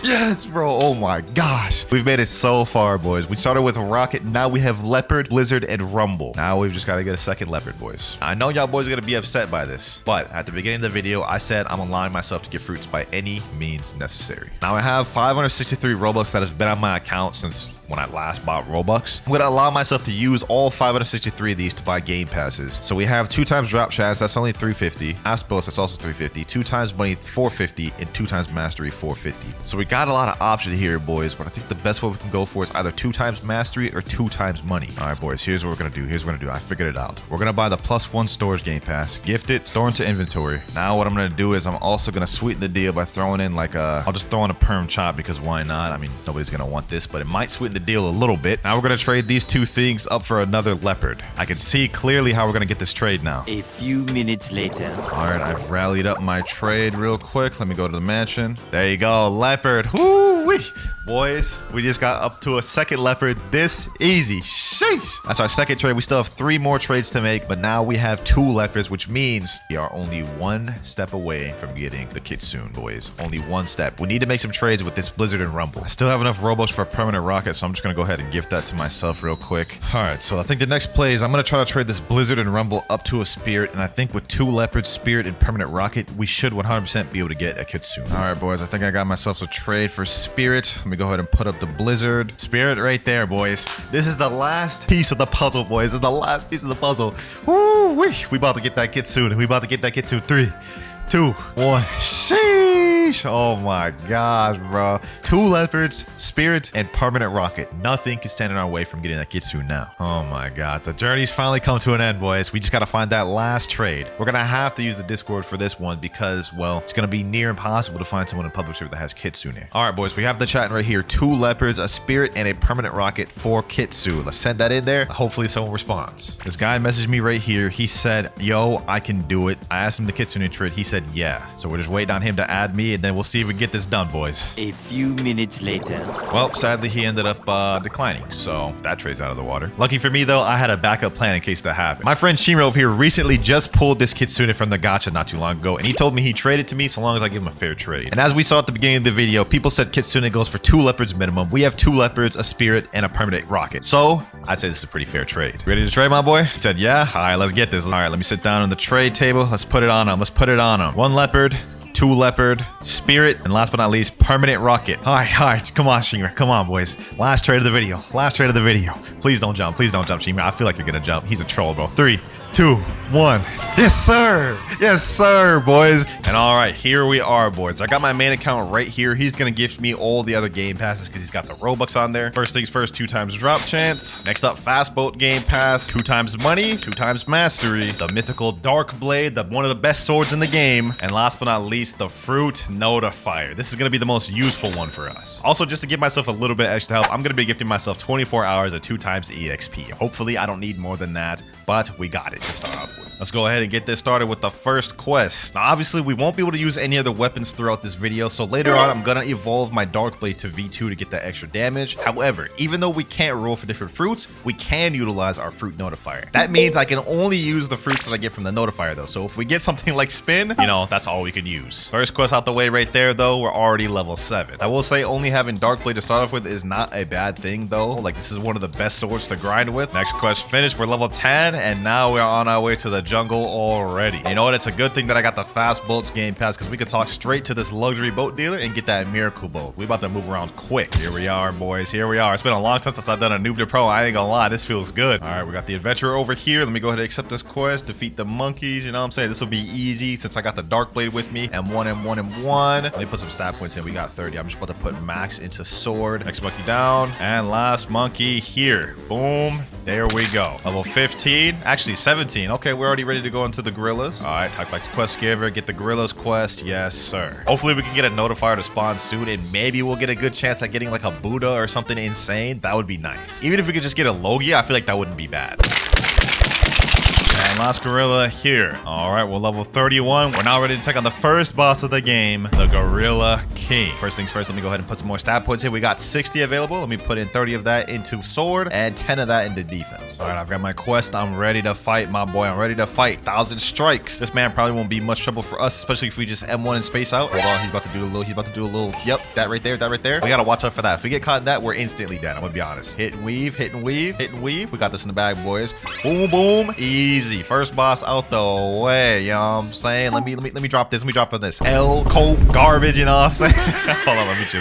Yes, bro. Oh my gosh. We've made it so far, boys. We started with Rocket. Now we have Leopard, Blizzard, and Rumble. Now we've just got to get a second Leopard, boys. I know y'all boys are going to be upset by this, but at the beginning of the video, I said I'm allowing myself to get fruits by any means necessary. Now I have 563 Robux that has been on my account since when I last bought Robux. I'm going to allow myself to use all 563 of these to buy game passes. So we have 2 times drop chance, that's only 350. Aspos, that's also 350. 2 times money, 450, and 2 times mastery, 450. So we got a lot of options here, boys, but I think the best way we can go for is either 2 times mastery or 2 times money. All right, boys, here's what we're going to do. I figured it out. We're going to buy the +1 storage game pass, gift it, store into inventory. Now what I'm going to do is I'm also going to sweeten the deal by throwing in I'll just throw in a perm chop because why not? I mean, nobody's going to want this, but it might sweeten the deal a little bit. Now we're going to trade these 2 things up for another leopard. I can see clearly how we're going to get this trade now. A few minutes later. All right, I've rallied up my trade real quick. Let me go to the mansion. There you go, leopard. Woo-wee. Boys, we just got up to a second leopard this easy. Sheesh. That's our second trade. We still have 3 more trades to make, but now we have 2 leopards, which means we are only 1 step away from getting the kitsune, boys. Only 1 step. We need to make some trades with this Blizzard and Rumble. I still have enough Robux for a permanent rocket, so I'm just going to go ahead and gift that to myself real quick. All right, so I think the next play is I'm going to try to trade this Blizzard and Rumble up to a spirit, and I think with 2 leopards, spirit, and permanent rocket, we should 100% be able to get a kitsune. All right, boys, I think I got myself a trade for spirit. Let me go ahead and put up the Blizzard. Spirit right there, boys. This is the last piece of the puzzle, boys. This is the last piece of the puzzle. Woo-wee. We about to get that kitsune. 3, 2, 1. Sheesh. Oh my gosh, bro. 2 leopards, spirit, and permanent rocket. Nothing can stand in our way from getting that kitsune now. Oh my gosh. The journey's finally come to an end, boys. We just got to find that last trade. We're going to have to use the Discord for this one because, well, it's going to be near impossible to find someone in public server that has kitsune. All right, boys. We have the chat right here. 2 leopards, a spirit, and a permanent rocket for kitsune. Let's send that in there. Hopefully someone responds. This guy messaged me right here. He said, yo, I can do it. I asked him the kitsune trade. He said, said yeah. So we're just waiting on him to add me, and then we'll see if we get this done, boys. A few minutes later. Well, sadly, he ended up declining, so that trade's out of the water. Lucky for me, though, I had a backup plan in case that happened. My friend Shimro over here recently just pulled this kitsune from the gacha not too long ago, and he told me he traded to me so long as I give him a fair trade. And as we saw at the beginning of the video, people said kitsune goes for 2 leopards minimum. We have 2 leopards, a spirit, and a permanent rocket. So I'd say this is a pretty fair trade. Ready to trade, my boy? He said, yeah. All right, let's get this. All right, let me sit down on the trade table. Let's put it on him. Let's put it on him. 1 leopard, 2 leopard, spirit, and last but not least, permanent rocket. All right, come on, Shimmer. Come on, boys. Last trade of the video. Last trade of the video. Please don't jump. Please don't jump, Shimmer. I feel like you're gonna jump. He's a troll, bro. 3, 2, 1. Yes, sir. Yes, sir, boys. And all right, here we are, boys. I got my main account right here. He's gonna gift me all the other game passes because he's got the Robux on there. First things first, 2 times drop chance. Next up, fast boat game pass. 2 times money, 2 times mastery. The mythical dark blade, one of the best swords in the game. And last but not least, the fruit notifier. This is gonna be the most useful one for us. Also, just to give myself a little bit extra help, I'm gonna be gifting myself 24 hours of 2 times EXP. Hopefully, I don't need more than that, but we got it to start off with. Let's go ahead and get this started with the first quest. Now, obviously, we won't be able to use any other weapons throughout this video, so later on, I'm gonna evolve my dark blade to V2 to get that extra damage. However, even though we can't roll for different fruits, we can utilize our fruit notifier. That means I can only use the fruits that I get from the notifier, though. So if we get something like spin, you know, that's all we can use. First quest out the way right there, though, we're already level 7. I will say only having dark blade to start off with is not a bad thing, though. Like, this is one of the best swords to grind with. Next quest finished, we're level 10, and now we're on our way to the jungle already. You know what? It's a good thing that I got the fast boats game pass because we could talk straight to this luxury boat dealer and get that miracle boat. We about to move around quick. Here we are, boys. Here we are. It's been a long time since I've done a Noob to Pro. I ain't gonna lie. This feels good. All right, we got the adventurer over here. Let me go ahead and accept this quest. Defeat the monkeys. You know what I'm saying? This will be easy since I got the dark blade with me. M1, M1, M1. Let me put some stat points in. We got 30. I'm just about to put max into sword. Next monkey down. And last monkey here. Boom. There we go. Level 15. Actually, 17. Okay, we're already ready to go into the gorillas. All right, talk back to quest giver. Get the gorillas quest. Yes, sir. Hopefully, we can get a notifier to spawn soon, and maybe we'll get a good chance at getting like a Buddha or something insane. That would be nice. Even if we could just get a Logia, I feel like that wouldn't be bad. And last gorilla here. All right, we're level 31. We're now ready to take on the first boss of the game, the Gorilla King. First things first, let me go ahead and put some more stat points here. We got 60 available. Let me put in 30 of that into sword and 10 of that into defense. All right, I've got my quest. I'm ready to fight, my boy. I'm ready to fight. 1,000 strikes. This man probably won't be much trouble for us, especially if we just M1 and space out. Hold on, he's about to do a little, yep, that right there, that right there. We gotta watch out for that. If we get caught in that, we're instantly dead. I'm gonna be honest. Hit and weave, hit and weave, hit and weave. We got this in the bag, boys. Boom, boom. Easy. First boss out the way, you know what I'm saying? Let me drop this. Let me drop on this. Cold garbage, you know what I'm saying? Hold on, let me chill.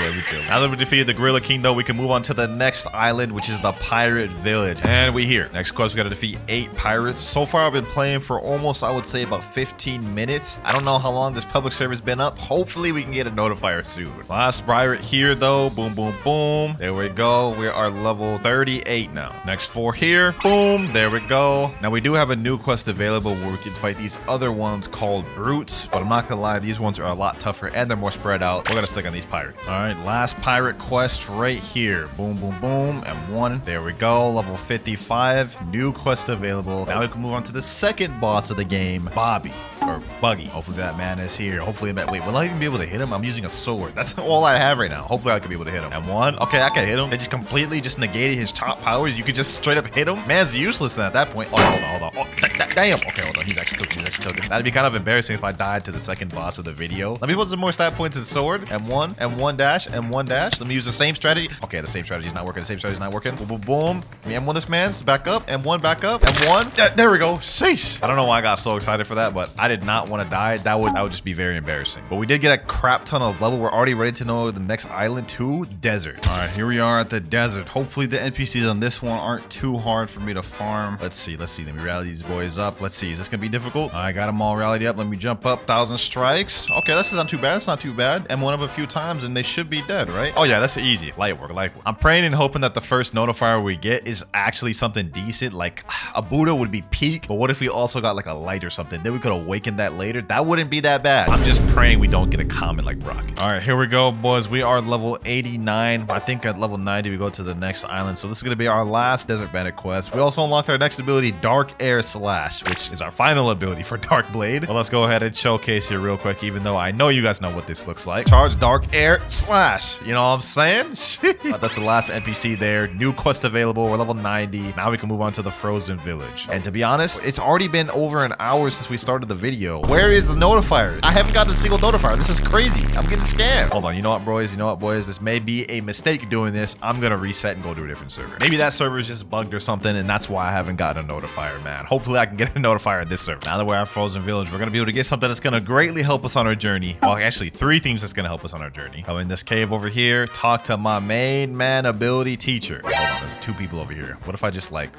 Now that we defeated the Gorilla King, though, we can move on to the next island, which is the Pirate Village. And we here. Next quest, we gotta defeat 8 pirates. So far, I've been playing for almost, I would say, about 15 minutes. I don't know how long this public server's been up. Hopefully, we can get a notifier soon. Last pirate here, though. Boom, boom, boom. There we go. We are level 38 now. Next 4 here. Boom. There we go. Now, we do have a new quest available where we can fight these other ones called brutes, but I'm not gonna lie, these ones are a lot tougher and they're more spread out. We're gonna stick on these pirates. All right, last pirate quest right here. Boom, boom, boom. M1. There we go. Level 55. New quest available. Now we can move on to the second boss of the game, Bobby. Or Buggy. Hopefully that man is here. Hopefully, wait, will I even be able to hit him? I'm using a sword. That's all I have right now. Hopefully I can be able to hit him. M1. Okay, I can hit him. They just completely just negated his top powers. You could just straight up hit him. Man's useless then at that point. Oh, hold on. Oh, damn. Okay, hold on. He's actually cooking. That'd be kind of embarrassing if I died to the second boss of the video. Let me put some more stat points in sword. M1, M1 dash, M1 dash. Let me use the same strategy. Okay, the same strategy is not working. Boom, boom, boom. Let me M1 this man's back up. M1 back up. M1. There we go. Sheesh. I don't know why I got so excited for that, but I did not want to die. That would just be very embarrassing. But we did get a crap ton of level. We're already ready to know the next island too. Desert. All right, here we are at the desert. Hopefully the NPCs on this one aren't too hard for me to farm. Let's see. Let me rally these boys up. Let's see. Is this gonna be difficult? I got them all rallied up. Let me jump up. 1,000 strikes. Okay, this is not too bad. It's not too bad. M1 up a few times and they should be dead, right? Oh yeah, that's easy. Light work. I'm praying and hoping that the first notifier we get is actually something decent. Like a Buddha would be peak, but what if we also got like a light or something? Then we could awaken that later. That wouldn't be that bad. I'm just praying we don't get a comment like Brock. All right, here we go, boys. We are level 89. I think at level 90 we go to the next island. So this is gonna be our last Desert Bandit quest. We also unlocked our next ability, Dark Air Slash. slash, which is our final ability for Dark Blade. Well, let's go ahead and showcase here real quick, even though I know you guys know what this looks like. Charge Dark Air Slash. You know what I'm saying? That's the last NPC there. New quest available. We're level 90. Now we can move on to the Frozen Village. And to be honest, it's already been over an hour since we started the video. Where is the notifier? I haven't gotten a single notifier. This is crazy. I'm getting scammed. Hold on. You know what, boys? You know what, boys? This may be a mistake doing this. I'm going to reset and go to a different server. Maybe that server is just bugged or something, and that's why I haven't gotten a notifier, man. Hopefully, I can get a notifier at this server. Now that we're at Frozen Village, we're going to be able to get something that's going to greatly help us on our journey. Well, actually, 3 things that's going to help us on our journey. Come in this cave over here. Talk to my main man ability teacher. Hold on. There's 2 people over here. What if I just like,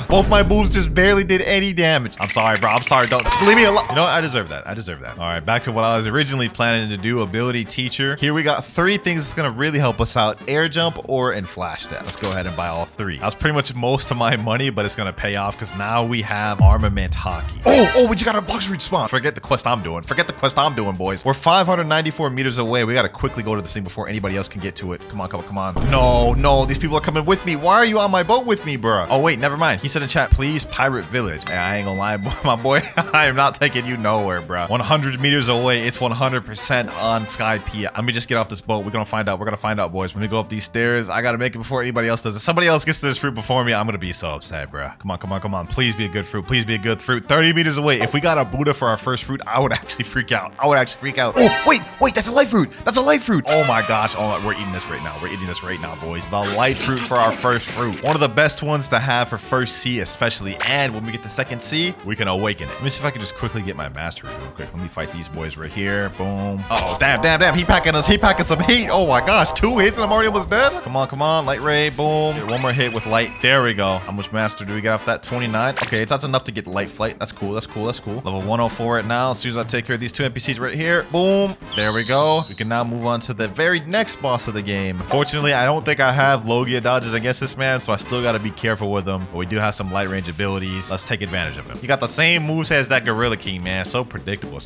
both my moves just barely did any damage. I'm sorry, bro. I'm sorry. Don't leave me alone. You know what? I deserve that. I deserve that. All right, back to what I was originally planning to do. Ability teacher. Here we got 3 things that's gonna really help us out: air jump, or and flash stat. Let's go ahead and buy all 3. That was pretty much most of my money, but it's gonna pay off because now we have armament hockey. Oh, we just got our Blox root spawn. Forget the quest I'm doing. Forget the quest I'm doing, boys. We're 594 meters away. We gotta quickly go to this thing before anybody else can get to it. Come on, come on, come on. No, these people are coming with me. Why are you on my boat with me, bro? Oh wait, never mind. He said in chat, please pirate village. Hey, I ain't gonna lie, my boy. I am not taking you nowhere, bro. 100 meters away. It's 100% on Sky P. Let me just get off this boat. We're gonna find out. We're gonna find out, boys. When we go up these stairs, I gotta make it before anybody else does. If somebody else gets to this fruit before me, I'm gonna be so upset, bro. Come on, come on, come on. Please be a good fruit. Please be a good fruit. 30 meters away. If we got a Buddha for our first fruit, I would actually freak out. I would actually freak out. Oh, wait, that's a light fruit. That's a light fruit. Oh my gosh. Oh, we're eating this right now. We're eating this right now, boys. The light fruit for our first fruit. One of the best ones to have for first C, especially. And when we get the second C, we can awaken it. Let me see if I can just quickly get my mastery real quick. Let me fight these boys right here. Boom. Oh, damn. He packing us. He packing some heat. Oh my gosh. 2 hits and I'm already almost dead. Come on. Light ray. Boom. Get 1 more hit with light. There we go. How much master do we get off that? 29. Okay, that's enough to get light flight. That's cool. Level 104 right now. As soon as I take care of these 2 NPCs right here. Boom. There we go. We can now move on to the very next boss of the game. Fortunately, I don't think I have Logia dodges against this man, so I still got to be careful with him. But we do have some light range abilities. Let's take advantage of him. He got the same moveset as that Gorilla King, man. So predictable.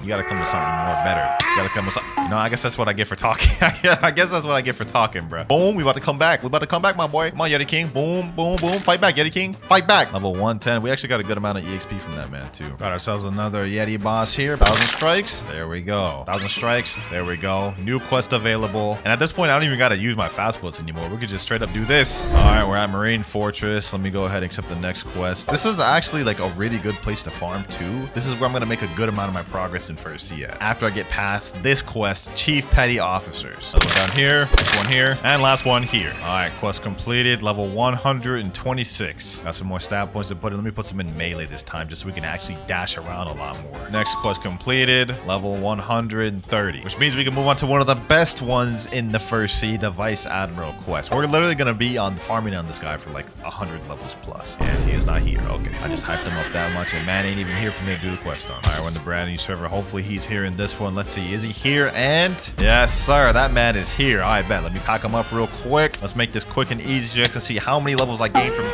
You got to come with something more better. You got to come with something. You know, I guess that's what I get for talking. I guess that's what I get for talking, bro. Boom. We about to come back. My boy. Come on, Yeti King. Boom. Fight back, Yeti King. Fight back. Level 110. We actually got a good amount of EXP from that man, too. Got ourselves another Yeti boss here. 1,000 strikes. There we go. 1,000 strikes. There we go. New quest available. And at this point, I don't even got to use my fast bullets anymore. We could just straight up do this. All right, we're at Marine Fortress. Let me go ahead and accept the next quest. This was actually like a really good place to farm too. This is where I'm going to make a good amount of my progress in first C at. After I get past this quest, Chief Petty Officers. Another one down here, next one here, and last one here. All right, quest completed. Level 126. Got some more stat points to put in. Let me put some in melee this time just so we can actually dash around a lot more. Next quest completed. Level 130, which means we can move on to one of the best ones in the first C, the Vice Admiral quest. We're literally going to be on farming on this guy for like 100 levels plus. And he is not here. Okay, I just hyped him up that much and man ain't even here for me to do the quest on. All right, we're in the brand new server. Hopefully he's here in this one. Let's see, is he here? And yes, sir, that man is here. I bet. Let me pack him up real quick. Let's make this quick and easy so you guys can see how many levels I gained from...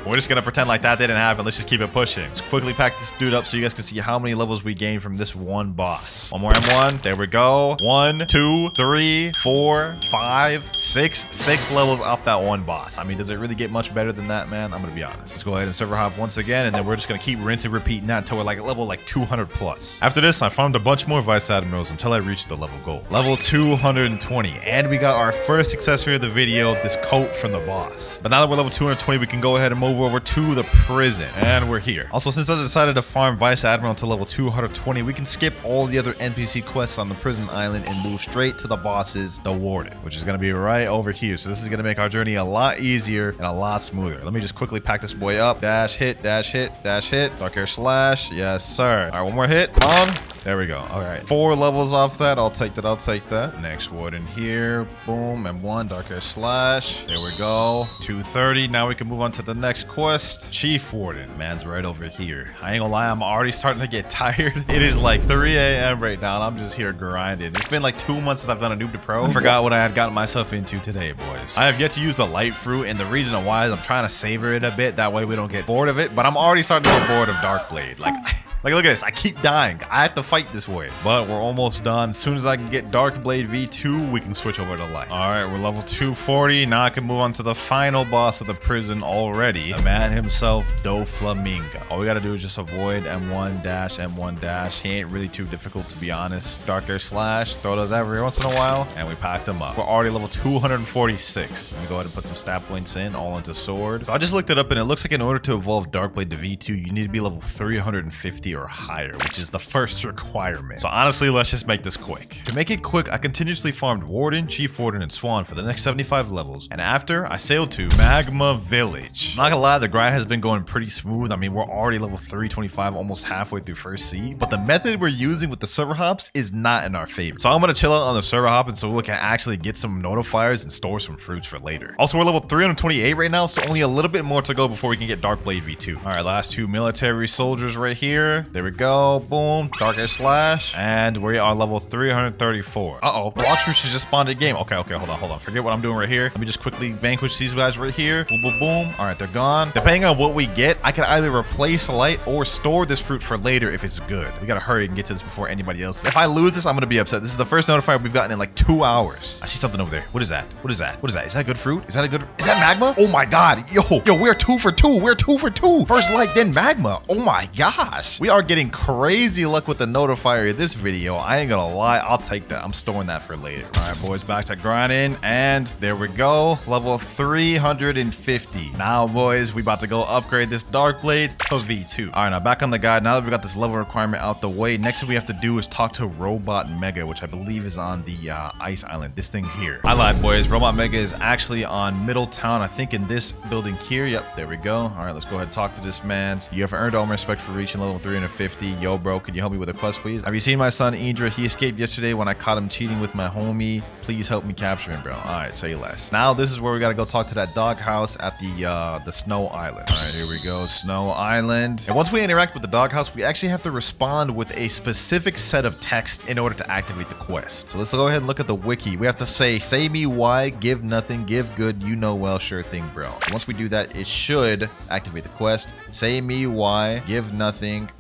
We're just gonna pretend like that didn't happen. Let's just keep it pushing. Let's quickly pack this dude up so you guys can see how many levels we gained from this one boss. One more M1. There we go. 1, 2, 3, 4, 5, 6. 6 levels off that one boss. I mean, does it really get much better than that, man? I'm gonna be honest. Let's go ahead and server hop once again, and then we're just gonna keep rinsing, repeating that until we're like level like 200 plus. After this, I farmed a bunch more Vice Admirals until I reached the level goal. Level 220. And we got our first accessory of the video, this coat from the boss. But now that we're level 220, we can go ahead and move over to the prison, and we're here. Also, since I decided to farm Vice Admiral to level 220, we can skip all the other NPC quests on the prison island and move straight to the bosses, the Warden, which is going to be right over here. So this is going to make our journey a lot easier and a lot smoother. Let me just quickly pack this boy up. Dash hit, dash hit, dash hit. Dark Air Slash. Yes, sir. All right, one more hit. Come on. There we go. All right, 4 levels off that. I'll take that. Next Warden here. Boom. And 1 Dark Air Slash. There we go. 230. Now we can move on to the next quest. Chief Warden. Man's right over here. I ain't gonna lie, I'm already starting to get tired. It is like 3 a.m. right now, and I'm just here grinding. It's been like 2 months since I've done a Noob to Pro. I forgot what I had gotten myself into today, boys. I have yet to use the light fruit, and the reason why is I'm trying to savor it a bit. That way we don't get bored of it, but I'm already starting to get bored of Dark Blade. Like... Like, look at this. I keep dying. I have to fight this way. But we're almost done. As soon as I can get Dark Blade V2, we can switch over to light. All right, we're level 240. Now I can move on to the final boss of the prison already. The man himself, Doflamingo. All we got to do is just avoid M1 dash, M1 dash. He ain't really too difficult, to be honest. Dark Air Slash. Throw those every once in a while. And we packed him up. We're already level 246. Let me go ahead and put some stat points in, all into sword. So I just looked it up, and it looks like in order to evolve Darkblade to V2, you need to be level 350 or higher, which is the first requirement. So honestly, let's just make this quick. To make it quick, I continuously farmed Warden, Chief Warden, and Swan for the next 75 levels. And after, I sailed to Magma Village. I'm not gonna lie, the grind has been going pretty smooth. I mean, we're already level 325, almost halfway through first sea. But the method we're using with the server hops is not in our favor. So I'm gonna chill out on the server hop, and so we can actually get some notifiers and store some fruits for later. Also, we're level 328 right now, so only a little bit more to go before we can get Darkblade V2. All right, last two military soldiers right here. There we go. Boom. Dark Air Slash. And we are level 334. Uh-oh. Blox fruits just spawned a game. Okay, hold on. Forget what I'm doing right here. Let me just quickly vanquish these guys right here. Boom, boom, boom. All right, they're gone. Depending on what we get, I can either replace light or store this fruit for later if it's good. We gotta hurry and get to this before anybody else. If I lose this, I'm gonna be upset. This is the first notifier we've gotten in like 2 hours. I see something over there. What is that? What is that? What is that? Is that good fruit? Is that magma? Oh my god. Yo, we're 2 for 2. We're 2 for 2. First light, then magma. Oh my gosh. We are getting crazy luck with the notifier of this video. I ain't gonna lie. I'll take that. I'm storing that for later. All right, boys, back to grinding. And there we go. Level 350. Now, boys, we about to go upgrade this Darkblade to V2. All right, now back on the guide. Now that we got this level requirement out the way, next thing we have to do is talk to Robot Mega, which I believe is on the ice island. This thing here. I lied, boys. Robot Mega is actually on Middletown. I think in this building here. Yep, there we go. All right, let's go ahead and talk to this man. You have earned all my respect for reaching level 350. Yo, bro, can you help me with a quest, please? Have you seen my son, Indra? He escaped yesterday when I caught him cheating with my homie. Please help me capture him, bro. All right, say less. Now, this is where we got to go talk to that doghouse at the Snow Island. All right, here we go. Snow Island. And once we interact with the doghouse, we actually have to respond with a specific set of text in order to activate the quest. So let's go ahead and look at the wiki. We have to say me why, give nothing, give good, you know well, sure thing, bro. So once we do that, it should activate the quest. Say me why, give nothing,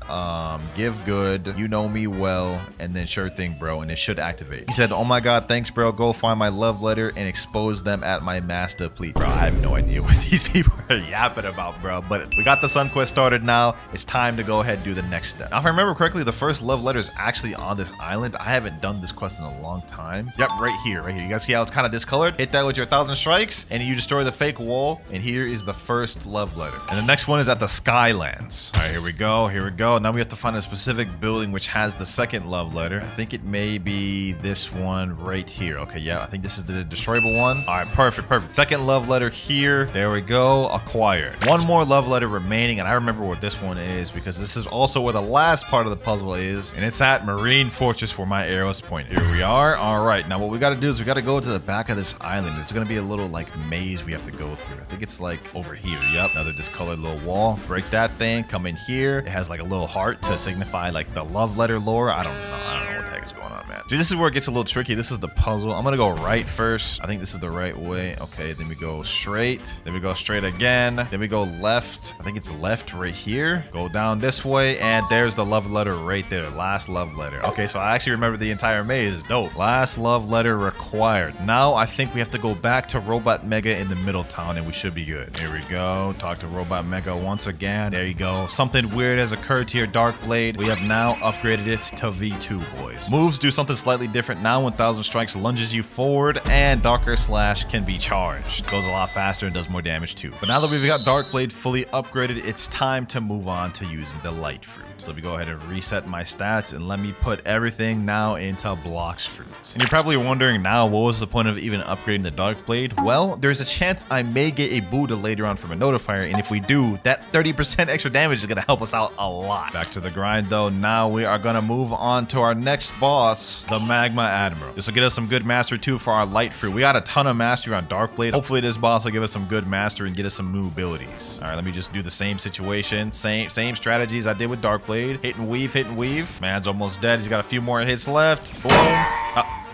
give good, you know me well, and then sure thing, bro, and it should activate. He said, oh my god, thanks, bro. Go find my love letter and expose them at my master, please. Bro, I have no idea what these people are yapping about, bro, but we got the sun quest started now. It's time to go ahead and do the next step. Now, if I remember correctly, the first love letter is actually on this island. I haven't done this quest in a long time. Yep, right here. You guys see how it's kind of discolored? Hit that with your 1,000 strikes and you destroy the fake wall, and here is the first love letter. And the next one is at the Skylands. All right, here we go. Now we have to find a specific building which has the second love letter. I think it may be this one right here. Okay, yeah, I think this is the destroyable one. All right, perfect. Second love letter here. There we go. Acquired. One more love letter remaining, and I remember what this one is because this is also where the last part of the puzzle is, and it's at Marine Fortress where my arrows point. Here we are. All right, now what we got to do is we got to go to the back of this island. It's going to be a little like maze we have to go through. I think it's like over here. Yep, another discolored little wall. Break that thing. Come in here. It has like a little heart to signify like the love letter lore. I don't know what the heck is going on, man. See, this is where it gets a little tricky. This is the puzzle. I'm gonna go right first. I think this is the right way. Okay, then we go straight. Then we go straight again. Then we go left. I think it's left right here. Go down this way, and there's the love letter right there. Last love letter. Okay, so I actually remember the entire maze. Dope. Last love letter required. Now I think we have to go back to Robot Mega in the Middletown, and we should be good. Here we go. Talk to Robot Mega once again. There you go. Something weird has occurred to your Darkblade. We have now upgraded it to V2, boys. Moves do something slightly different now. 1,000 strikes lunges you forward, and Dark Air Slash can be charged. Goes a lot faster and does more damage too. But now that we've got Darkblade fully upgraded, it's time to move on to using the light fruit. So let me go ahead and reset my stats, and let me put everything now into Blox fruit. And you're probably wondering now, what was the point of even upgrading the Darkblade? Well, there's a chance I may get a Buddha later on from a notifier, and if we do, that 30% extra damage is going to help us out a lot. Back to the grind though. Now we are going to move on to our next boss, the Magma Admiral. This will get us some good mastery too for our light fruit. We got a ton of mastery on Darkblade. Hopefully this boss will give us some good mastery and get us some new abilities. All right, let me just do the same situation. Same strategies I did with Darkblade. Hit and weave. Man's almost dead. He's got a few more hits left. Boom.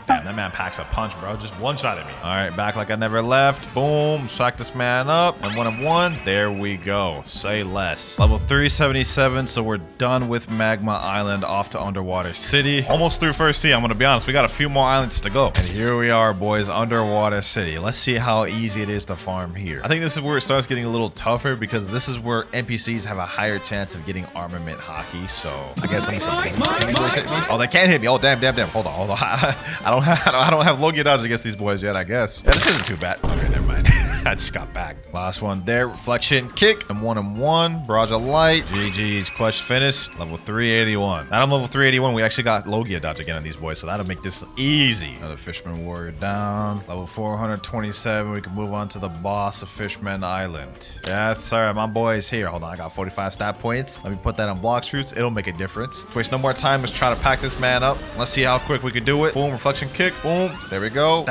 Damn, that man packs a punch, bro. Just one-shot at me. All right, back like I never left. Boom. Stack this man up. And 1-1. There we go. Say less. Level 377. So we're done with Magma Island, off to Underwater City. Almost through first sea. I'm going to be honest. We got a few more islands to go. And here we are, boys. Underwater City. Let's see how easy it is to farm here. I think this is where it starts getting a little tougher because this is where NPCs have a higher chance of getting armament hockey. So I guess let me see. Can these boys hit me? Oh, they can't hit me. Oh, damn. Hold on. I don't have Logia dodge against these boys yet, I guess. Yeah, this isn't too bad. Okay, never mind. I just got back. Last one there. Reflection kick. And 1-1. Barrage of light. GG's. Quest finished. Level 381. Now I'm level 381. We actually got Logia dodge again on these boys, so that'll make this easy. Another Fisherman Warrior down. Level 427. We can move on to the boss of Fishman Island. Yes, sir. My boy's here. Hold on. I got 45 stat points. Let me put that on Blox fruits. It'll make a difference. Let's waste no more time. Let's try to pack this man up. Let's see how quick we can do it. Boom. Reflection kick. Boom. There we go.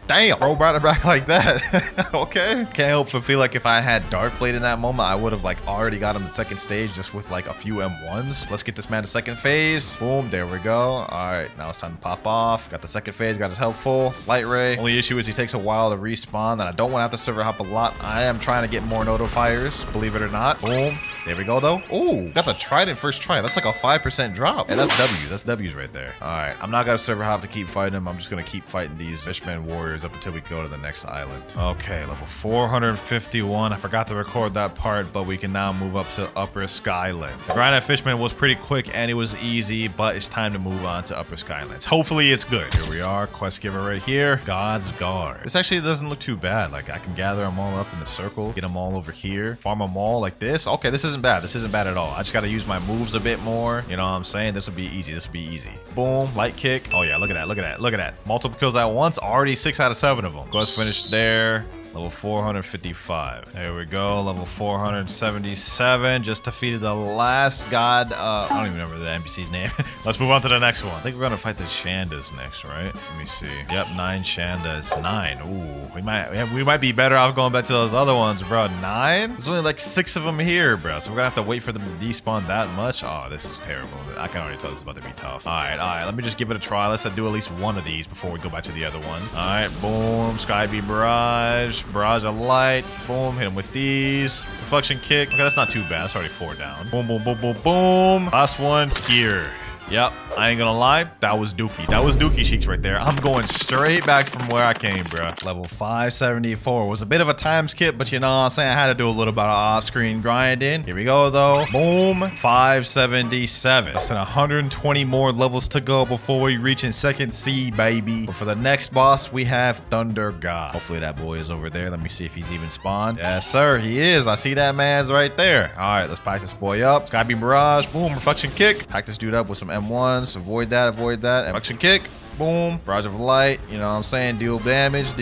Damn, bro, brought it back like that. Okay. Can't help but feel like if I had Dark Blade in that moment, I would have like already got him to second stage just with like a few M1s. Let's get this man to second phase. Boom, there we go. All right, now it's time to pop off. Got the second phase, got his health full. Light ray. Only issue is he takes a while to respawn, and I don't want to have to server hop a lot. I am trying to get more notifiers, believe it or not. Boom. There we go, though. Ooh, got the trident first try. That's like a 5% drop. And that's W. That's W's right there. All right, I'm not going to server hop to keep fighting him. I'm just going to keep fighting these Fishman Warriors up until we go to the next island. Okay, level 451. I forgot to record that part, but we can now move up to Upper Skyland. The grind at Fishman was pretty quick and it was easy, but it's time to move on to Upper Skylands. Hopefully it's good. Here we are. Quest giver right here. God's Guard. This actually doesn't look too bad. Like, I can gather them all up in the circle, get them all over here, farm them all like this. Okay, this isn't bad. This isn't bad at all. I just got to use my moves a bit more. You know what I'm saying? This will be easy. This will be easy. Boom. Light kick. Oh, yeah. Look at that. Look at that. Look at that. Multiple kills at once. Already 6 out of 7 of them. Quest finished there. Level 455. There we go. Level 477. Just defeated the last god. I don't even remember the NPC's name. Let's move on to the next one. I think we're going to fight the Shandas next, right? Let me see. Yep, 9 Shandas. 9. Ooh, we might be better off going back to those other ones, bro. 9? There's only like 6 of them here, bro. So we're going to have to wait for them to despawn that much. Oh, this is terrible. I can already tell this is about to be tough. All right. Let me just give it a try. Let's do at least one of these before we go back to the other one. All right, boom. Sky Beam Barrage. Barrage of light. Boom. Hit him with these. Reflection kick. Okay, that's not too bad. That's already 4 down. Boom, boom, boom, boom, boom. Last one here. Yep, I ain't gonna lie, that was dookie. That was dookie cheeks right there. I'm going straight back from where I came, bro. Level 574 was a bit of a time skip, but you know what I'm saying? I had to do a little bit of off-screen grinding. Here we go, though. Boom, 577. Less than 120 more levels to go before we reach in second C, baby. But for the next boss, we have Thunder God. Hopefully that boy is over there. Let me see if he's even spawned. Yes, sir, he is. I see that man's right there. All right, let's pack this boy up. Sky Beam Barrage. Boom, Reflection Kick. Pack this dude up with some M1s. Avoid that. Reflection kick. Boom. Barrage of light. You know what I'm saying? Deal damage.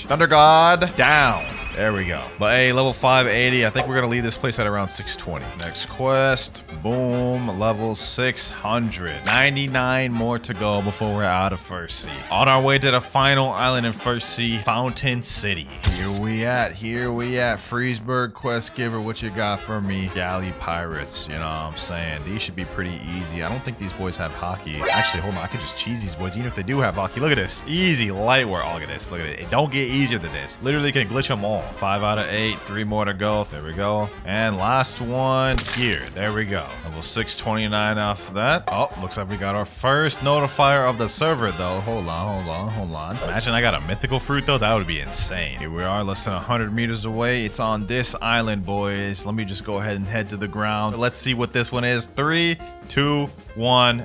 Thunder God. Down. There we go. But hey, level 580. I think we're going to leave this place at around 620. Next quest. Boom. Level 600. 99 more to go before we're out of First Sea. On our way to the final island in First Sea, Fountain City. Here we at. Freesburg quest giver. What you got for me? Galley Pirates. You know what I'm saying? These should be pretty easy. I don't think these boys have hockey. Actually, hold on. I could just cheese these boys even if they do have hockey. Look at this. Easy light work. Oh, look at this. Look at it. It don't get easier than this. Literally can glitch them all. 5 out of 8. 3 more to go. There we go. And last one here. There we go. Level 629 off that. Oh, looks like we got our first notifier of the server, though. Hold on. Imagine I got a mythical fruit, though. That would be insane. Here we are, less than 100 meters away. It's on this island, boys. Let me just go ahead and head to the ground. Let's see what this one is. 3, 2, 1.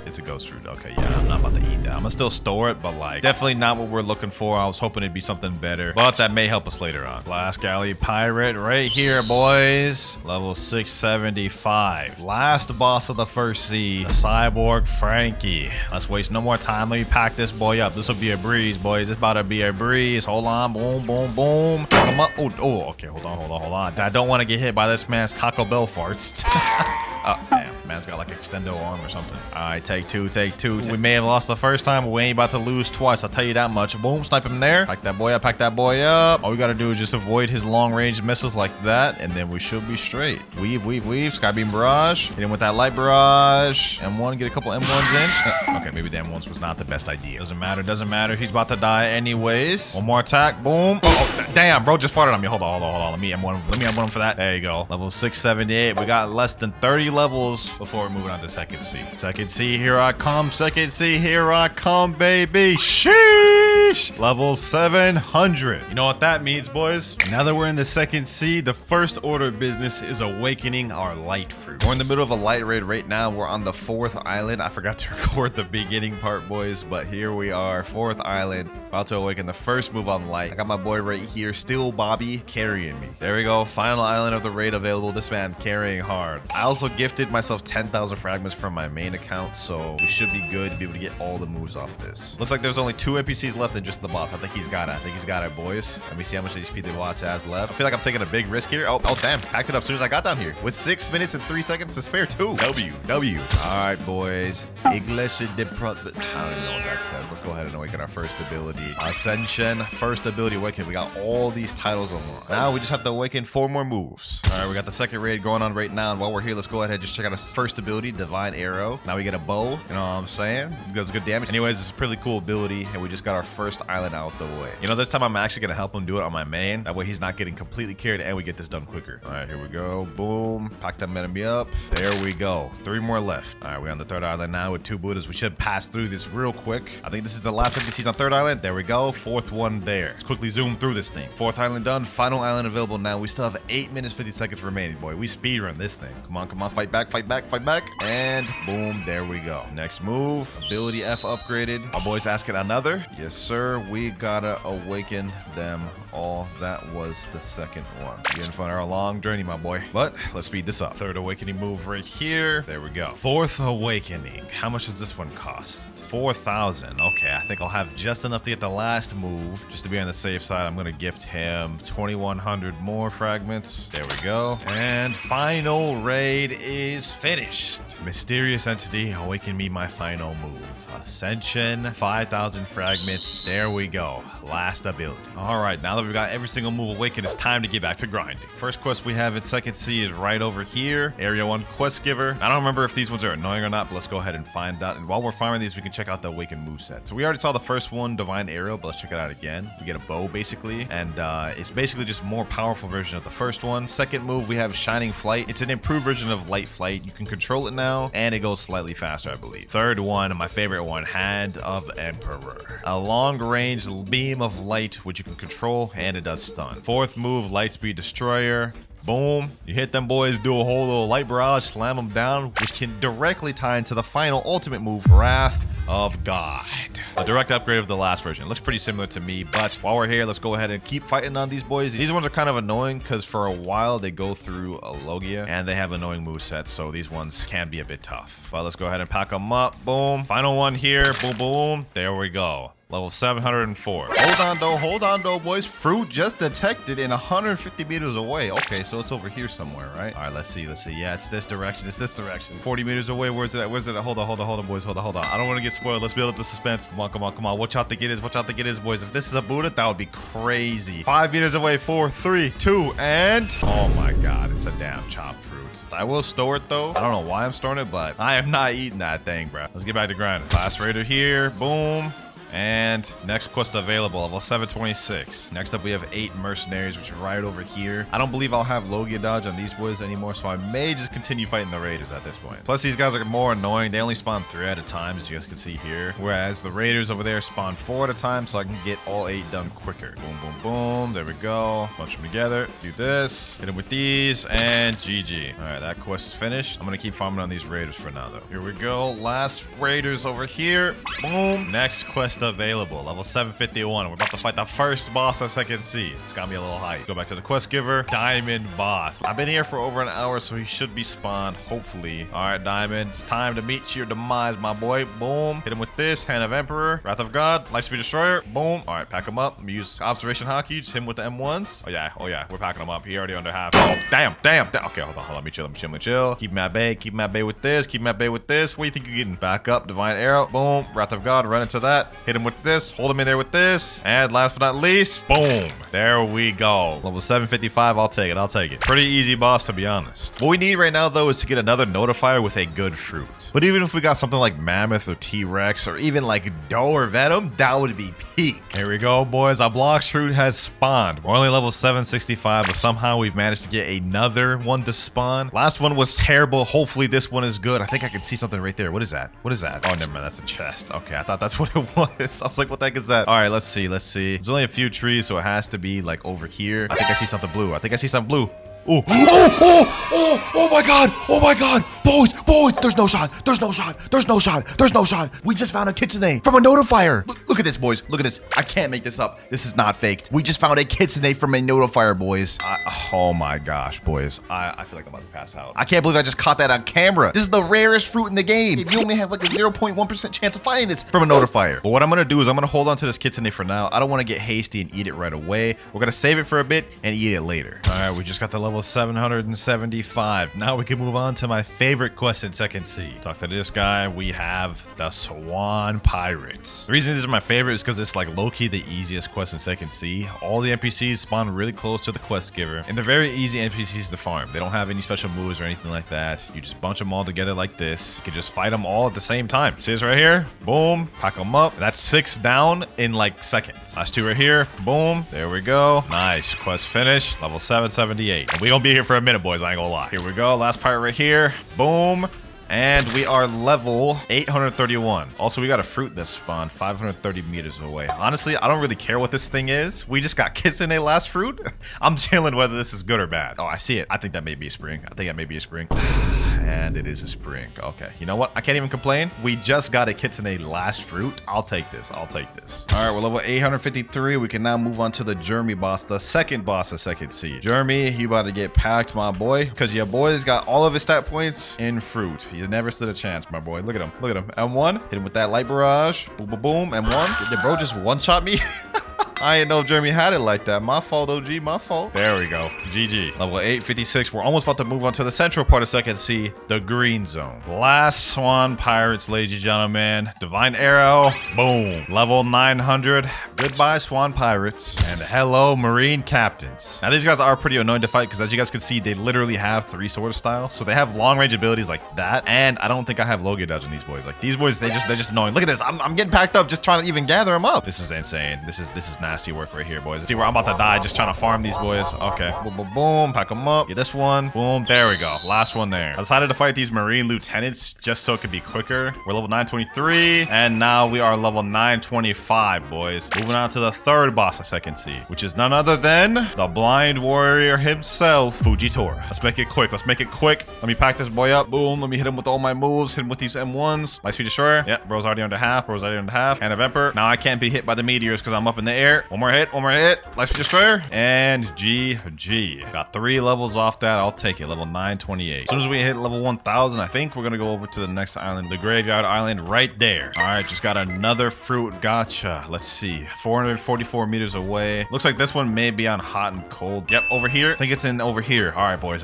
It's a ghost fruit. Okay, yeah, I'm not about to eat that. I'm gonna still store it, but like definitely not what we're looking for. I was hoping it'd be something better, but that may help us later on. Last Galley Pirate right here, boys. Level 675. Last boss of the First Sea, the Cyborg Frankie. Let's waste no more time. Let me pack this boy up. This will be a breeze, boys. It's about to be a breeze. Hold on. Boom, boom, boom. Come up. Oh, okay. Hold on. I don't want to get hit by this man's Taco Bell farts. Oh, damn. Man's got like extendo arm or something. All right, take two, take two. We may have lost the first time, but we ain't about to lose twice. I'll tell you that much. Boom, snipe him there. Pack that boy up, pack that boy up. All we gotta do is just avoid his long-range missiles like that, and then we should be straight. Weave, weave, weave. Skybeam barrage. Hit him with that light barrage. M1, get a couple M1s in. Okay, maybe the M1s was not the best idea. Doesn't matter, doesn't matter. He's about to die anyways. One more attack. Boom. Oh, damn, bro just farted on me. Hold on, hold on, hold on. Let me M1 him for that. There you go. Level 678. We got less than 30 levels before we're moving on to second C. Second C, here I come. Second C, here I come, baby. Sheesh. Level 700. You know what that means, boys? Now that we're in the second C, the first order of business is awakening our light fruit. We're in the middle of a light raid right now. We're on the 4th island. I forgot to record the beginning part, boys, but here we are, 4th island, about to awaken the first move on light. I got my boy right here, still Bobby, carrying me. There we go. Final island of the raid available. This man carrying hard. I also gifted myself 10,000 fragments from my main account, so we should be good to be able to get all the moves off this. Looks like there's only 2 NPCs left and just the boss. I think he's got it. I think he's got it, boys. Let me see how much HP the boss has left. I feel like I'm taking a big risk here. Oh damn. Packed it up as soon as I got down here. With 6 minutes and 3 seconds to spare too. W. All right, boys. Iglesia de Pro... I don't even know what that says. Let's go ahead and awaken our first ability. Ascension. First ability awaken. We got all these titles unlocked. Now we just have to awaken 4 more moves. All right, we got the second raid going on right now. And while we're here, let's go ahead and just check out our first ability, Divine Arrow. Now we get a bow. You know what I'm saying? It does good damage. Anyways, it's a pretty cool ability. And we just got our first island out the way. You know, this time I'm actually going to help him do it on my main. That way he's not getting completely carried and we get this done quicker. All right, here we go. Boom. Pack that enemy up. There we go. 3 more left. All right, we're on the 3rd island now with 2 Buddhas. We should pass through this real quick. I think this is the last NPCs on 3rd island. There we go. 4th one there. Let's quickly zoom through this thing. 4th island done. Final island available now. We still have 8 minutes, 50 seconds remaining, boy. We speedrun this thing. Come on, come on. Fight back, fight back, fight back. And boom, there we go. Next move. Ability F upgraded. Our boy's asking another. Yes, sir. We gotta awaken them all. That was the second one. Getting fun our long journey, my boy. But let's speed this up. 3rd awakening move right here. There we go. 4th awakening. How much does this one cost? 4,000. Okay, I think I'll have just enough to get the last move. Just to be on the safe side, I'm gonna gift him 2,100 more fragments. There we go. And final raid is finished. Mysterious entity, awaken me my final move. Ascension, 5,000 fragments. There we go. Last ability. All right, now that we've got every single move awakened, it's time to get back to grinding. First quest we have in second C is right over here. Area 1 quest giver. I don't remember if these ones are annoying or not, but let's go ahead and find out. And while we're farming these, we can check out the awakened moveset. So we already saw the first one, Divine Arrow, but let's check it out again. We get a bow basically, and it's basically just a more powerful version of the first one. Second move, we have Shining Flight. It's an improved version of Light Flight. You can control it now, and it goes slightly faster, I believe. Third one, my favorite one, Hand of Emperor. A long-range beam of light, which you can control, and it does stun. Fourth move, Lightspeed Destroyer. Boom. You hit them boys, do a whole little light barrage, slam them down, which can directly tie into the final ultimate move, Wrath of God. A direct upgrade of the last version. It looks pretty similar to me, but while we're here, let's go ahead and keep fighting on these boys. These ones are kind of annoying because for a while they go through a Logia and they have annoying movesets, so these ones can be a bit tough. But let's go ahead and pack them up. Boom. Final one here. Boom, boom. There we go. Level 704. Hold on though, boys. Fruit just detected in 150 meters away. Okay, so it's over here somewhere, right? All right, let's see. Yeah, it's this direction. 40 meters away. Where's it at? Hold on, boys. Hold on. I don't want to get spoiled. Let's build up the suspense. Come on. Watch out to get his, boys. If this is a Buddha, that would be crazy. 5 meters away. 4, 3, 2, and... Oh my God, it's a damn chopped fruit. I will store it though. I don't know why I'm storing it, but I am not eating that thing, bro. Let's get back to grinding. Class Raider here. Boom. And next quest available, level 726. Next up, we have 8 mercenaries, which are right over here. I don't believe I'll have Logia dodge on these boys anymore, so I may just continue fighting the raiders at this point. Plus, these guys are more annoying. They only spawn 3 at a time, as you guys can see here. Whereas the raiders over there spawn 4 at a time, so I can get all 8 done quicker. Boom, boom, boom. There we go. Bunch them together. Do this. Hit them with these, and GG. All right, that quest is finished. I'm gonna keep farming on these raiders for now, though. Here we go. Last raiders over here. Boom. Next quest quest available. Level 751. We're about to fight the first boss on second seed. It's got me a little hype. Go back to the quest giver. Diamond boss. I've been here for over an hour, so he should be spawned, hopefully. All right, Diamond. It's time to meet your demise, my boy. Boom. Hit him with this. Hand of Emperor. Wrath of God. Lightspeed Destroyer. Boom. All right, pack him up. Let me use Observation Hockey. Just hit him with the M1s. Oh, yeah. We're packing him up. He already under half. Oh, damn. Okay, hold on. Let me chill. Keep him at bay. Keep him at bay with this. Keep him at bay with this. What do you think you're getting? Back up. Divine Arrow. Boom. Wrath of God. Run into that. Hit him with this. Hold him in there with this. And last but not least, boom. There we go. Level 755. I'll take it. Pretty easy boss, to be honest. What we need right now, though, is to get another notifier with a good fruit. But even if we got something like Mammoth or T-Rex or even like Doe or Venom, that would be peak. Here we go, boys. Our Blox fruit has spawned. We're only level 765, but somehow we've managed to get another one to spawn. Last one was terrible. Hopefully this one is good. I think I can see something right there. What is that? Oh, never mind. That's a chest. Okay, I thought that's what it was. I was like, what the heck is that? All right, let's see. There's only a few trees, so it has to be like over here. I think I see something blue. Oh my god, boys, there's no shot. We just found a kitsune from a notifier. Look at this, boys. Look at this. I can't make this up. This is not faked. We just found a kitsune from a notifier, boys. Oh my gosh, boys. I feel like I'm about to pass out. I can't believe I just caught that on camera. This is the rarest fruit in the game. You only have like a 0.1% chance of finding this from a notifier. But what I'm gonna do is I'm gonna hold on to this kitsune for now. I don't want to get hasty and eat it right away. We're gonna save it for a bit and eat it later. All right, we just got the level 775. Now we can move on to my favorite quest in second seed. Talk to this guy. We have the Swan Pirates. The reason these are my favorite is because it's like low-key the easiest quest in second seed. All the NPCs spawn really close to the quest giver, and they're very easy NPCs to farm. They don't have any special moves or anything like that. You just bunch them all together like this. You can just fight them all at the same time. See this right here? Boom. Pack them up. That's 6 down in like seconds. Last 2 right here. Boom. There we go. Nice. Quest finished. Level 778. And we gonna be here for a minute, boys. I ain't gonna lie. Here we go. Last pirate right here. Boom. And we are level 831. Also, we got a fruit that spawned 530 meters away. Honestly, I don't really care what this thing is. We just got kitsune last fruit. I'm chilling whether this is good or bad. Oh, I see it. I think that may be a spring. And it is a spring. Okay. You know what? I can't even complain. We just got a kitsune last fruit. I'll take this. All right, we're level 853. We can now move on to the Jeremy boss, the second boss of second seed. Jeremy, you about to get packed, my boy, because your boy's got all of his stat points in fruit. He never stood a chance, my boy. Look at him. M1. Hit him with that light barrage. Boom, boom, boom. M1. Did bro just one-shot me? I didn't know Jeremy had it like that. My fault, OG. My fault. There we go. GG. Level 856. We're almost about to move on to the central part of second C, the green zone. Last Swan Pirates, ladies and gentlemen. Divine Arrow. Boom. Level 900. Goodbye, Swan Pirates. And hello, Marine Captains. Now, these guys are pretty annoying to fight because, as you guys can see, they literally have 3 sword styles. So they have long-range abilities like that. And I don't think I have Logia dodge on these boys. Like, these boys, they're just annoying. Look at this. I'm getting packed up just trying to even gather them up. This is insane. This is nasty work right here, boys. See where I'm about to die just trying to farm these boys. Okay. Boom, boom, boom. Pack them up. Get this one. Boom. There we go. Last one there. I decided to fight these Marine Lieutenants just so it could be quicker. We're level 923. And now we are level 925, boys. Moving on to the third boss of second C, which is none other than the Blind Warrior himself, Fujitora. Let's make it quick. Let me pack this boy up. Boom. Let me hit him with all my moves. Hit him with these M1s. Lightspeed Destroyer. Yep. Bro's already under half. Hand of Emperor. Now I can't be hit by the meteors because I'm up in the air. One more hit. Lightspeed Destroyer. And GG. Got 3 levels off that. I'll take it. Level 928. As soon as we hit level 1000, I think we're going to go over to the next island, the Graveyard Island right there. All right. Just got another fruit. Gotcha. Let's see. 444 meters away. Looks like this one may be on hot and cold. Yep. Over here. I think it's in over here. All right, boys.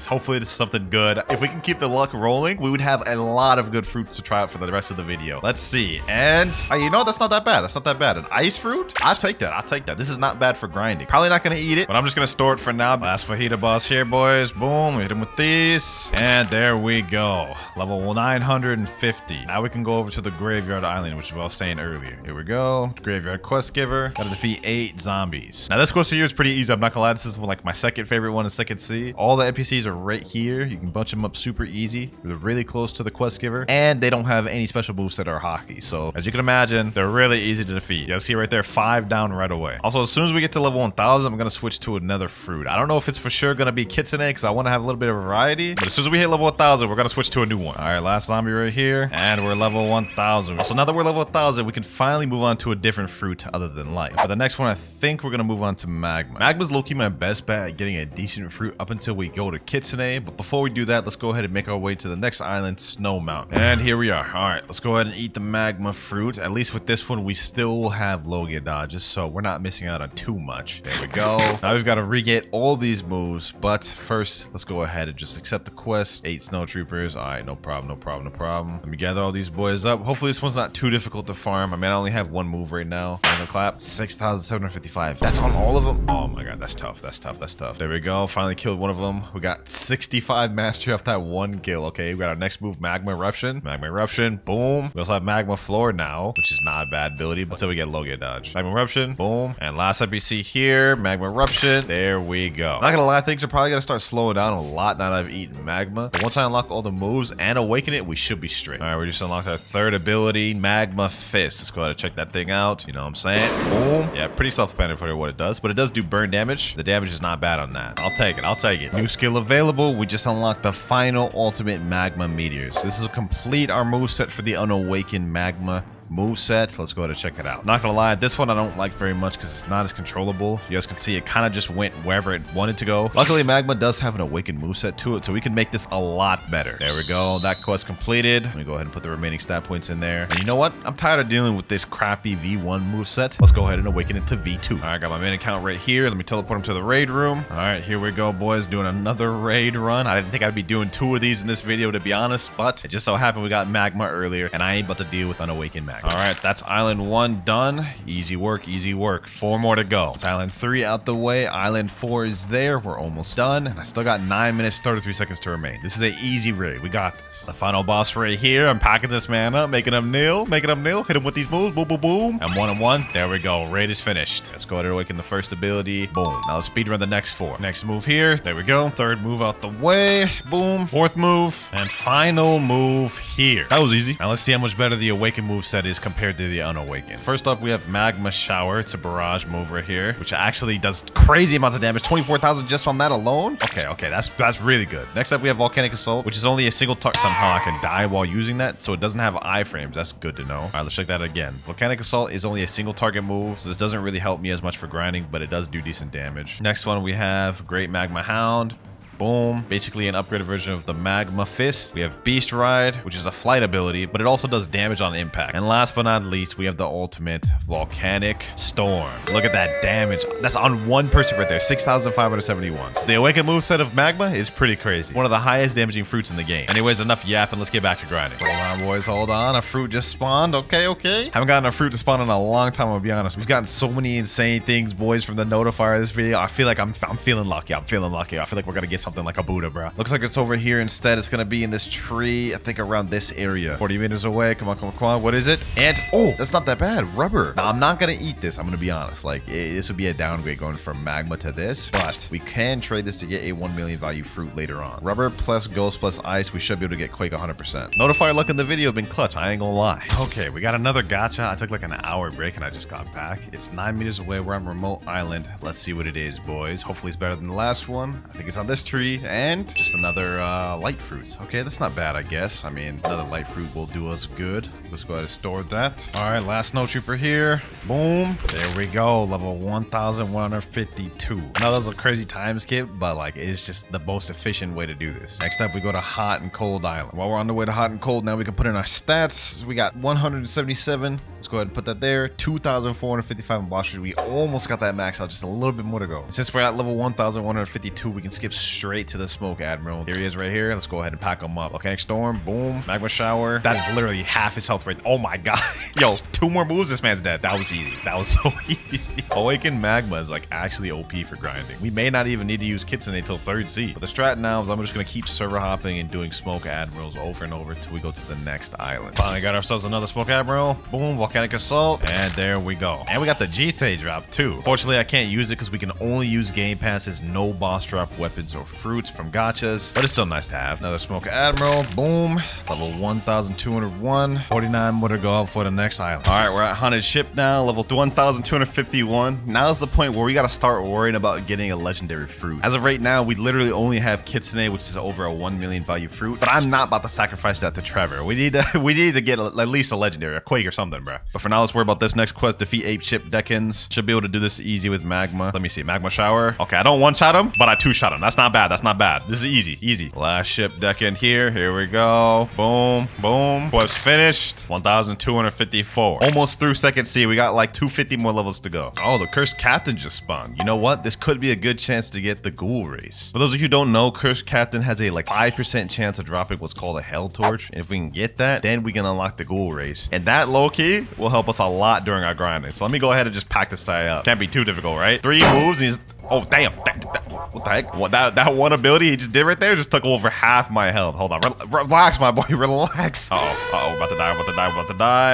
Hopefully this is something good. If we can keep the luck rolling, we would have a lot of good fruits to try out for the rest of the video. Let's see. And you know, that's not that bad. An ice fruit? I'll take that. This is not bad for grinding. Probably not going to eat it, but I'm just going to store it for now. Last fajita boss here, boys. Boom. We hit him with these. And there we go. Level 950. Now we can go over to the Graveyard Island, which I was saying earlier. Here we go. Graveyard Quest Giver. Gotta defeat 8 zombies. Now this quest here is pretty easy. I'm not gonna lie. This is like my second favorite one in second C. All the NPCs are right here. You can bunch them up super easy. They're really close to the quest giver. And they don't have any special moves that are hockey. So as you can imagine, they're really easy to defeat. You guys see right there, 5 down on right away. Also, as soon as we get to level 1000, I'm gonna switch to another fruit. I don't know if it's for sure gonna be kitsune because I want to have a little bit of variety. But as soon as we hit level 1000, we're gonna switch to a new one. All right, last zombie right here, and we're level 1000. So now that we're level 1000, we can finally move on to a different fruit other than life. For the next one, I think we're gonna move on to magma. Magma's low-key my best bet at getting a decent fruit up until we go to kitsune. But before we do that, let's go ahead and make our way to the next island, Snow Mountain. And here we are. All right, let's go ahead and eat the magma fruit. At least with this one, we still have Logia dodges, so we're not missing out on too much. There we go. Now we've got to re-get all these moves, but first, let's go ahead and just accept the quest. 8 snow troopers. All right, no problem, no problem, no problem. Let me gather all these boys up. Hopefully this one's not too difficult to farm. I mean, I only have one move right now. I'm gonna clap. 6,755. That's on all of them. Oh my god, that's tough. That's tough. That's tough. There we go. Finally killed one of them. We got 65 mastery off that one kill. Okay, we got our next move, Magma Eruption. Magma Eruption. Boom. We also have Magma Floor now, which is not a bad ability, but until we get Logia dodge. Magma Eruption. Boom. And last IBC here, Magma Eruption. There we go. Not gonna lie, things are probably gonna start slowing down a lot now that I've eaten Magma. But once I unlock all the moves and awaken it, we should be straight. All right, we just unlocked our third ability, Magma Fist. Let's go ahead and check that thing out. You know what I'm saying? Boom. Yeah, pretty self-explanatory what it does, but it does do burn damage. The damage is not bad on that. I'll take it. I'll take it. New skill available. We just unlocked the final ultimate Magma Meteors. This will complete our moveset for the unawakened Magma moveset. Let's go ahead and check it out. Not gonna lie, this one I don't like very much because it's not as controllable. You guys can see it kind of just went wherever it wanted to go. Luckily, Magma does have an awakened moveset to it, so we can make this a lot better. There we go. That quest completed. Let me go ahead and put the remaining stat points in there. And you know what? I'm tired of dealing with this crappy V1 moveset. Let's go ahead and awaken it to V2. All right, I got my main account right here. Let me teleport him to the raid room. All right, here we go, boys. Doing another raid run. I didn't think I'd be doing 2 of these in this video, to be honest, but it just so happened we got Magma earlier, and I ain't about to deal with unawakened Magma. All right, that's Island 1 done. Easy work, easy work. 4 more to go. It's Island 3 out the way. Island 4 is there. We're almost done. And I still got 9 minutes, 33 seconds to remain. This is an easy raid. We got this. The final boss right here. I'm packing this man up, making him kneel, making him kneel. Hit him with these moves. Boom, boom, boom. And 1 and 1. There we go. Raid is finished. Let's go ahead and awaken the first ability. Boom. Now let's speedrun the next 4. Next move here. There we go. Third move out the way. Boom. 4th move. And final move here. That was easy. Now let's see how much better the awakened move set is compared to the unawakened. First up, we have Magma Shower. It's a barrage move right here, which actually does crazy amounts of damage. 24,000 just on that alone. Okay, that's really good. Next up, we have Volcanic Assault, which is only a single target. Somehow I can die while using that, so it doesn't have iframes. That's good to know. All right, let's check that again. Volcanic Assault is only a single target move, so this doesn't really help me as much for grinding, but it does do decent damage. Next one, we have Great Magma Hound. Boom. Basically an upgraded version of the Magma Fist. We have Beast Ride, which is a flight ability, but it also does damage on impact. And last but not least, we have the ultimate Volcanic Storm. Look at that damage. That's on one person right there. 6,571. So the awakened moveset of Magma is pretty crazy. One of the highest damaging fruits in the game. Anyways, enough yapping. Let's get back to grinding. Hold on, boys. Hold on. A fruit just spawned. Okay. Haven't gotten a fruit to spawn in a long time, I'll be honest. We've gotten so many insane things, boys, from the notifier of this video. I feel like I'm feeling lucky. I feel like we're gonna get something like a Buddha, bro. Looks like it's over here instead. It's gonna be in this tree, I think around this area. 40 meters away. Come on. What is it? And oh, that's not that bad. Rubber. Now, I'm not gonna eat this. I'm gonna be honest. Like, this would be a downgrade going from Magma to this, but we can trade this to get a 1 million value fruit later on. Rubber plus ghost plus ice. We should be able to get Quake 100%. Notifier luck in the video been clutch. I ain't gonna lie. Okay, we got another gacha. I took like an hour break and I just got back. It's 9 meters away. We're on Remote Island. Let's see what it is, boys. Hopefully it's better than the last one. I think it's on this tree. And just another light fruit. Okay, that's not bad, I guess. I mean, another light fruit will do us good. Let's go ahead and store that. All right, last snow trooper here. Boom. There we go. Level 1,152. Now, that was a crazy time skip, but like, it's just the most efficient way to do this. Next up, we go to Hot and Cold Island. While we're on the way to Hot and Cold, now we can put in our stats. We got 177. Let's go ahead and put that there. 2,455 in boss street. We almost got that max out. Just a little bit more to go. Since we're at level 1,152, we can skip straight to the Smoke Admiral. Here he is right here. Let's go ahead and pack him up. Volcanic Storm. Boom. Magma Shower. That is literally half his health rate. Oh my god. Yo, 2 more moves. This man's dead. That was easy. That was so easy. Awakened Magma is like actually OP for grinding. We may not even need to use Kitsune until 3rd seed. But the strat now is I'm just going to keep server hopping and doing Smoke Admirals over and over until we go to the next island. Finally got ourselves another Smoke Admiral. Boom. volcanic assault, and there we go. And we got the GTA drop too. Fortunately, I can't use it because we can only use Game Pass's no boss drop weapons or fruits from gachas, but it's still nice to have. Another smoke admiral, boom, level 1201. 49 more to go up for the next island. All right, we're at haunted ship now, level 1251. Now's the point where we got to start worrying about getting a legendary fruit. As of right now, we literally only have Kitsune, which is over a 1 million value fruit, but I'm not about to sacrifice that to Trevor. We need to get at least a legendary, a Quake or something, bro. But for now, let's worry about this next quest. Defeat ape ship Decans. Should be able to do this easy with magma. Let me see, magma shower. Okay, I don't one-shot him, but I two-shot him. That's not bad. That's not bad. This is easy, easy. Last ship Decan here. Here we go. Boom, boom. Quest finished. 1254. Almost through second C. We got like 250 more levels to go. Oh, the cursed captain just spawned. You know what? This could be a good chance to get the ghoul race. For those of you who don't know, cursed captain has a like 5% chance of dropping what's called a hell torch. And if we can get that, then we can unlock the ghoul race. And that low-key will help us a lot during our grinding. So let me go ahead and just pack this guy up. Can't be too difficult, right? 3 moves and he's... Oh, damn. What the heck? What, that one ability he just did right there just took over half my health. Hold on. Relax, my boy. Relax. Uh-oh. About to die.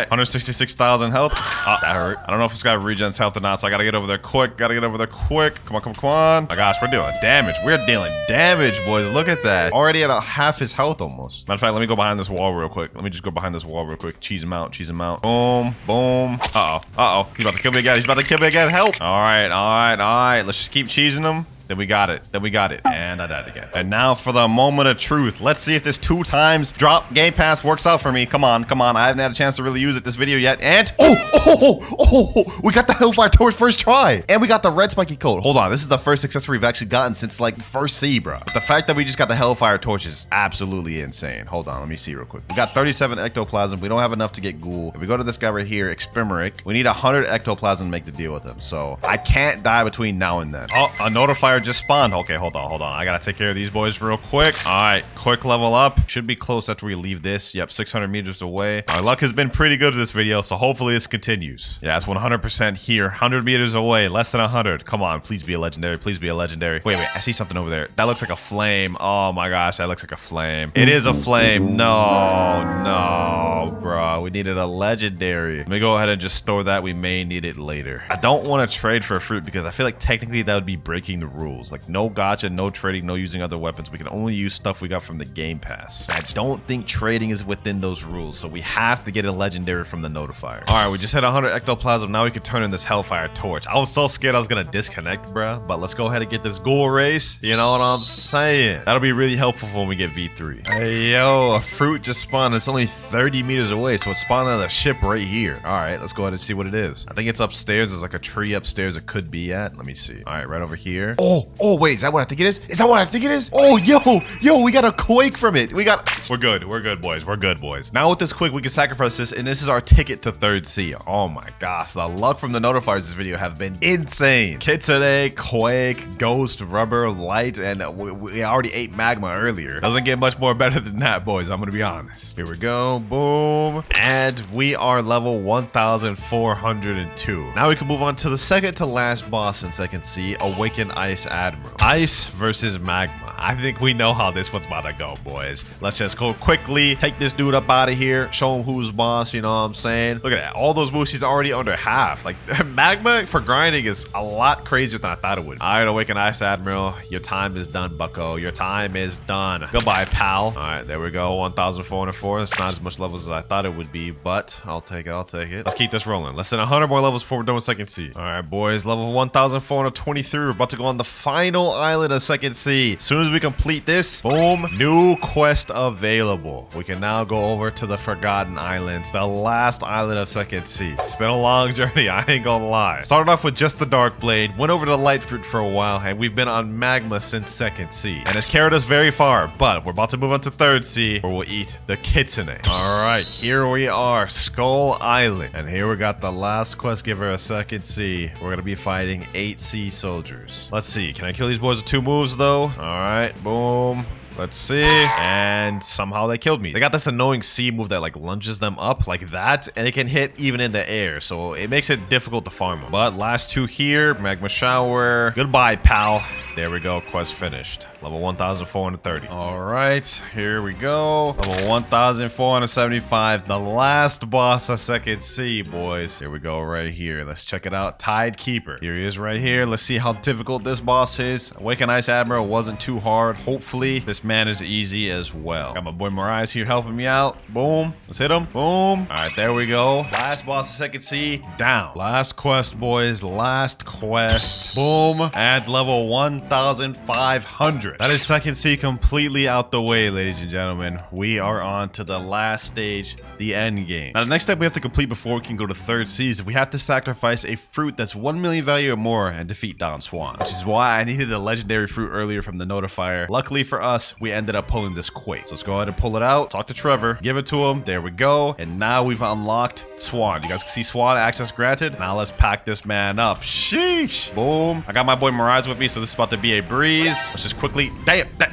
166,000 health. That hurt. I don't know if this guy regens health or not, so I gotta get over there quick. Come on. My gosh, we're doing damage. We're dealing damage, boys. Look at that. Already at half his health almost. Matter of fact, let me go behind this wall real quick. Cheese him out. Boom. Uh-oh. He's about to kill me again. Help. All right. Let's just keep cheesing him. Then we got it. And I died again. And now for the moment of truth. Let's see if this 2 times drop Game Pass works out for me. Come on. I haven't had a chance to really use it this video yet. And we got the Hellfire Torch first try. And we got the red spiky coat. Hold on. This is the first accessory we've actually gotten since like the first C, bro. But the fact that we just got the Hellfire Torch is absolutely insane. Hold on. Let me see real quick. We got 37 ectoplasm. We don't have enough to get ghoul. If we go to this guy right here, Experimeric, we need 100 ectoplasm to make the deal with him. So I can't die between now and then. Oh, a notifier just spawned. Okay, hold on. I gotta take care of these boys real quick. All right, quick level up. Should be close after we leave this. Yep, 600 meters away. Our luck has been pretty good this video, so hopefully this continues. Yeah, it's 100% here. 100 meters away, less than 100. Come on, please be a legendary. Wait, I see something over there. That looks like a flame. Oh my gosh, that looks like a flame. It is a flame. No, bro. We needed a legendary. Let me go ahead and just store that. We may need it later. I don't want to trade for a fruit because I feel like technically that would be breaking the rules. Like no gacha, no trading, no using other weapons. We can only use stuff we got from the Game Pass. I don't think trading is within those rules, so we have to get a legendary from the notifier. All right, we just hit 100 ectoplasm. Now we can turn in this Hellfire Torch. I was so scared I was gonna disconnect, bro. But let's go ahead and get this ghoul race. You know what I'm saying? That'll be really helpful for when we get V3. Hey, yo, a fruit just spawned. It's only 30 meters away, so it's spawned on the ship right here. All right, let's go ahead and see what it is. I think it's upstairs. There's like a tree upstairs it could be at. Let me see. All right, right over here. Oh, wait, is that what I think it is? Oh, yo, we got a Quake from it. We're good, boys. Now with this Quake, we can sacrifice this, and this is our ticket to 3rd C. Oh my gosh, the luck from the notifiers this video have been insane. Kitsune, Quake, Ghost, Rubber, Light, and we already ate Magma earlier. Doesn't get much more better than that, boys. I'm gonna be honest. Here we go, boom. And we are level 1402. Now we can move on to the second to last boss in 2nd C, Awakened Ice Admiral. Ice versus Magma. I think we know how this one's about to go, boys. Let's just go quickly, take this dude up out of here, show him who's boss, you know what I'm saying? Look at that. All those moves, he's already under half. Like, Magma for grinding is a lot crazier than I thought it would. All right, Awaken Ice Admiral. Your time is done, bucko. Your time is done. Goodbye, pal. All right, there we go. 1,404. That's not as much levels as I thought it would be, but I'll take it. Let's keep this rolling. Less than 100 more levels before we're done with 2nd C. All right, boys. Level 1,423. We're about to go on the final island of 2nd C. As soon as we complete this, boom, new quest available. We can now go over to the Forgotten Islands, the last island of 2nd C. It's been a long journey, I ain't gonna lie. Started off with just the Dark Blade, went over to Light Fruit for a while, and we've been on Magma since 2nd C. And it's carried us very far, but we're about to move on to 3rd C, where we'll eat the Kitsune. All right, here we are, Skull Island. And here we got the last quest giver of 2nd C. We're gonna be fighting 8 C soldiers. Let's see, can I kill these boys with 2 moves though? All right, boom. Let's see. And somehow they killed me. They got this annoying C move that like lunges them up like that, and it can hit even in the air, so it makes it difficult to farm them. But last 2 here, Magma Shower. Goodbye, pal. There we go. Quest finished. Level 1,430. All right, here we go. Level 1,475. The last boss of Second Sea, boys. Here we go right here. Let's check it out. Tide Keeper. Here he is right here. Let's see how difficult this boss is. Awaken Ice Admiral wasn't too hard. Hopefully, this man is easy as well. Got my boy Mariah here helping me out. Boom. Let's hit him. Boom. All right, there we go. Last boss of Second Sea. Down. Last quest, boys. Last quest. Boom. And level 1,500. That is Second Sea completely out the way, ladies and gentlemen. We are on to the last stage, the end game. Now, the next step we have to complete before we can go to third sea is we have to sacrifice a fruit that's 1 million value or more and defeat Don Swan, which is why I needed the legendary fruit earlier from the notifier. Luckily for us, we ended up pulling this quick. So let's go ahead and pull it out. Talk to Trevor. Give it to him. There we go. And now we've unlocked Swan. You guys can see Swan access granted. Now let's pack this man up. Sheesh. Boom. I got my boy Mirage with me, so this is about to be a breeze. Let's just quickly...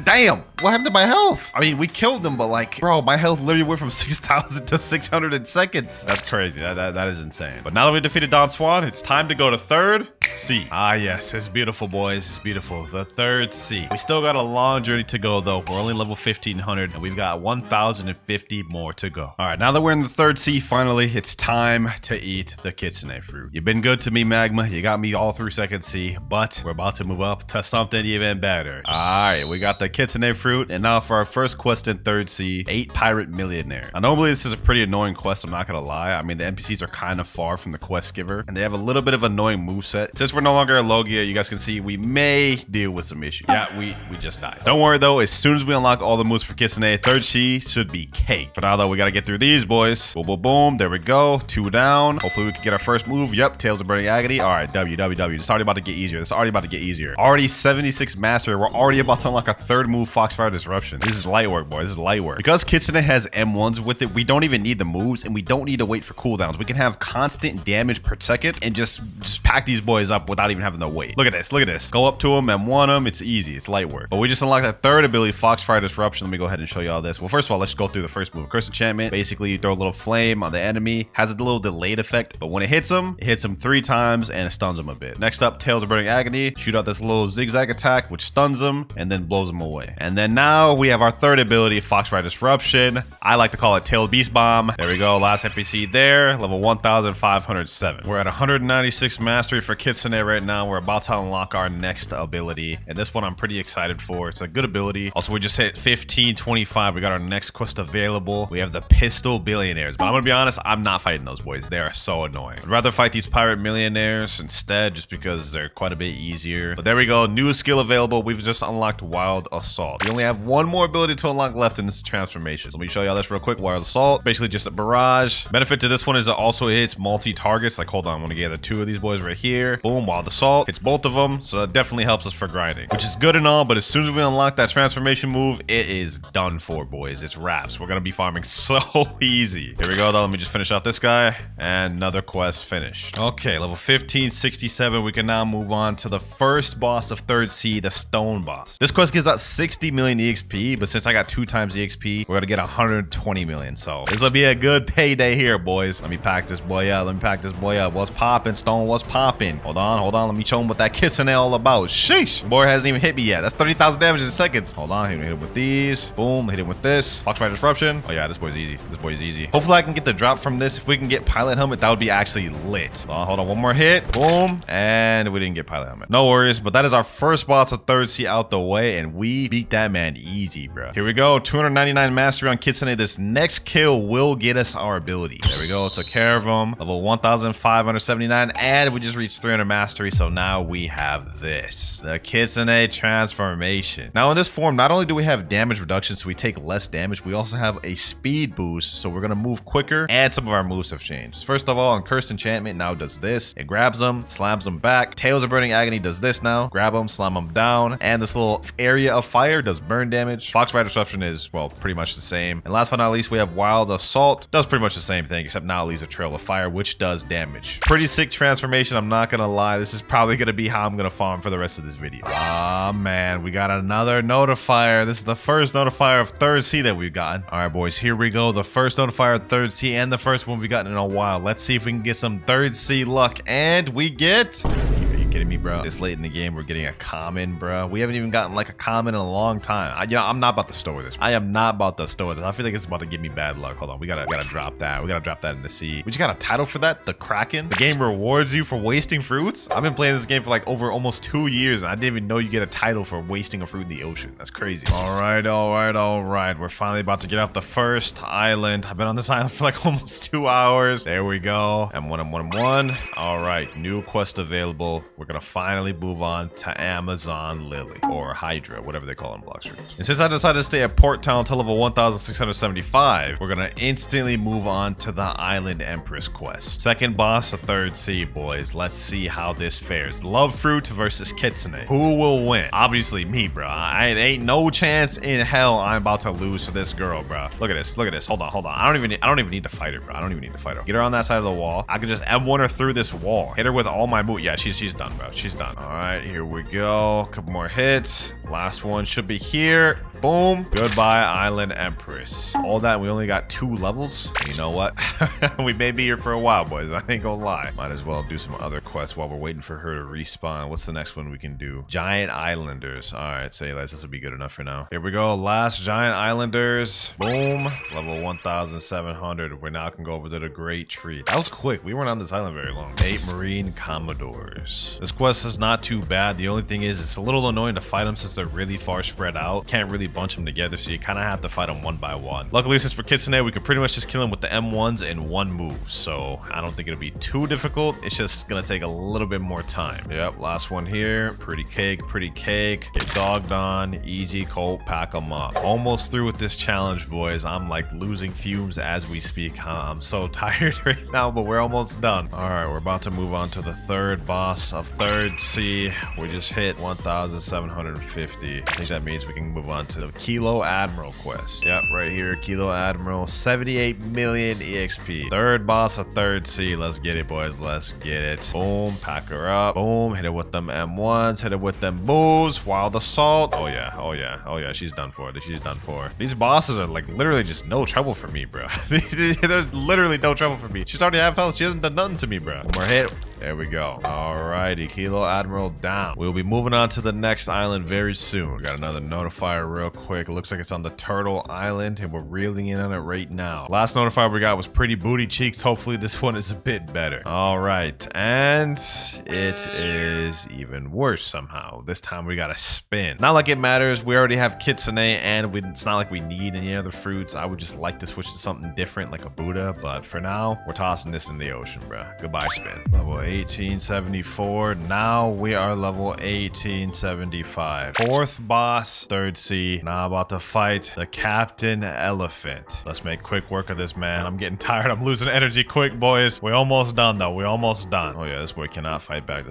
Damn. What happened to my health? I mean, we killed them, but like, bro, my health literally went from 6,000 to 600 in seconds. That's crazy. That is insane. But now that we defeated Don Swan, it's time to go to third sea. Ah, yes. It's beautiful, boys. It's beautiful. The third sea. We still got a long journey to go, though. We're only level 1,500, and we've got 1,050 more to go. All right, now that we're in the third sea, finally, it's time to eat the kitsune fruit. You've been good to me, Magma. You got me all through second sea, but we're about to move up to something even better. All right, we got the kitsune fruit, and now for our first quest in third sea, 8 pirate millionaire. Now, normally this is a pretty annoying quest, I'm not gonna lie. I mean, the NPCs are kind of far from the quest giver, and they have a little bit of annoying moveset. Since we're no longer a Logia, you guys can see we may deal with some issues. Yeah, we just died. Don't worry though, as soon as we unlock all the moves for Kitsune, third sea should be cake. For now though, we gotta get through these, boys. Boom, boom, boom. There we go. 2 down. Hopefully we can get our first move. Yep, Tails of Burning Agony. All right, W. It's already about to get easier. Already 76 master. We're already about to unlock our third move, Foxfire Disruption. This is light work, boys. This is light work. Because Kitsune has M1s with it, we don't even need the moves, and we don't need to wait for cooldowns. We can have constant damage per second and just pack these boys up without even having to wait. Look at this. Look at this. Go up to them and one them. It's easy. It's light work. But we just unlocked that third ability, Foxfire Disruption. Let me go ahead and show you all this. Well, first of all, let's go through the first move. Curse Enchantment. Basically, you throw a little flame on the enemy. Has a little delayed effect, but when it hits him 3 times and it stuns him a bit. Next up, Tails of Burning Agony. Shoot out this little zigzag attack, which stuns him and then blows him away. And then now we have our third ability, Foxfire Disruption. I like to call it Tail Beast Bomb. There we go. Last NPC there. Level 1,507. We're at 196 mastery for Kitsune right now. We're about to unlock our next ability. And this one I'm pretty excited for. It's a good ability. Also, we just hit 1525. We got our next quest available. We have the Pistol Billionaires. But I'm going to be honest, I'm not fighting those boys. They are so annoying. I'd rather fight these Pirate Millionaires instead just because they're quite a bit easier. But there we go. New skill available. We've just unlocked Wild Assault. We only have one more ability to unlock left in this transformation. So let me show y'all this real quick. Wild Assault. Basically just a barrage. Benefit to this one is it also hits multi-targets. Like, hold on. I'm going to gather 2 of these boys right here. Boom. Wild Assault. Hits both of them. So that definitely helps us for grinding, which is good and all. But as soon as we unlock that transformation move, it is done for, boys. It's wraps. We're going to be farming so easy. Here we go, though. Let me just finish off this guy. And another quest finished. Okay, level 1567. We can now move on to the first boss of third sea, the Stone Boss. This quest gives out 60 million EXP, but since I got 2 times EXP, we're going to get 120 million. So this will be a good payday here, boys. Let me pack this boy up. What's popping, Stone? What's popping? Hold on. Let me show him what that Kitsune all about. Sheesh. Boy hasn't even hit me yet. That's 30,000 damage in seconds. Hold on. Hit him with these. Boom. Hit him with this. Foxfire Disruption. Oh, yeah. This boy's easy. Hopefully, I can get the drop from this. If we can get Pilot Helmet, that would be actually lit. Hold on. One more hit. Boom. And we didn't get Pilot Helmet. No worries. But that is our first boss of third sea out the way. And we beat that man easy, bro. Here we go. 299 mastery on Kitsune. This next kill will get us our ability. There we go. Took care of him. Level 1,579. And we just reached 300 mastery. So now we have this. The Kitsune transformation. Now in this form, not only do we have damage reduction, so we take less damage, we also have a speed boost. So we're going to move quicker. And some of our moves have changed. First of all, on Cursed Enchantment now does this. It grabs them, slams them back. Tails of Burning Agony does this now. Grab them, slam them down. And this little area of fire does burn damage. Foxfire Disruption is, well, pretty much the same. And last but not least, we have Wild Assault. Does pretty much the same thing, except now it leaves a trail of fire, which does damage. Pretty sick transformation, I'm not gonna lie. This is probably gonna be how I'm gonna farm for the rest of this video. Ah, man, we got another notifier. This is the first notifier of third sea that we've gotten. All right, boys, here we go. The first notifier of third sea and the first one we've gotten in a while. Let's see if we can get some third sea luck. And we get... kidding me, bro? This late in the game, we're getting a common, bro. We haven't even gotten like a common in a long time. I'm not about to store this. I am not about to store this. I feel like it's about to give me bad luck. Hold on, we gotta drop that. We gotta drop that in the sea. We just got a title for that. The Kraken. The game rewards you for wasting fruits. I've been playing this game for like over almost 2 years, and I didn't even know you get a title for wasting a fruit in the ocean. That's crazy. All right. We're finally about to get off the first island. I've been on this island for like almost 2 hours. There we go. M1. All right, new quest available. We're gonna finally move on to Amazon Lily or Hydra, whatever they call them, Blox. And since I decided to stay at Port Town until level 1675, we're gonna instantly move on to the Island Empress quest. Second boss, a third sea, boys. Let's see how this fares. Love Fruit versus Kitsune. Who will win? Obviously me, bro. I ain't no chance in hell I'm about to lose to this girl, bro. Look at this. Hold on. I don't even need to fight her, bro. I don't even need to fight her. Get her on that side of the wall. I can just M1 her through this wall. Hit her with all my boot. Yeah, she's done, bro. She's done. All right, here we go. Couple more hits. Last one should be here. Boom. Goodbye, Island Empress. All that, we only got 2 levels. You know what? We may be here for a while, boys. I ain't gonna lie. Might as well do some other quests while we're waiting for her to respawn. What's the next one we can do? Giant Islanders. All right, say less. This will be good enough for now. Here we go. Last Giant Islanders. Boom. Level 1700. We now can go over to the Great Tree. That was quick. We weren't on this island very long. 8 Marine Commodores. This quest is not too bad. The only thing is it's a little annoying to fight them since they're really far spread out. Can't really bunch them together, so you kind of have to fight them one by one. Luckily, since for Kitsune, we can pretty much just kill them with the M1s in one move, so I don't think it'll be too difficult. It's just gonna take a little bit more time. Yep, last one here. Pretty cake. Get dogged on. Easy, Colt, pack them up. Almost through with this challenge, boys. I'm like losing fumes as we speak. I'm so tired right now, but we're almost done. All right, we're about to move on to the third boss of Third Sea. We just hit 1750. I think that means we can move on to the Kilo Admiral quest. Yep, right here, Kilo Admiral, 78 million EXP. Third boss of Third Sea. Let's get it, boys. Let's get it. Boom, pack her up. Boom, hit it with them M1s, hit it with them boos. Wild Assault. Oh yeah, she's done for. These bosses are like literally just no trouble for me, bro. There's literally no trouble for me. She's already half health. She hasn't done nothing to me, bro. One more hit. There we go. Alrighty, Kilo Admiral down. We'll be moving on to the next island very soon. We got another notifier real quick. It looks like it's on the Turtle Island, and we're reeling in on it right now. Last notifier we got was Pretty Booty Cheeks. Hopefully this one is a bit better. Alright, and it is even worse somehow. This time we gotta spin. Not like it matters. We already have Kitsune, and it's not like we need any other fruits. I would just like to switch to something different, like a Buddha, but for now, we're tossing this in the ocean, bro. Goodbye, spin. Level 1874. Now we are level 1875. Fourth boss, Third Sea. Now about to fight the Captain Elephant. Let's make quick work of this, man. I'm getting tired. I'm losing energy quick, boys. We're almost done, though. We're almost done. Oh, yeah, this boy cannot fight back.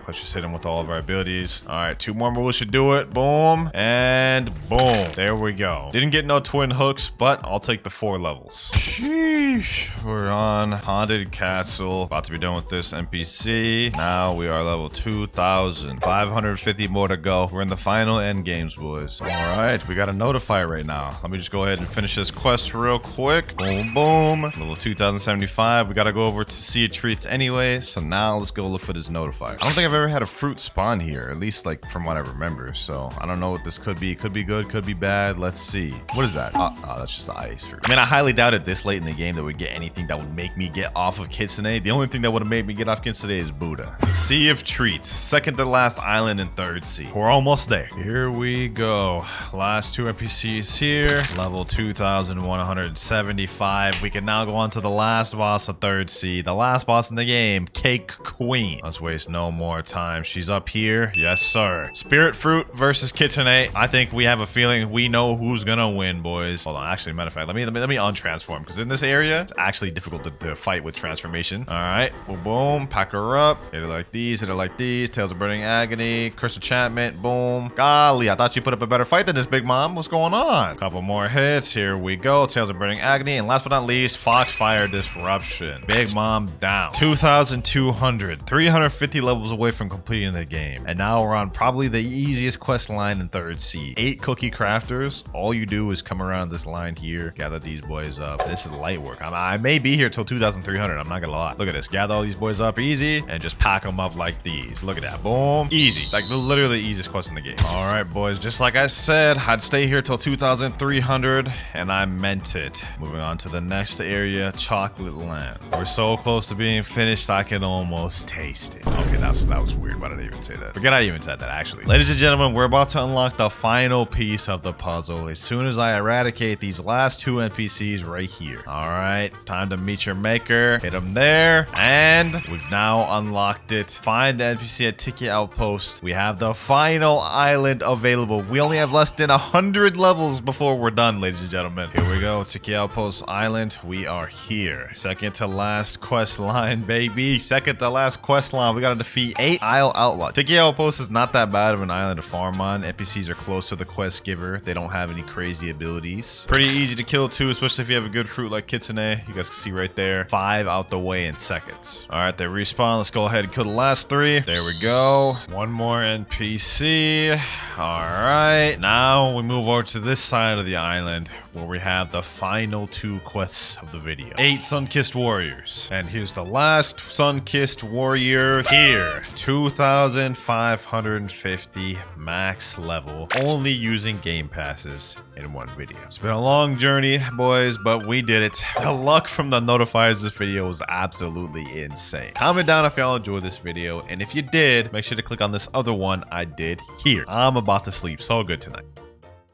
Let's just hit him with all of our abilities. All right, 2 more moves should do it. Boom. And boom. There we go. Didn't get no twin hooks, but I'll take the 4 levels. Sheesh. We're on Haunted Castle. About to be done with this NPC. Now we are level 2,550 more to go. We're in the final end games, boys. All right, we got a notifier right now. Let me just go ahead and finish this quest real quick. Boom. Level 2075. We got to go over to Sea of Treats anyway. So now let's go look for this notifier. I don't think I've ever had a fruit spawn here, at least like from what I remember. So I don't know what this could be. Could be good, could be bad. Let's see. What is that? Oh, that's just the ice fruit. I mean, I highly doubted this late in the game that we'd get anything that would make me get off of Kitsune. The only thing that would have made me get off Kitsune is Buddha. Sea of Treats. Second to last island in Third Sea. We're almost there. Here we go. Last 2 NPCs here. Level 2175. We can now go on to the last boss of Third Sea. The last boss in the game, Cake Queen. Let's waste no more time. She's up here. Yes, sir. Spirit Fruit versus Kitsune. I think we have a feeling we know who's gonna win, boys. Hold on. Actually, matter of fact, let me untransform, because in this area, it's actually difficult to fight with transformation. All right. Boom, boom. Pack her up. Hit her like these. Hit her like these. Tales of Burning Agony. Curse Enchantment. Boom. Golly, I thought you put up a better fight than this, Big Mom. What's going on? Couple more hits. Here we go. Tales of Burning Agony. And last but not least, Foxfire Disruption. Big Mom down. 2,200. 350 levels away from completing the game. And now we're on probably the easiest quest line in Third Sea. 8 cookie crafters. All you do is come around this line here, gather these boys up. This is light work. I may be here till 2,300. I'm not gonna lie. Look at this. Gather all these boys up easy and just pack them up like these. Look at that. Boom. Easy. Like literally the easiest quest in the game. All right, boys. Just like I said, I'd stay here till 2,300 and I meant it. Moving on to the next area, Chocolate Land. We're so close to being finished, I can almost taste it. Okay, that was weird, but I didn't even say that. Forget I even said that, actually. Ladies and gentlemen, we're about to unlock the final piece of the puzzle as soon as I eradicate these last two NPCs right here. All right, time to meet your maker. Hit them there, and we've now unlocked it. Find the NPC at Ticket Outpost. We have the final island available. We only have less than 100 levels before we're done, ladies and gentlemen. Here we go, Ticket Outpost Island. We are here. Second to last quest line, baby. Second to last quest line. We gotta defeat 8 Isle Outlaw. Ticket Outpost is not that bad of an island to farm on. NPCs are close to the quest giver. They don't have any crazy abilities. Pretty easy to kill too, especially if you have a good fruit like Kitsune. You guys can see right there. 5 out the way in seconds. All right, they respawn. Let's go ahead and kill the last 3. There we go. One more NPC. All right, now we move over to this side of the island where we have the final 2 quests of the video. 8 Sun-Kissed Warriors. And here's the last Sun-Kissed Warrior here. 2,550 max level, only using game passes in one video. It's been a long journey, boys, but we did it. The luck from the notifiers this video was absolutely insane. Comment down if y'all enjoyed this video, and if you did, make sure to click on this other one I did here. I'm about to sleep so good tonight.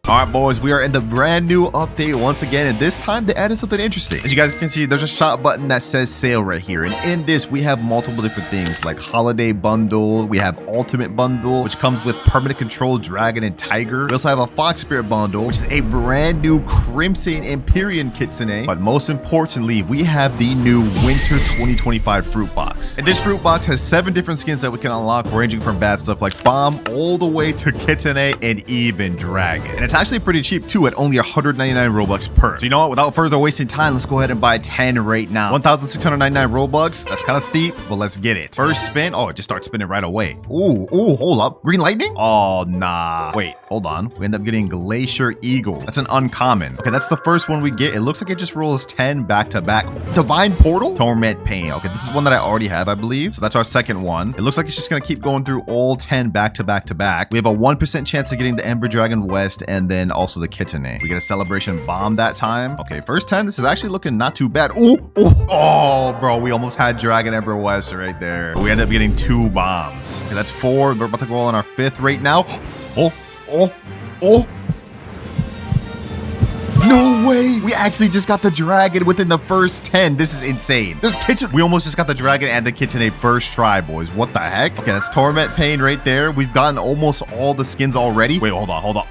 All right, boys, we are in the brand new update once again, and this time they added something interesting. As you guys can see, there's a shop button that says sale right here, and in this we have multiple different things like holiday bundle. We have ultimate bundle, which comes with permanent control dragon and tiger. We also have a fox spirit bundle, which is a brand new crimson Empyrean Kitsune. But most importantly, we have the new winter 2025 fruit box, and this fruit box has 7 different skins that we can unlock, ranging from bad stuff like bomb all the way to Kitsune and even dragon. And it's actually pretty cheap too, at only 199 Robux per. So you know what, without further wasting time, let's go ahead and buy 10 right now. 1,699 Robux. That's kind of steep, but let's get it. First spin. Oh, it just starts spinning right away. Ooh, hold up. Green lightning? Oh, nah. Wait, hold on. We end up getting Glacier Eagle. That's an uncommon. Okay, that's the first one we get. It looks like it just rolls 10 back to back. Divine Portal? Torment Pain. Okay, this is one that I already have, I believe. So that's our second one. It looks like it's just gonna keep going through all 10 back to back to back. We have a 1% chance of getting the Ember Dragon West and then also the Kitsune. We get a celebration bomb that time. Okay, first 10. This is actually looking not too bad. Oh, bro, we almost had Dragon Ember West right there. But we end up getting 2 bombs. Okay, that's 4. We're about to go on our 5th right now. No way! We actually just got the dragon within the first 10. This is insane. There's Kitsune. We almost just got the dragon and the Kitsune first try, boys. What the heck? Okay, that's Torment Pain right there. We've gotten almost all the skins already. Wait, hold on.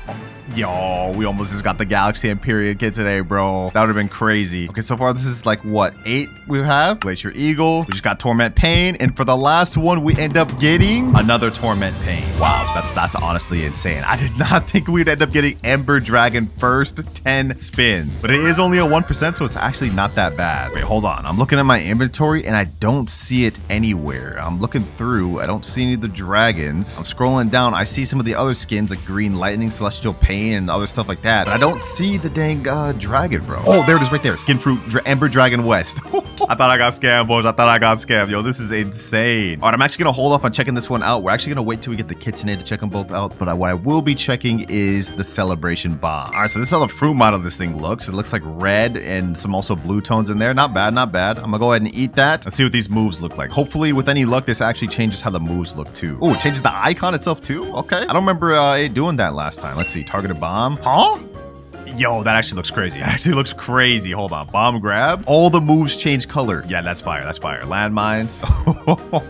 Yo, we almost just got the Galaxy Empyrean kit today, bro. That would have been crazy. Okay, so far this is like what, 8 we have? Glacier Eagle. We just got Torment Pain, and for the last one, we end up getting another Torment Pain. Wow, that's honestly insane. I did not think we'd end up getting Ember Dragon first 10 spins, but it is only a 1%, so it's actually not that bad. Wait, hold on. I'm looking at my inventory, and I don't see it anywhere. I'm looking through. I don't see any of the dragons. I'm scrolling down. I see some of the other skins like Green Lightning, Celestial Pain, and other stuff like that, but I don't see the dang dragon, bro. Oh, there it is right there. Skin Fruit Ember Dragon West. I thought I got scammed, boys. I thought I got scammed. Yo, this is insane. All right, I'm actually gonna hold off on checking this one out. We're actually gonna wait till we get the Kitsune to check them both out, but what I will be checking is the celebration bomb. All right, so this is how the fruit model of this thing looks. It looks like red and some also blue tones in there. Not bad. I'm gonna go ahead and eat that and see what these moves look like. Hopefully, with any luck, this actually changes how the moves look too. Oh, it changes the icon itself too. Okay, I don't remember it doing that last time. Let's see. Targeted bomb. Huh? Yo, that actually looks crazy. It actually looks crazy. Hold on. Bomb grab. All the moves change color. Yeah, that's fire. That's fire. Landmines.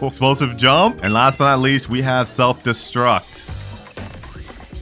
Explosive jump. And last but not least, we have self-destruct.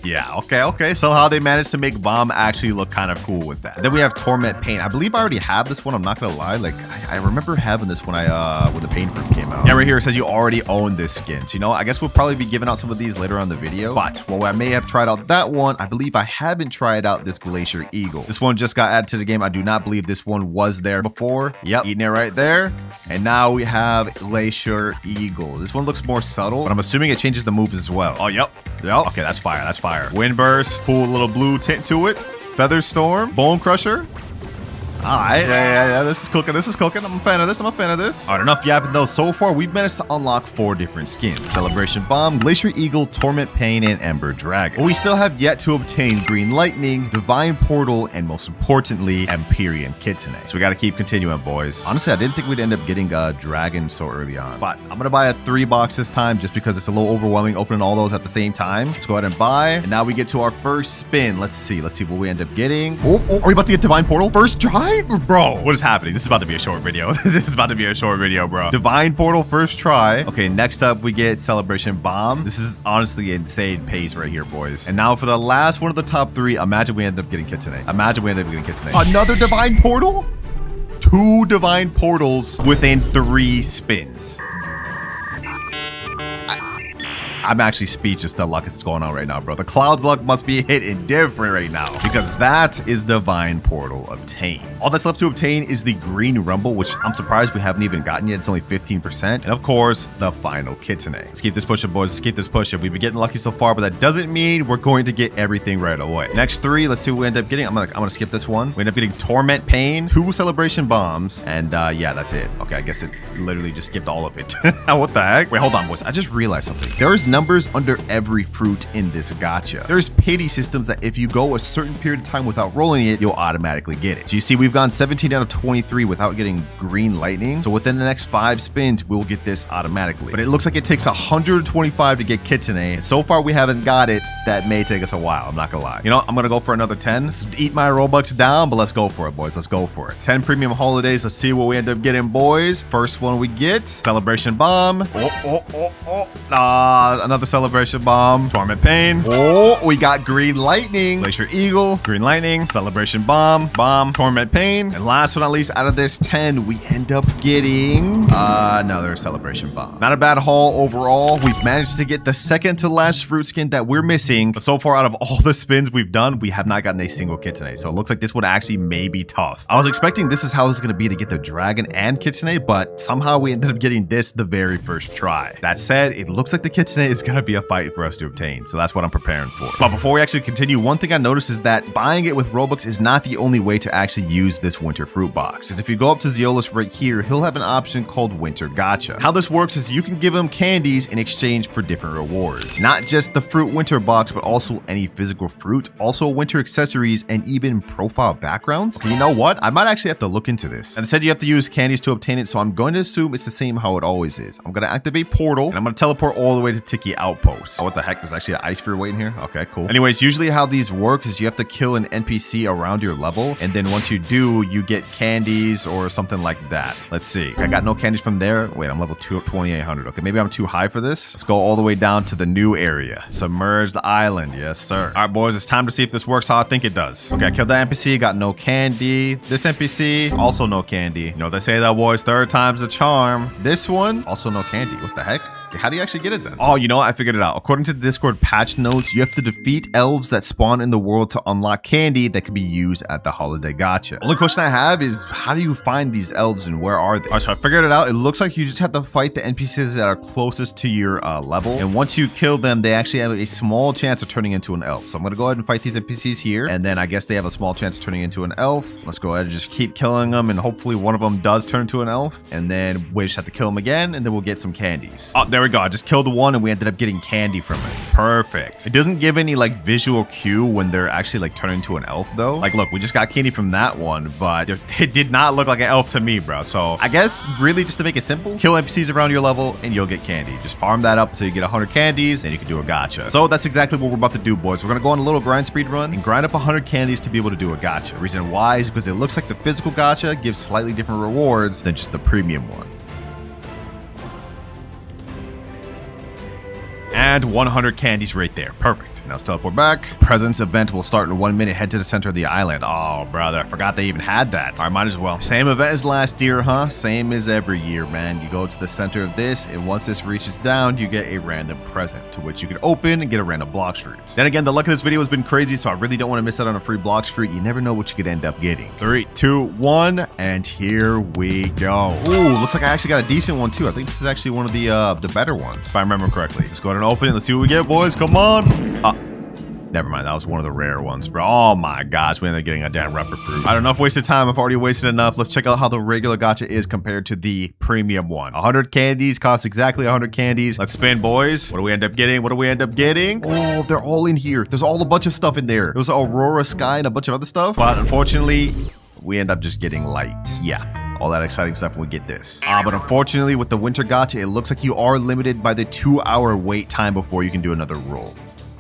Yeah, okay. Somehow they managed to make Bomb actually look kind of cool with that. Then we have Torment Pain. I believe I already have this one. I'm not gonna lie. Like, I remember having this when when the Pain Fruit came out. Yeah, right here it says you already own this skin. So, you know, I guess we'll probably be giving out some of these later on in the video. But while I may have tried out that one, I believe I haven't tried out this Glacier Eagle. This one just got added to the game. I do not believe this one was there before. Yep, eating it right there. And now we have Glacier Eagle. This one looks more subtle, but I'm assuming it changes the moves as well. Oh, yep. Okay, that's fire. Wind Burst, cool little blue tint to it. Feather Storm, Bone Crusher. Alright, yeah. This is cooking. I'm a fan of this. Alright, enough yapping though. So far, we've managed to unlock 4 different skins. Celebration Bomb, Glacier Eagle, Torment Pain, and Ember Dragon. But we still have yet to obtain Green Lightning, Divine Portal, and most importantly, Empyrean Kitsune. So we gotta keep continuing, boys. Honestly, I didn't think we'd end up getting a dragon so early on. But I'm gonna buy a 3 box this time just because it's a little overwhelming opening all those at the same time. Let's go ahead and buy. And now we get to our first spin. Let's see what we end up getting. Oh, are we about to get Divine Portal? First try? Bro, what is happening? This is about to be a short video. Bro. Divine Portal, first try. Okay, next up we get Celebration Bomb. This is honestly insane pace right here, boys. And now for the last one of the top 3, imagine we end up getting Kitsune. Another Divine Portal? 2 Divine Portals within 3 spins. I'm actually speechless the luck that's going on right now, bro. The Cloud's luck must be hitting different right now because that is Divine Portal obtained. All that's left to obtain is the Green Rumble, which I'm surprised we haven't even gotten yet. It's only 15%. And of course, the final Kitsune. Let's keep this pushing, boys. Let's keep this pushing. We've been getting lucky so far, but that doesn't mean we're going to get everything right away. Next 3, let's see what we end up getting. I'm gonna skip this one. We end up getting Torment Pain, 2 Celebration Bombs, and yeah, that's it. Okay, I guess it literally just skipped all of it. What the heck? Wait, hold on, boys. I just realized something. There's numbers under every fruit in this gacha. There's pity systems that if you go a certain period of time without rolling it, you'll automatically get it. So you see, we've gone 17 out of 23 without getting Green Lightning. So within the next 5 spins, we'll get this automatically. But it looks like it takes 125 to get Kitsune. And so far, we haven't got it. That may take us a while. I'm not gonna lie. You know, I'm gonna go for another 10. Let's eat my Robux down, but let's go for it, boys. Let's go for it. 10 premium holidays. Let's see what we end up getting, boys. First one we get, Celebration Bomb. Another Celebration Bomb. Torment Pain. Oh, we got Green Lightning. Glacier Eagle. Green Lightning. Celebration Bomb. Torment Pain. And last but not least, out of this 10, we end up getting another Celebration Bomb. Not a bad haul overall. We've managed to get the second to last fruit skin that we're missing. But so far, out of all the spins we've done, we have not gotten a single Kitsune. So it looks like this would actually may be tough. I was expecting this is how it's going to be to get the dragon and Kitsune, but somehow we ended up getting this the very first try. That said, it looks like the Kitsune is going to be a fight for us to obtain. So that's what I'm preparing for. But before we actually continue, one thing I noticed is that buying it with Robux is not the only way to actually use this winter fruit box. Because if you go up to Zeolus right here, he'll have an option called Winter Gacha. How this works is you can give him candies in exchange for different rewards. Not just the fruit winter box, but also any physical fruit, also winter accessories, and even profile backgrounds. And you know what? I might actually have to look into this. And it said you have to use candies to obtain it, so I'm going to assume it's the same how it always is. I'm going to activate Portal, and I'm going to teleport all the way to Tiki Outpost. Oh, what the heck? There's actually an ice sphere waiting here? Okay, cool. Anyways, usually how these work is you have to kill an NPC around your level, and then once you do, you get candies or something like that. Let's see. I got no candies from there. Wait, I'm level 2800. Okay, maybe I'm too high for this. Let's go all the way down to the new area. Submerged Island. Yes, sir. All right, boys, it's time to see if this works how I think it does. Okay, I killed that NPC, got no candy. This NPC, also no candy. You know, they say that, boys, 3rd time's a charm. This one, also no candy. What the heck? How do you actually get it then? Oh, you know what? I figured it out. According to the Discord patch notes, you have to defeat elves that spawn in the world to unlock candy that can be used at the holiday gacha. Only question I have is how do you find these elves and where are they? All right, so I figured it out. It looks like you just have to fight the NPCs that are closest to your level. And once you kill them, they actually have a small chance of turning into an elf. So I'm going to go ahead and fight these NPCs here. And then I guess they have a small chance of turning into an elf. Let's go ahead and just keep killing them. And hopefully one of them does turn into an elf. And then we just have to kill them again. And then we'll get some candies. Oh, there we go. I just killed one and we ended up getting candy from it. Perfect. It doesn't give any like visual cue when they're actually like turning into an elf though. Like, look, we just got candy from that one, but it did not look like an elf to me, bro. So I guess really just to make it simple, kill NPCs around your level and you'll get candy. Just farm that up until you get 100 candies and you can do a gacha. So that's exactly what we're about to do, boys. We're going to go on a little grind speed run and grind up 100 candies to be able to do a gacha. The reason why is because it looks like the physical gacha gives slightly different rewards than just the premium one. And 100 candies right there. Perfect. Now let's teleport back. Presence event will start in 1 minute. Head to the center of the island. Oh, brother. I forgot they even had that. All right, might as well. Same event as last year, huh? Same as every year, man. You go to the center of this, and once this reaches down, you get a random present, to which you can open and get a random Blox fruit. Then again, the luck of this video has been crazy, so I really don't want to miss out on a free Blox fruit. You never know what you could end up getting. 3, 2, 1, and here we go. Ooh, looks like I actually got a decent one, too. I think this is actually one of the better ones, if I remember correctly. Let's go ahead and open it. Let's see what we get, boys. Come on. Never mind, that was one of the rare ones, bro. Oh my gosh, we ended up getting a damn rapper fruit. I don't know if wasted time. I've already wasted enough. Let's check out how the regular gacha is compared to the premium one. 100 candies costs exactly 100 candies. Let's spin, boys. What do we end up getting? What do we end up getting? Oh, they're all in here. There's all a bunch of stuff in there. There's Aurora Sky and a bunch of other stuff. But unfortunately, we end up just getting light. Yeah. All that exciting stuff when we get this. But unfortunately, with the winter gacha, it looks like you are limited by the 2-hour wait time before you can do another roll.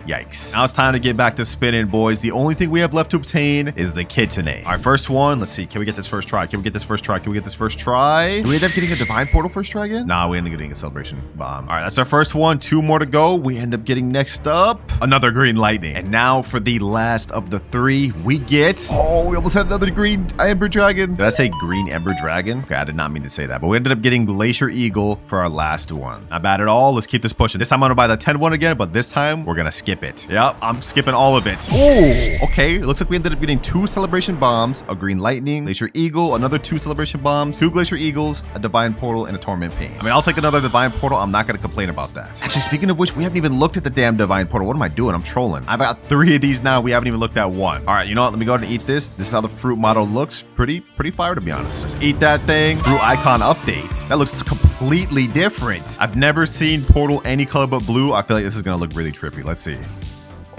Yikes. Now it's time to get back to spinning, boys. The only thing we have left to obtain is the kitsune. All right, first one. Let's see. Can we get this first try? Can we get this first try? Can we get this first try? Do we end up getting a divine portal first try again? Nah, we end up getting a celebration bomb. All right, that's our first one. 2 more to go. We end up getting next up another green lightning. And now for the last of the 3, we get... Oh, we almost had another green ember dragon. Did I say green ember dragon? Okay, I did not mean to say that. But we ended up getting glacier eagle for our last one. Not bad at all. Let's keep this pushing. This time I'm going to buy the 10 one again, but this time we're going to skip it. Yep, I'm skipping all of it. Oh, okay. It looks like we ended up getting 2 celebration bombs, a green lightning, glacier eagle, another 2 celebration bombs, 2 glacier eagles, a divine portal, and a torment pain. I mean, I'll take another divine portal. I'm not going to complain about that. Actually, speaking of which, we haven't even looked at the damn divine portal. What am I doing? I'm trolling. I've got 3 of these now. We haven't even looked at one. All right, you know what? Let me go ahead and eat this. This is how the fruit model looks. Pretty fire, to be honest. Just eat that thing. Fruit icon updates. That looks completely different. I've never seen portal any color but blue. I feel like this is going to look really trippy. Let's see.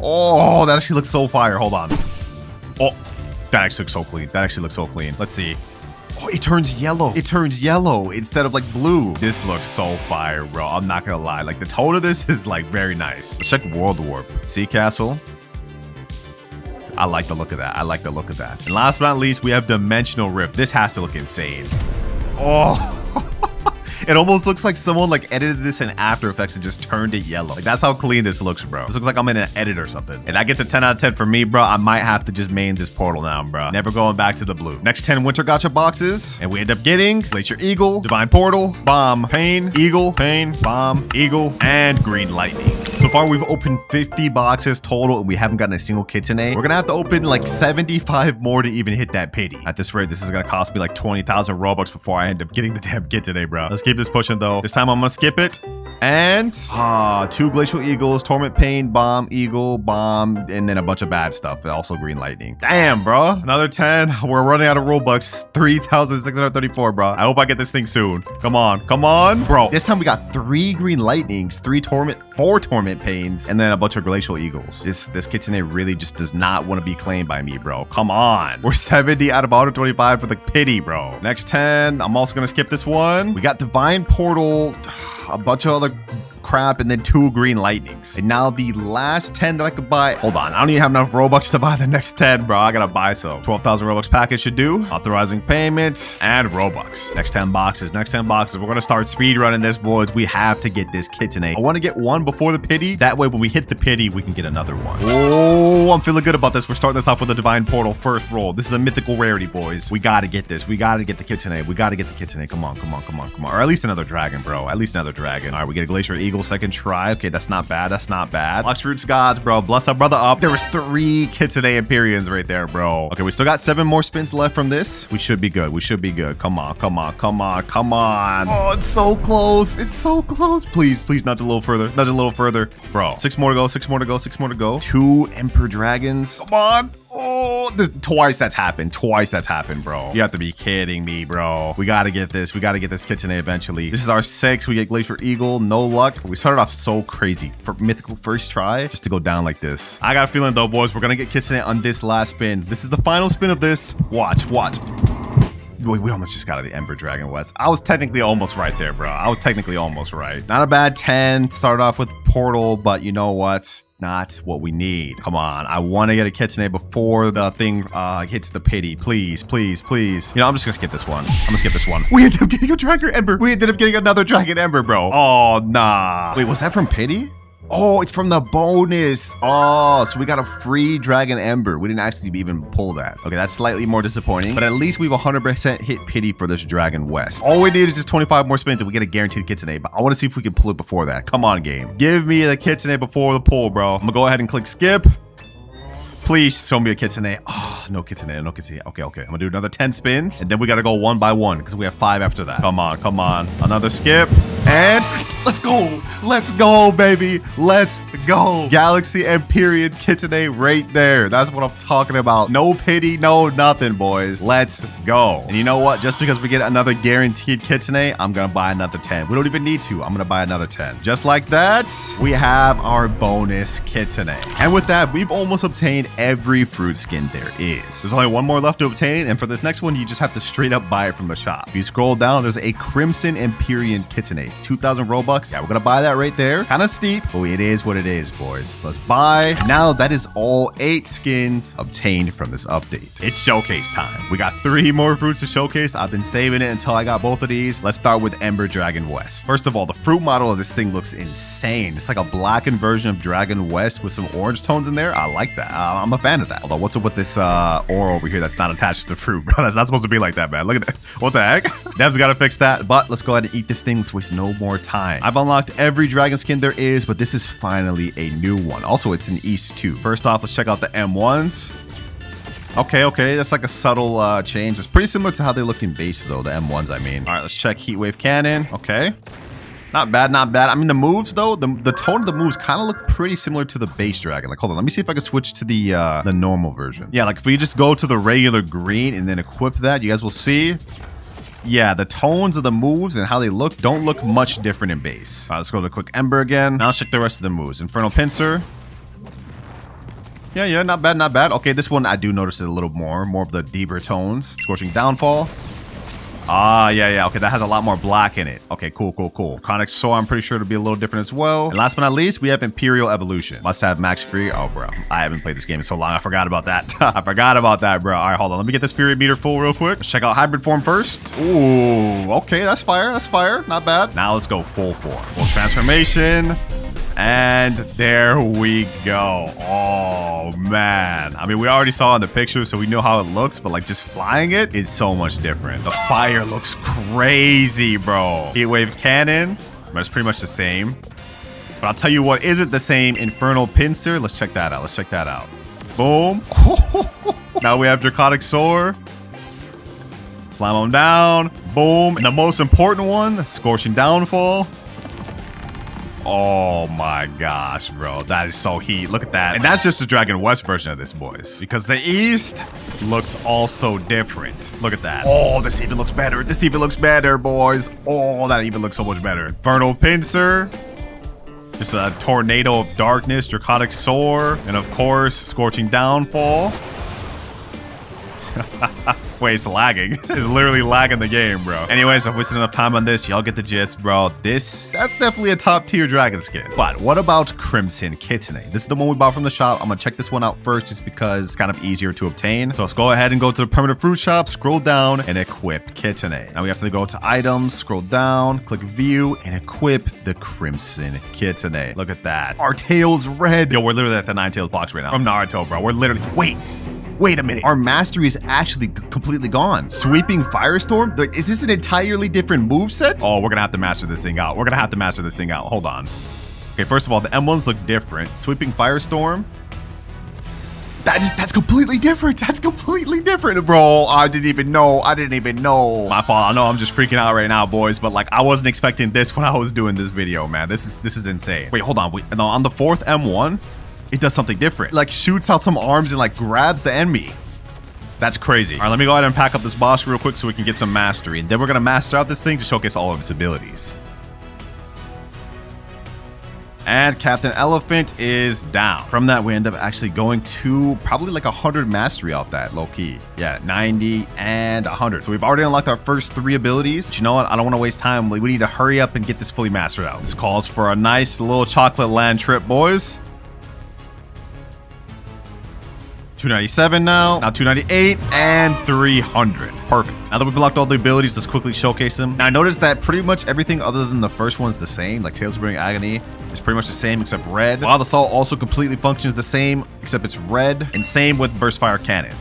Oh, that actually looks so fire. Hold on. Oh, that actually looks so clean. That actually looks so clean. Let's see. Oh, it turns yellow. It turns yellow instead of like blue. This looks so fire, bro. I'm not gonna lie. Like the tone of this is like very nice. Let's check World Warp. Sea Castle. I like the look of that. I like the look of that. And last but not least, we have Dimensional Rift. This has to look insane. Oh. It almost looks like someone like edited this in After Effects and just turned it yellow. Like that's how clean this looks, bro. This looks like I'm in an edit or something. And I get to 10 out of 10 for me, bro. I might have to just main this portal now, bro. Never going back to the blue. Next 10 winter gacha boxes. And we end up getting Glacier Eagle, Divine Portal, Bomb, Pain, Eagle, Pain, Bomb, Eagle, and Green Lightning. So far, we've opened 50 boxes total, and we haven't gotten a single kitsune. We're gonna have to open like 75 more to even hit that pity. At this rate, this is gonna cost me like 20,000 Robux before I end up getting the damn kitsune, bro. Let's keep this pushing, though. This time, I'm gonna skip it. And 2 Glacial Eagles, Torment Pain, Bomb, Eagle, Bomb, and then a bunch of bad stuff. Also Green Lightning. Damn, bro. Another 10. We're running out of Robux. 3,634, bro. I hope I get this thing soon. Come on. Come on. Bro, this time we got 3 Green Lightnings, 4 Torment Pains, and then a bunch of Glacial Eagles. This kitsune really just does not want to be claimed by me, bro. Come on. We're 70 out of 125 for the pity, bro. Next 10. I'm also going to skip this one. We got Divine Portal, a bunch of other crap, and then 2 Green Lightnings. And now the last 10 that I could buy. Hold on. I don't even have enough Robux to buy the next 10, bro. I gotta buy some. 12,000 Robux package should do. Authorizing payment and Robux. Next 10 boxes. Next 10 boxes. We're gonna start speed running this, boys. We have to get this kitsune. I want to get one before the pity. That way, when we hit the pity, we can get another one. Oh, I'm feeling good about this. We're starting this off with a Divine Portal first roll. This is a mythical rarity, boys. We gotta get this. We gotta get the kitsune. We gotta get the kitsune. Come on, come on, come on, come on. Or at least another dragon, bro. At least another dragon. All right, we get a Glacier Eagle second try. Okay, that's not bad. That's not bad. Blox Roots Gods, bro. Bless our brother up. There was 3 Kitsune Empyreans right there, bro. Okay, we still got 7 more spins left from this. We should be good. We should be good. Come on, come on, come on, come on. Oh, it's so close. It's so close. Please, please, not a little further. Not a little further. Bro, 6 more to go. 6 more to go. 6 more to go. 2 Emperor Dragons. Come on. Oh, twice that's happened. Twice that's happened, bro. You have to be kidding me, bro. We gotta get this. We gotta get this kitsune eventually. This is our 6. We get Glacier Eagle. No luck. We started off so crazy for mythical first try just to go down like this. I got a feeling though, boys, we're gonna get kitsune on this last spin. This is the final spin of this. Watch, watch. We almost just got the Ember Dragon West. I was technically almost right there, bro. I was technically almost right. Not a bad 10. Started off with Portal, but you know what? Not what we need. Come on. I want to get a kitsune before the thing hits the pity. Please, please, please. You know, I'm just going to skip this one. I'm going to skip this one. We ended up getting a Dragon Ember. We ended up getting another Dragon Ember, bro. Oh, nah. Wait, was that from pity? Oh, it's from the bonus. Oh, so we got a free Dragon Ember. We didn't actually even pull that. Okay, that's slightly more disappointing, but at least we've 100% hit pity for this Dragon West. All we need is just 25 more spins and we get a guaranteed kitsune, but I want to see if we can pull it before that. Come on, game. Give me the kitsune before the pull, bro. I'm gonna go ahead and click skip. Please show me a kitsune. Oh, no kitsune, no kitsune. Okay, okay. I'm gonna do another 10 spins, and then we gotta go one by one because we have 5 after that. Come on, come on. Another skip, and let's go. Let's go, baby. Let's go. Galaxy and period kitsune right there. That's what I'm talking about. No pity, no nothing, boys. Let's go. And you know what? Just because we get another guaranteed kitsune, I'm gonna buy another 10. We don't even need to. I'm gonna buy another 10. Just like that, we have our bonus kitsune. And with that, we've almost obtained every fruit skin there is. There's only one more left to obtain, and for this next one, you just have to straight up buy it from the shop. If you scroll down, there's a Crimson Empyrean kitsune. It's 2,000 Robux. Yeah, we're gonna buy that right there. Kind of steep, but it is what it is, boys. Let's buy. Now that is all 8 skins obtained from this update. It's showcase time. We got 3 more fruits to showcase. I've been saving it until I got both of these. Let's start with Ember Dragon West. First of all, the fruit model of this thing looks insane. It's like a blackened version of Dragon West with some orange tones in there. I like that. I'm a fan of that. Although, what's up with this ore over here that's not attached to the fruit, bro? That's not supposed to be like that, man. Look at that. What the heck? Dev's got to fix that. But let's go ahead and eat this thing. Let's waste no more time. I've unlocked every dragon skin there is, but this is finally a new one. Also, it's in East too. First off, let's check out the M1s. Okay, that's like a subtle change. It's pretty similar to how they look in base, though, the M1s, I mean. All right, let's check Heatwave Cannon. Okay. Not bad, not bad. I mean, the moves, though, the tone of the moves kind of look pretty similar to the base dragon. Like, hold on, let me see if I can switch to the normal version. Yeah, like, if we just go to the regular green and then equip that, you guys will see. Yeah, the tones of the moves and how they look don't look much different in base. All right, let's go to the quick Ember again. Now let's check the rest of the moves. Infernal Pincer. Yeah, not bad, not bad. Okay, this one I do notice it a little more of the deeper tones. Scorching Downfall. Ah, yeah. Okay, that has a lot more black in it. Okay, cool. Chronic Soul, I'm pretty sure it'll be a little different as well. And last but not least, we have Imperial Evolution. Must have max free. Oh, bro. I haven't played this game in so long. I forgot about that. I forgot about that, bro. All right, hold on. Let me get this Fury meter full real quick. Let's check out Hybrid Form first. Ooh, okay. That's fire. Not bad. Now let's go full form. Full transformation. And there we go. Oh, man. I mean, we already saw in the picture, so we know how it looks, but like just flying it is so much different. The fire looks crazy, bro. Heatwave Cannon, but it's pretty much the same. But I'll tell you what isn't the same. Infernal Pincer. Let's check that out. Boom. Now we have Draconic Soar. Slam them down. Boom. And the most important one, Scorching Downfall. Oh my gosh, bro. That is so heat. Look at that. And that's just the Dragon West version of this, boys. Because the East looks also different. Look at that. Oh, this even looks better. Boys. Oh, that even looks so much better. Infernal Pincer. Just a Tornado of Darkness. Draconic Soar. And of course, Scorching Downfall. Wait, it's lagging. It's literally lagging the game, bro. Anyways, I've wasted enough time on this. Y'all get the gist, bro. That's definitely a top tier dragon skin. But what about Crimson Kitsune? This is the one we bought from the shop. I'm gonna check this one out first just because it's kind of easier to obtain. So let's go ahead and go to the primitive fruit shop, scroll down and equip Kitsune. Now we have to go to items, scroll down, click view and equip the Crimson Kitsune. Look at that. Our tail's red. Yo, we're literally at the 9-tailed box right now. From Naruto, bro. We're literally, wait a minute. Our mastery is actually completely gone. Sweeping Firestorm? Is this an entirely different moveset? Oh, we're gonna have to master this thing out. Hold on. Okay, first of all, the M1s look different. Sweeping Firestorm. That's completely different. Bro. I didn't even know. My fault. I know I'm just freaking out right now, boys, but like I wasn't expecting this when I was doing this video, man. This is insane. Wait, hold on. No, on the 4th M1, it does something different. Like shoots out some arms and like grabs the enemy. That's crazy. All right, let me go ahead and pack up this boss real quick so we can get some mastery. And then we're going to master out this thing to showcase all of its abilities. And Captain Elephant is down. From that, we end up actually going to probably like 100 mastery off that, low key. Yeah, 90 and 100. So we've already unlocked our first 3 abilities. But you know what? I don't want to waste time. We need to hurry up and get this fully mastered out. This calls for a nice little chocolate land trip, boys. 297 now 298 and 300. Perfect. Now that we've unlocked all the abilities, let's quickly showcase them. Now I noticed that pretty much everything other than the first one's the same. Like Tales of Burning Agony is pretty much the same except red. While the Assault also completely functions the same except it's red, and same with Burst Fire Cannon.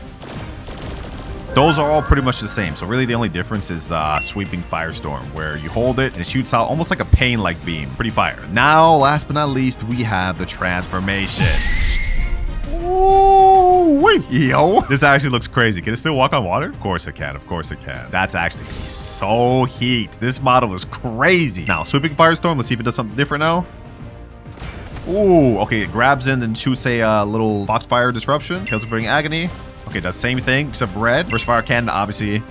Those are all pretty much the same. So really the only difference is Sweeping Firestorm, where you hold it and it shoots out almost like a pain-like beam. Pretty fire. Now, last but not least, we have the transformation. Ooh, boy. Yo, this actually looks crazy. Can it still walk on water? Of course it can. Of course it can. That's actually so heat. This model is crazy. Now, sweeping firestorm. Let's see if it does something different now. Ooh, okay. It grabs in and shoots a little foxfire disruption. Tails of burning agony. Okay, does the same thing except red. Burst fire cannon, obviously.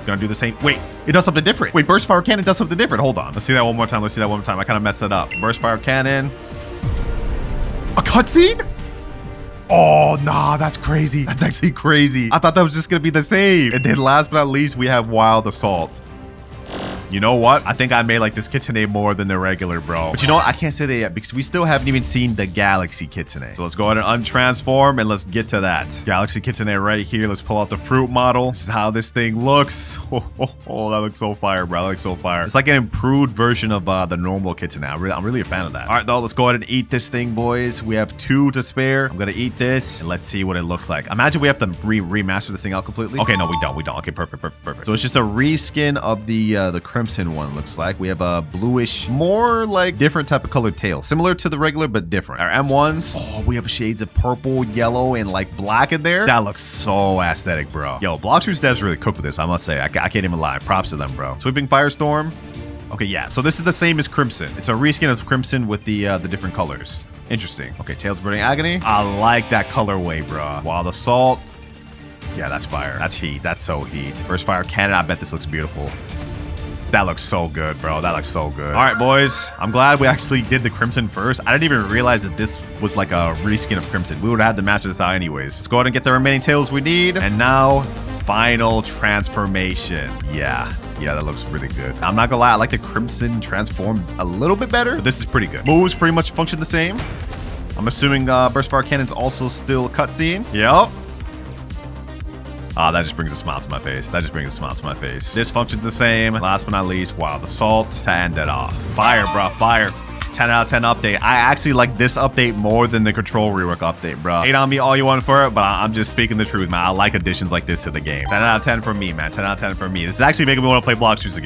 Gonna do the same. Wait, it does something different. Wait, burst fire cannon does something different. Hold on. Let's see that one more time. Let's see that one more time. I kind of messed it up. Burst fire cannon. A cutscene? Oh, nah, that's crazy. That's actually crazy. I thought that was just gonna be the same. And then last but not least, we have Wild Assault. You know what? I think I made like this kitsune more than the regular, bro. But you know what? I can't say that yet because we still haven't even seen the Galaxy Kitsune. So let's go ahead and untransform and let's get to that. Galaxy Kitsune right here. Let's pull out the fruit model. This is how this thing looks. Oh, that looks so fire, bro. That looks so fire. It's like an improved version of the normal Kitsune. I'm really a fan of that. All right, though, let's go ahead and eat this thing, boys. We have 2 to spare. I'm gonna eat this and let's see what it looks like. Imagine we have to remaster this thing out completely. Okay, no, we don't. Okay, perfect. So it's just a reskin of the Crimson one, looks like. We have a bluish, more like different type of colored tail, similar to the regular but different. Our M1s, oh, we have shades of purple, yellow, and like black in there. That looks so aesthetic, bro. Yo, Blox's devs really cooked with this, I must say. I can't even lie. Props to them, bro. Sweeping Firestorm. Okay, yeah, so this is the same as Crimson. It's a reskin of Crimson with the different colors. Interesting. Okay, Tails Burning Agony. I like that colorway, bro. Wild Assault. Yeah, that's fire. That's heat. That's so heat. Burst Fire Cannon. I bet this looks beautiful. That looks so good, bro. That looks so good. All right, boys. I'm glad we actually did the Crimson first. I didn't even realize that this was like a reskin of Crimson. We would have had to master this out anyways. Let's go ahead and get the remaining tails we need. And now, final transformation. Yeah, that looks really good. I'm not gonna lie. I like the Crimson transform a little bit better. But this is pretty good. Moves pretty much function the same. I'm assuming Burst Fire Cannon's also still a cutscene. Yep. Ah, that just brings a smile to my face. This functions the same. Last but not least, Wild Assault to end it off. Fire, bro. Fire. 10 out of 10 update. I actually like this update more than the control rework update, bro. Hate on me all you want for it, but I'm just speaking the truth, man. I like additions like this to the game. 10 out of 10 for me, man. 10 out of 10 for me. This is actually making me want to play Blox again.